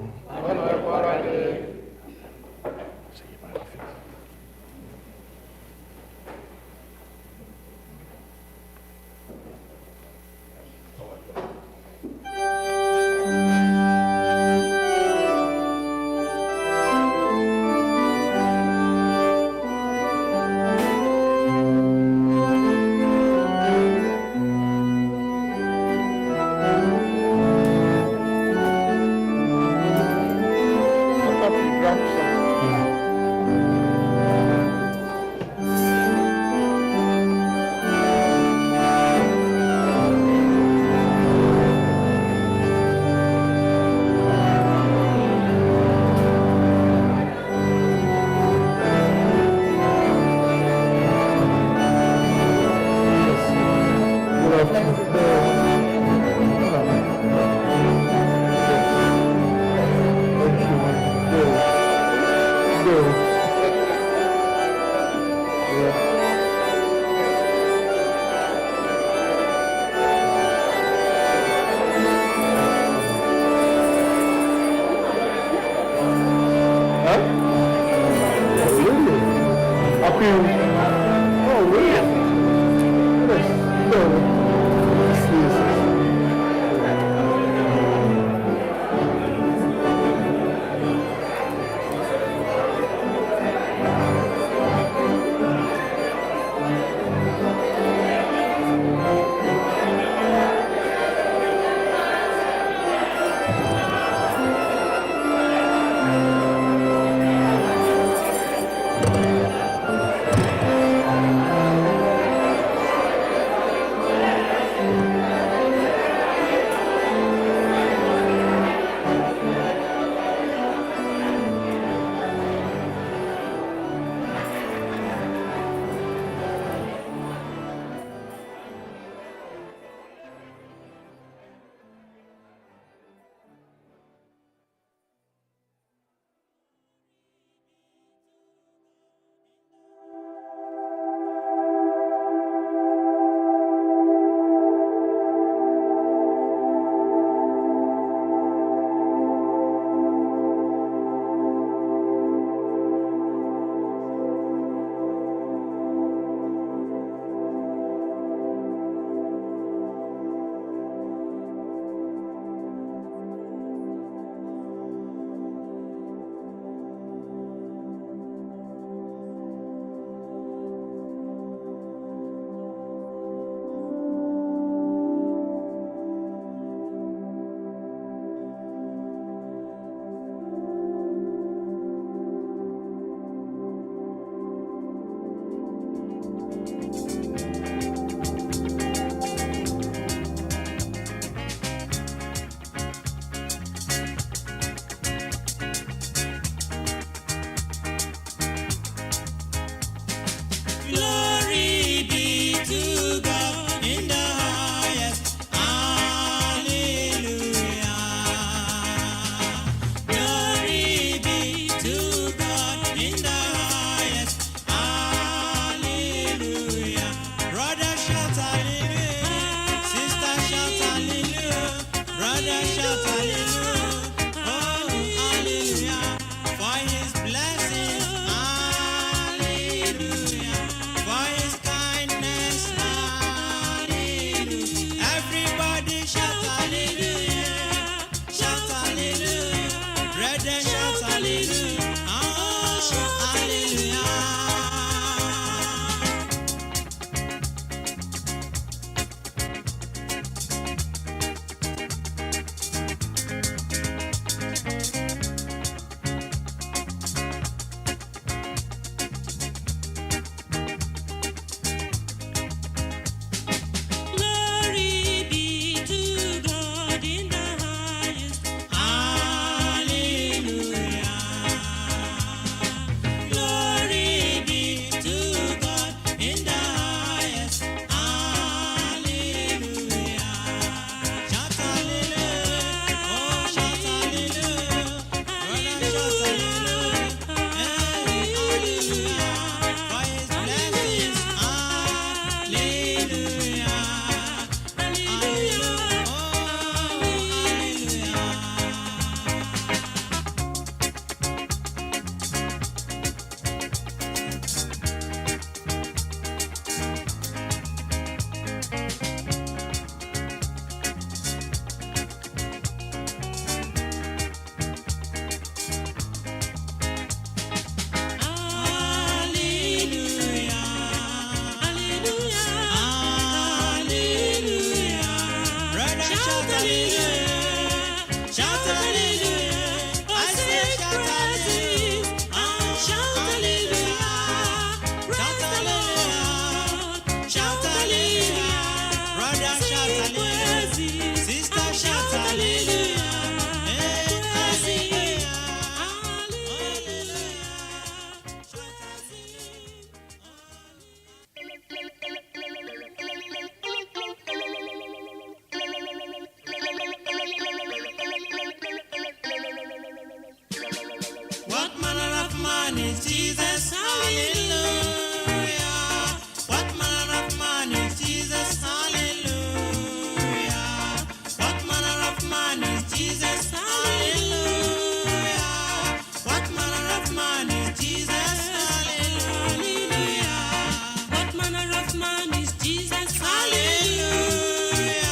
is Jesus? Hallelujah. What manner of man is Jesus? Hallelujah. What manner of man is Jesus? Hallelujah. What manner of man is Jesus? Hallelujah. What manner of man is Jesus? Hallelujah.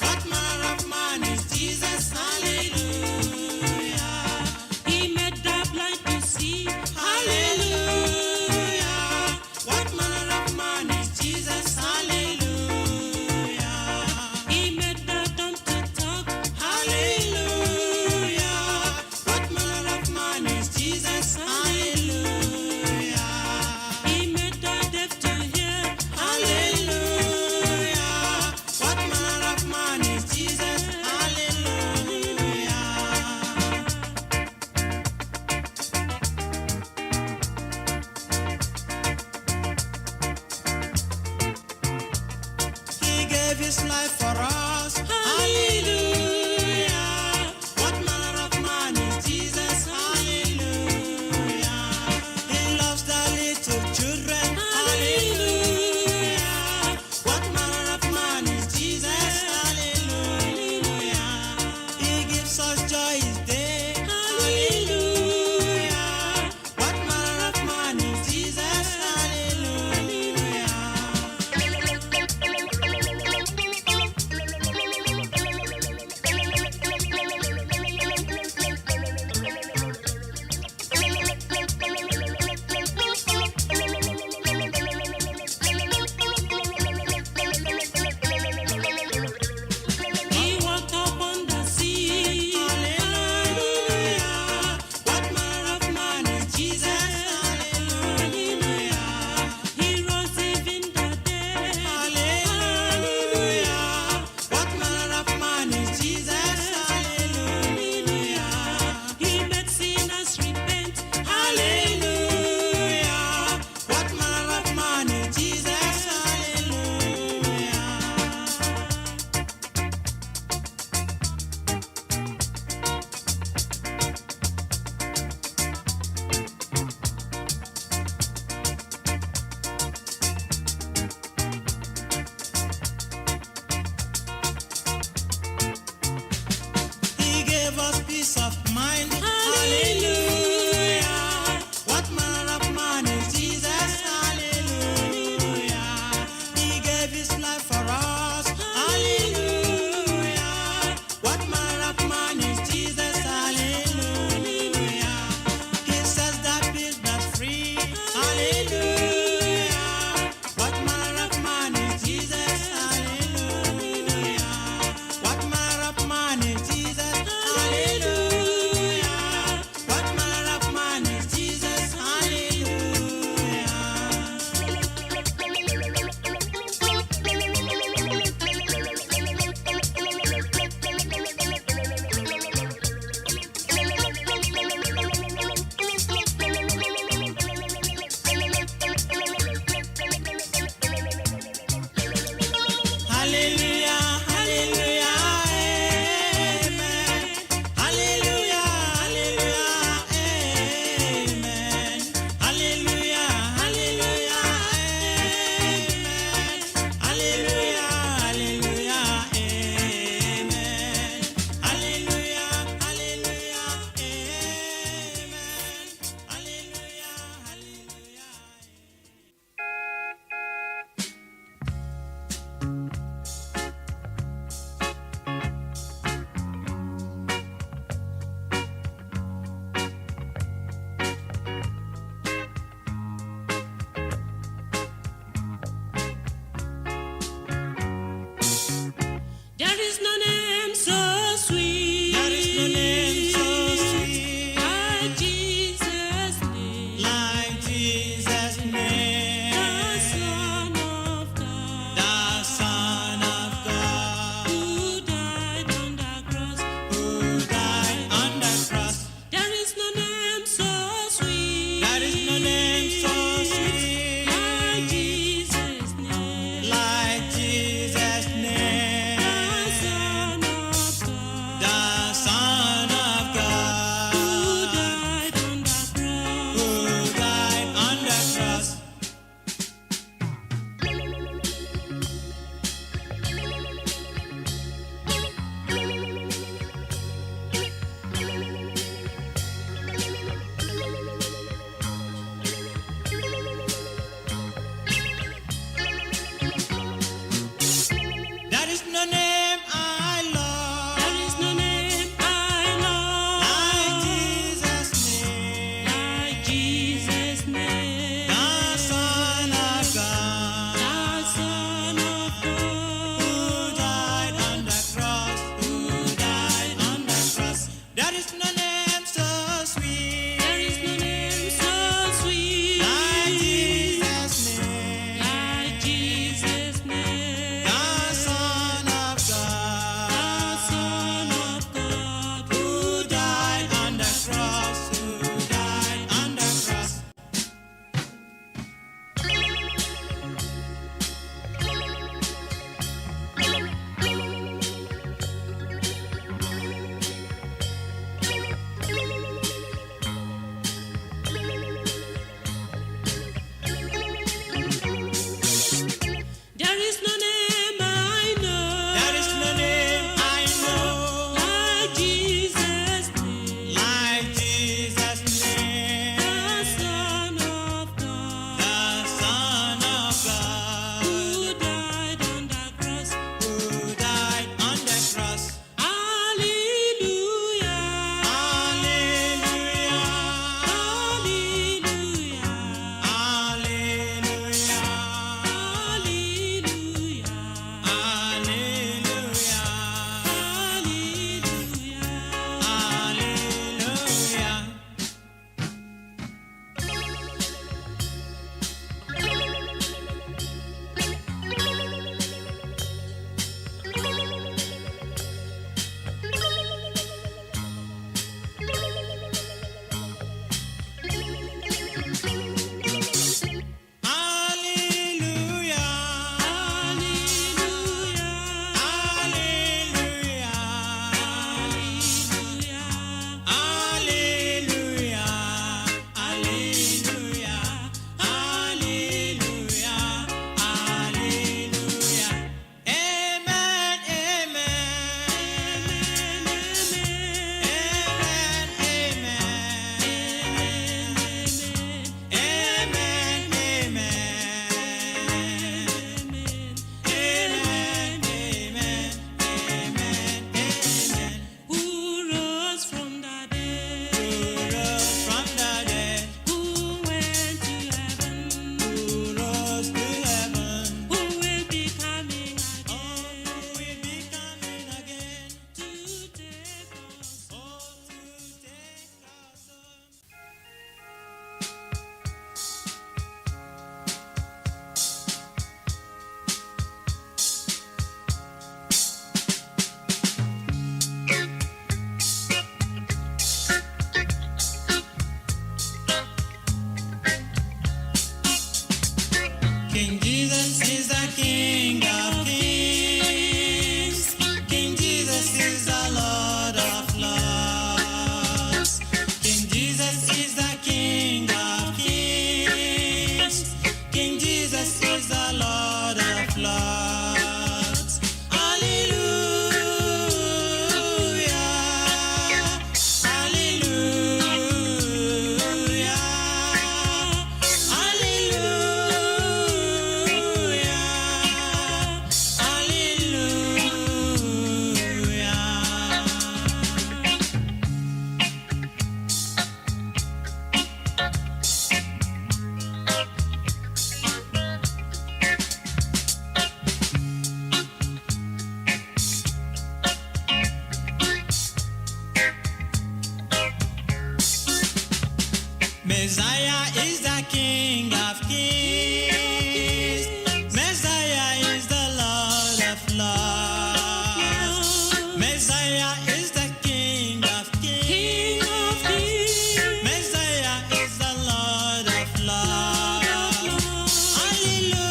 What manner of man is Jesus? Hallelujah. He made the blind to see. Hallelujah. What manner of man is Jesus? Hallelujah. He made the dumb to talk. Hallelujah. What manner of man is Jesus? Hallelujah. He made the deaf to hear. Hallelujah. What manner of man is Jesus? Hallelujah. He gave his life for us. Hallelujah. What manner of man is Jesus? Hallelujah. He loves the little children. Hallelujah. What manner of man is Jesus? Hallelujah. He gives us joy each day. Hallelujah. What manner of man is Jesus? Hallelujah. He walked upon the sea. Hallelujah. What manner of man is Jesus? Hallelujah. He rose even the dead. Hallelujah. What manner of man is Jesus? Hallelujah. He made sinners repent. Hallelujah. What manner of man is Jesus? Hallelujah. He gave us peace of mind. Hallelujah. What manner of man is Jesus? Hallelujah. He gave his life for us. Hallelujah. What manner of man is Jesus? Hallelujah. He sets the peace that's free. Hallelujah. What manner of man is Jesus? Hallelujah. What manner of man is Jesus? Hallelujah. There is no name so sweet. There is no name so sweet. Like Jesus' name. Like Jesus' name. The Son of God. The Son of God. Who died on the cross. Who died on the cross. There is no name I know. There is no name I know. Like Jesus' name. Like Jesus' name. The Son of God. The Son of God. Who died on the cross. Who died on the cross. Hallelujah. Hallelujah. Hallelujah. Hallelujah. Hallelujah. Hallelujah. Hallelujah. Hallelujah. Hallelujah. Hallelujah. Hallelujah. Hallelujah. Hallelujah. Hallelujah. Amen. Amen. Who rose from the dead? Who rose from the dead? Who went to heaven? Who rose to heaven? Who will be coming Oh, again? who will be coming again? To take us Oh, to take us home. King Jesus is the King of Kings. King Jesus is the Lord of Lords. King Jesus is the King of Kings. King Jesus is the Lord of Lords. Hallelujah. Hallelujah. Messiah is the King of Kings. Messiah is the Lord of Lords. Messiah is the King of Kings. Messiah is the Lord of Lords. Hallelujah.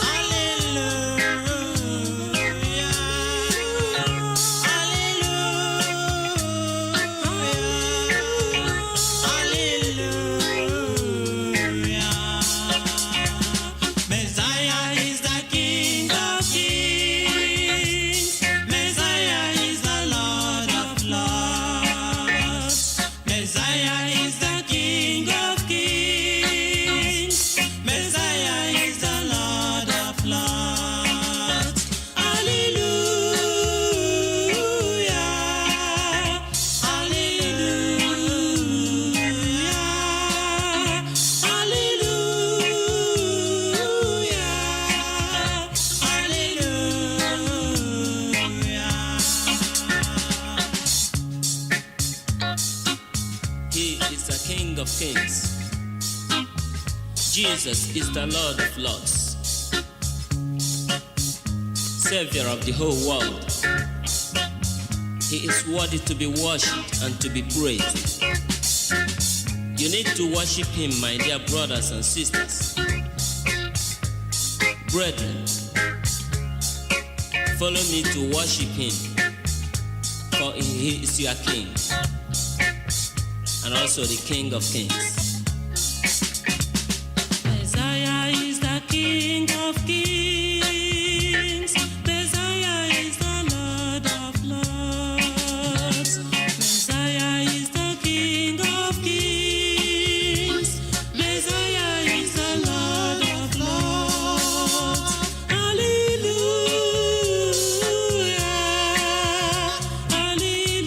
Hallelujah. Hallelujah. King of Kings. Jesus is the Lord of Lords, Savior of the whole world. He is worthy to be worshipped and to be praised. You need to worship him, my dear brothers and sisters. Brethren, follow me to worship him, for he is your King, and also the King of Kings. Messiah is the King of Kings. Messiah is the Lord of Lords. Messiah is the King of Kings. Messiah is the Lord of Lords. Hallelujah. Hallelujah.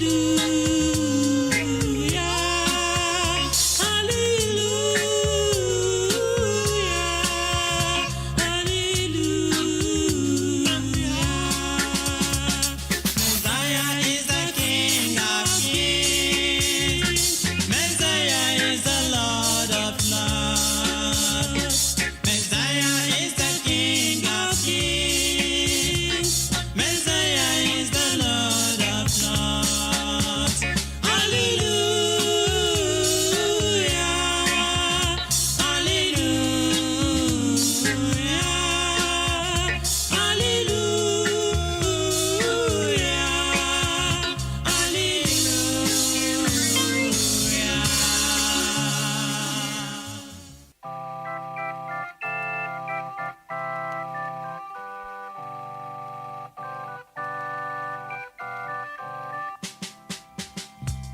Messiah is the King of Kings. Messiah is the Lord of Lords. Messiah is the King of Kings. Messiah is the Lord of Lords. Hallelujah.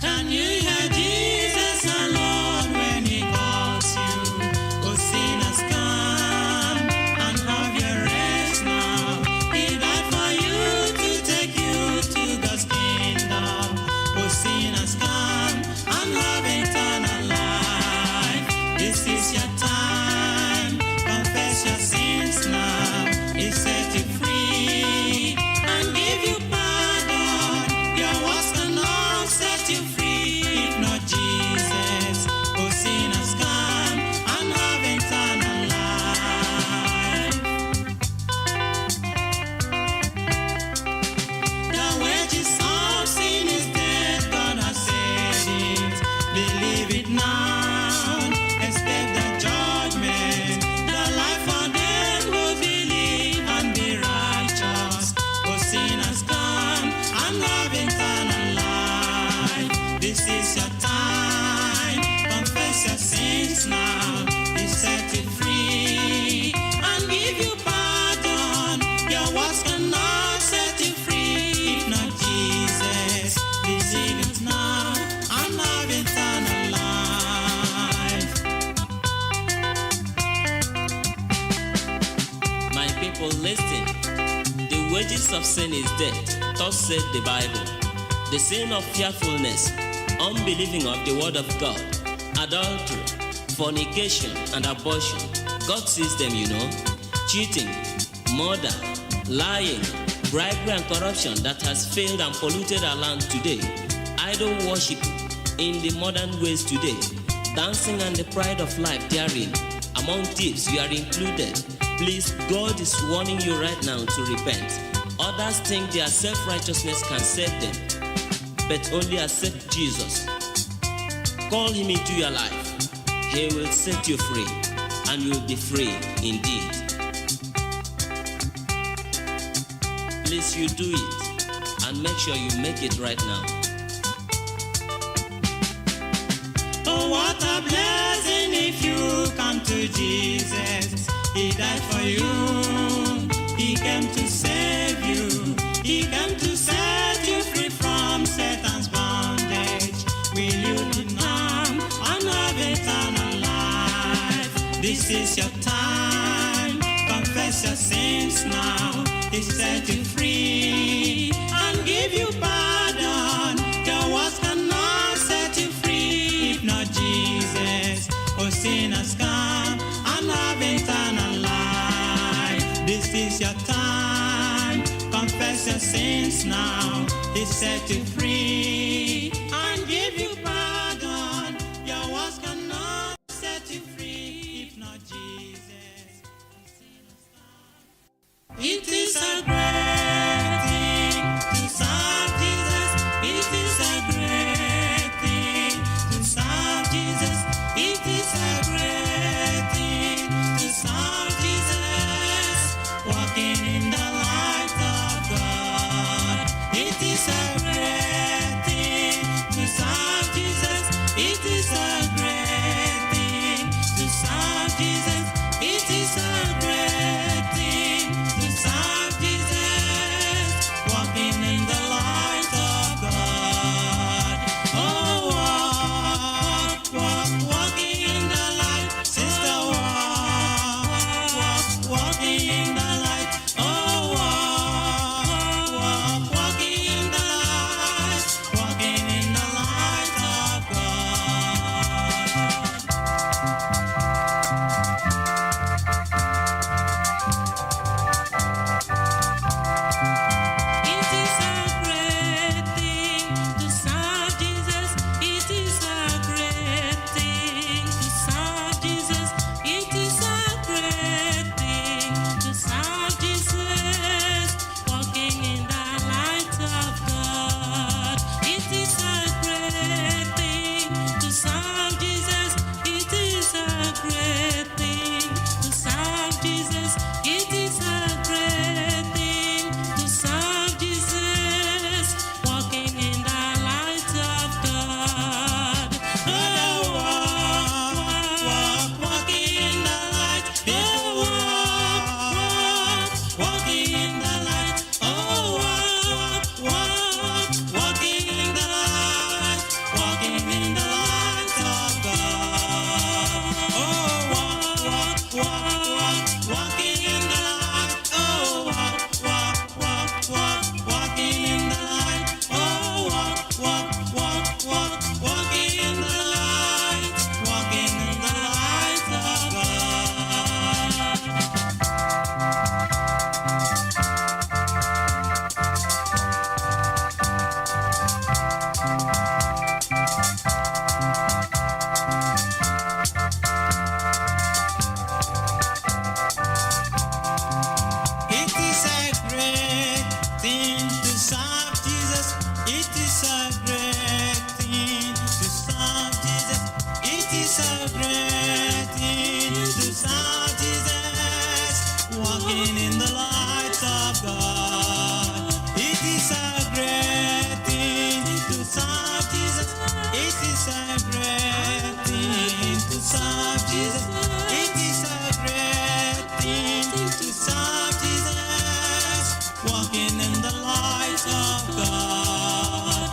Can you hear Jesus alone when he calls you? Oh, sinners, come and have your rest now. He died for you to take you to God's kingdom. Oh, sinners, come and have eternal life. This is your time. Confess your sins now. He set you free and give you pardon. Your works cannot set you free if not Jesus. Oh, sinners, come and have eternal life. The wages of sin is death, God has said it. Believe it now, expect the judgment. The life for them who believe and be righteous. Oh, sinners, come and have eternal life. This is your time. Confess your sins now. He set you free and give you pardon. Your works cannot set you free if not Jesus. Receive it now and have eternal life. My people, listen. The wages of sin is death, thus said the Bible. The sin of fearfulness, unbelieving of the word of God, adultery, fornication, and abortion. God sees them, you know. Cheating, murder, lying, bribery, and corruption that has failed and polluted our land today. Idol worship in the modern ways today. Dancing and the pride of life therein. Among thieves, you are included. Please, God is warning you right now to repent. Others think their self-righteousness can save them, but only accept Jesus. Call him into your life. He will set you free, and you will be free indeed. Please, you do it, and make sure you make it right now. Oh, what a blessing if you come to Jesus. He died for you. He came to save you. He came to set you free from Satan's bondage. Will you lean on and have eternal life? This is your time. Confess your sins now. He set you free and give you pardon. Your works cannot set you free if not Jesus. Oh, sinners, come and have eternal life. This is your time. Confess your sins now. He set you free and give you pardon. Your works a great thing to serve Jesus. It is a great thing to serve Jesus. It is a great thing to serve Jesus. Walking in the light of God. Oh, walking in the light, sister, walking in the light. Oh, walking in the light, walking in the light of God. It is a great thing to serve Jesus. It is a great thing to serve Jesus. It is a great thing to serve Jesus. Walking in the light of God. It is a great thing to serve Jesus. It is a great thing to serve Jesus. It is a great thing to serve Jesus. Walking in the light of God. Oh, walking in the light. Oh, walking in the light. Oh, walking in the light. Walking in the light of God. Oh, walking in the light. Oh, walking in the light. Oh, walking in the light. Walking in the light of God. It is a great thing to serve Jesus. It is a great thing to serve Jesus. It is a great thing to serve Jesus. Walking in the light of God. It is a great thing to serve Jesus. It is a great thing to serve Jesus. It is a great thing to serve Jesus. Walking in the light of God.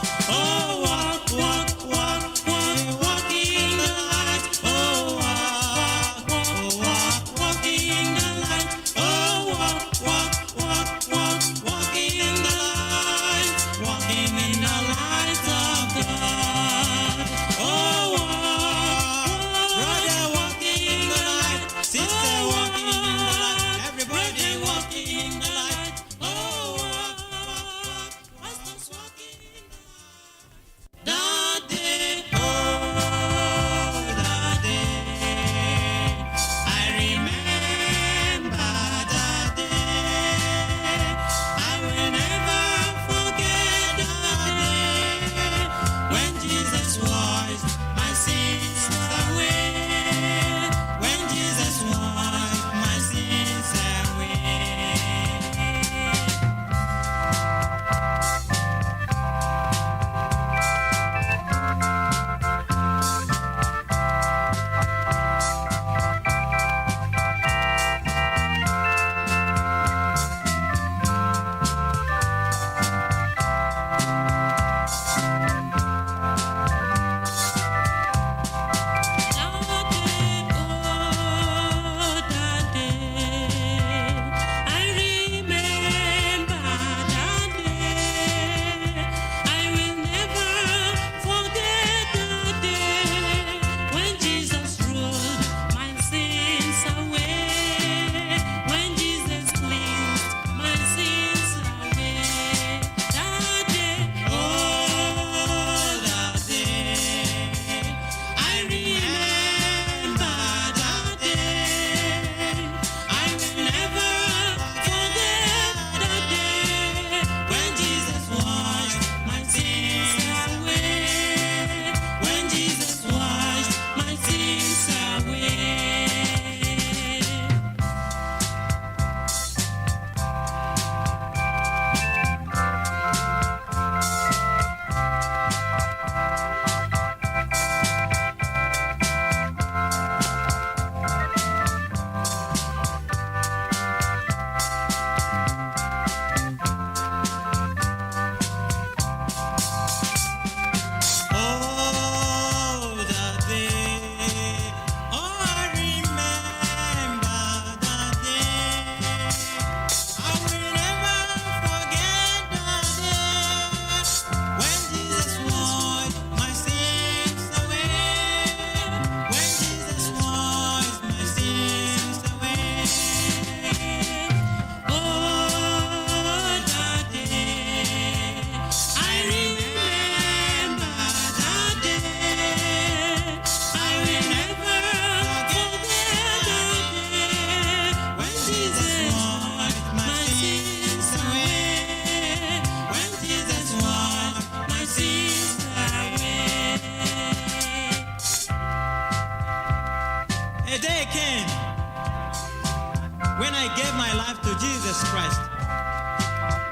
Jesus Christ.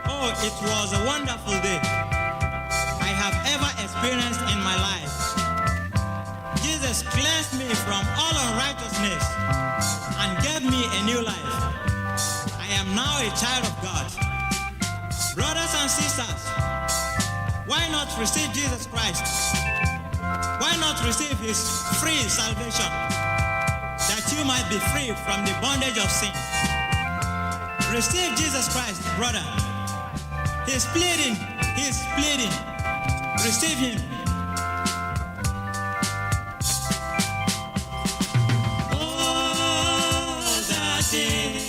Oh, it was a wonderful day I have ever experienced in my life. Jesus cleansed me from all unrighteousness and gave me a new life. I am now a child of God. Brothers and sisters, why not receive Jesus Christ? Why not receive his free salvation, that you might be free from the bondage of sin? Receive Jesus Christ, brother. He's pleading. Receive him. Oh, that day,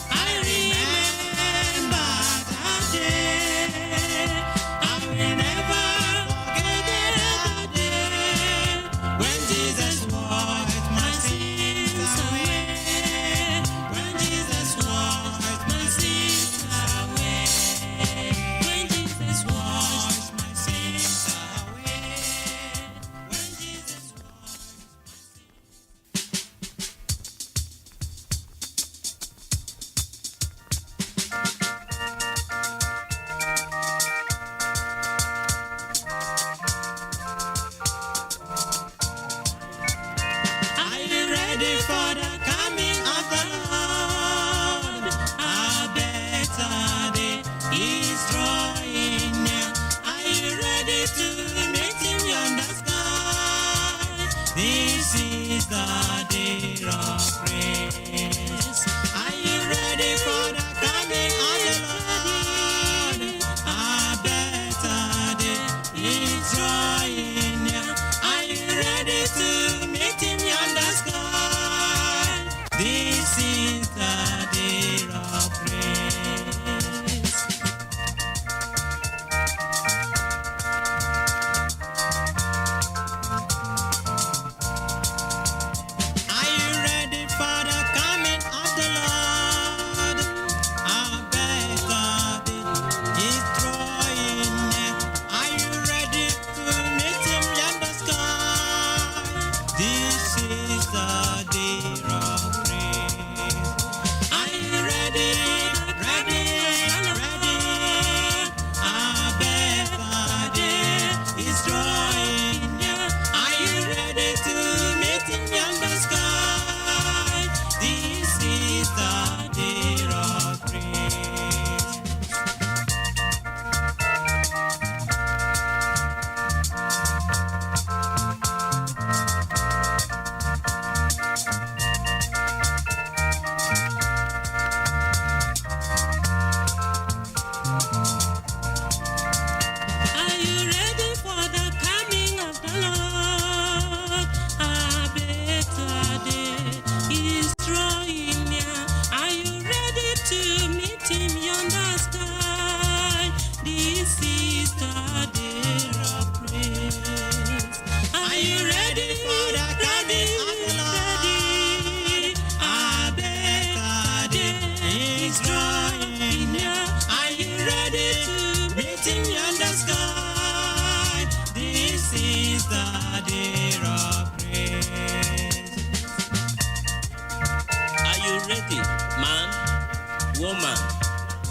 I remember that day. I will never forget that day when Jesus washed my sins away. When Jesus washed my sins away. When Jesus washed my sins away. When Jesus Are you ready for the coming of the Lord? A better day is drawing near. Are you ready to meet him on the sky? This is the day of grace. Are you ready for the coming of the Lord? A better day is drawing near. Are you ready to meet him on the sky? This is the day of grace. Are you ready for the coming of the Lord? A better day is drawing near. Are you ready to meet him on the sky? This is the day of grace. Are you ready? A better day is drawing near. Are you ready to meet him on the sky? This is the day of grace. Are you ready for the coming of the Lord? A better day is drawing near. Are you ready to meet him on the sky? This is the day of grace. Are you ready for the coming of the Lord? A better day is drawing near. Are you ready to meet him on the sky? This is the day of grace. Are you ready, man, woman,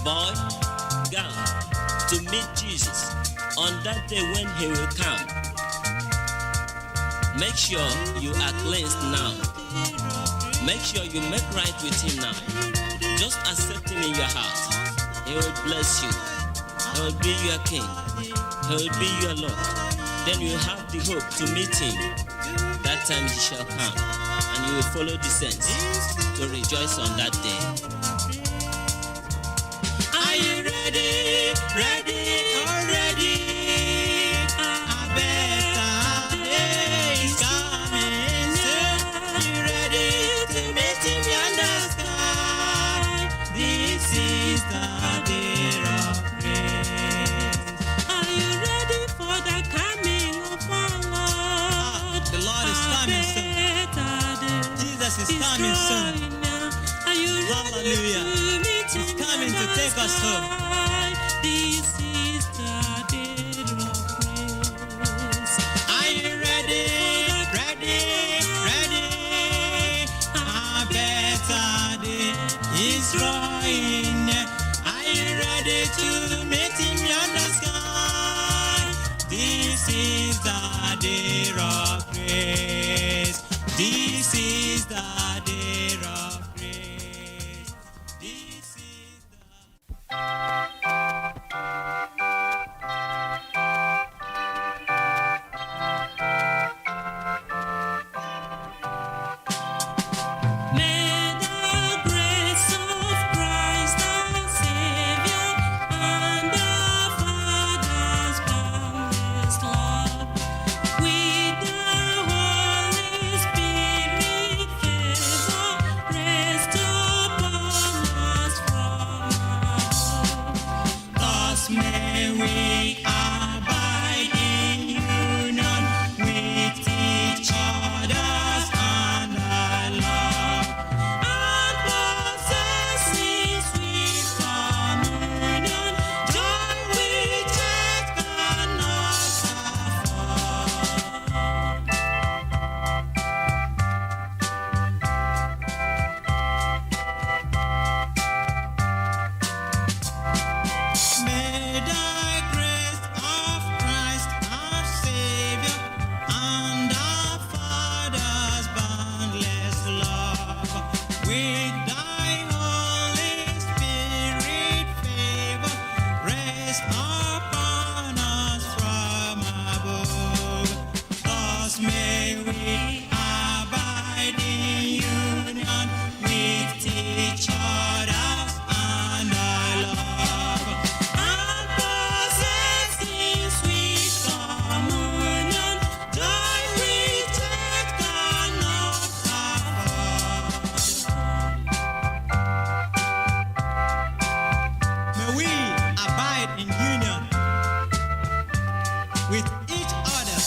boy, girl, to meet Jesus on that day when he will come? Make sure you are cleansed now. Make sure you make right with him now. Just accept him in your heart. He will bless you. He will be your king. He will be your Lord. Then you have the hope to meet him. That time he shall come, and you will follow the saints to rejoice on that day. Are you ready? Already? A better day is coming soon. You ready to meet him on the sky? This is the day of grace. Are you ready for the coming of our Lord? The Lord is coming soon. Jesus is coming soon. Hallelujah. He's coming to take us home. This is the day of grace. Are you ready? A better day is drawing day of grace. This is the day of grace. This is the May the grace of Christ our Savior and our Father's boundless love, with the Holy Spirit favor, rest upon us from above. Thus may we abide in union with each other and our love, and possess in sweet communion joy which earth cannot afford. May the grace of Christ our Savior and our Father's boundless love, with thy Holy Spirit favor, rest upon us from above. Thus may we abide in union with each other and our love, and possess in sweet communion joy which earth cannot afford. May we abide in union with each other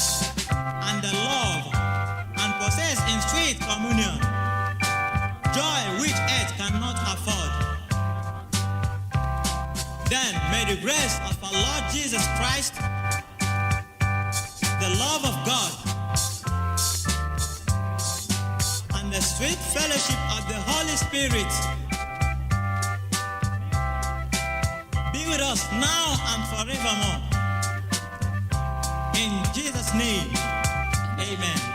and the love, and possess in sweet communion joy which earth cannot afford. Then may the grace of our Lord Jesus Christ, the love of God, and the sweet fellowship of the Holy Spirit be with us now and forevermore. In Jesus' name, amen.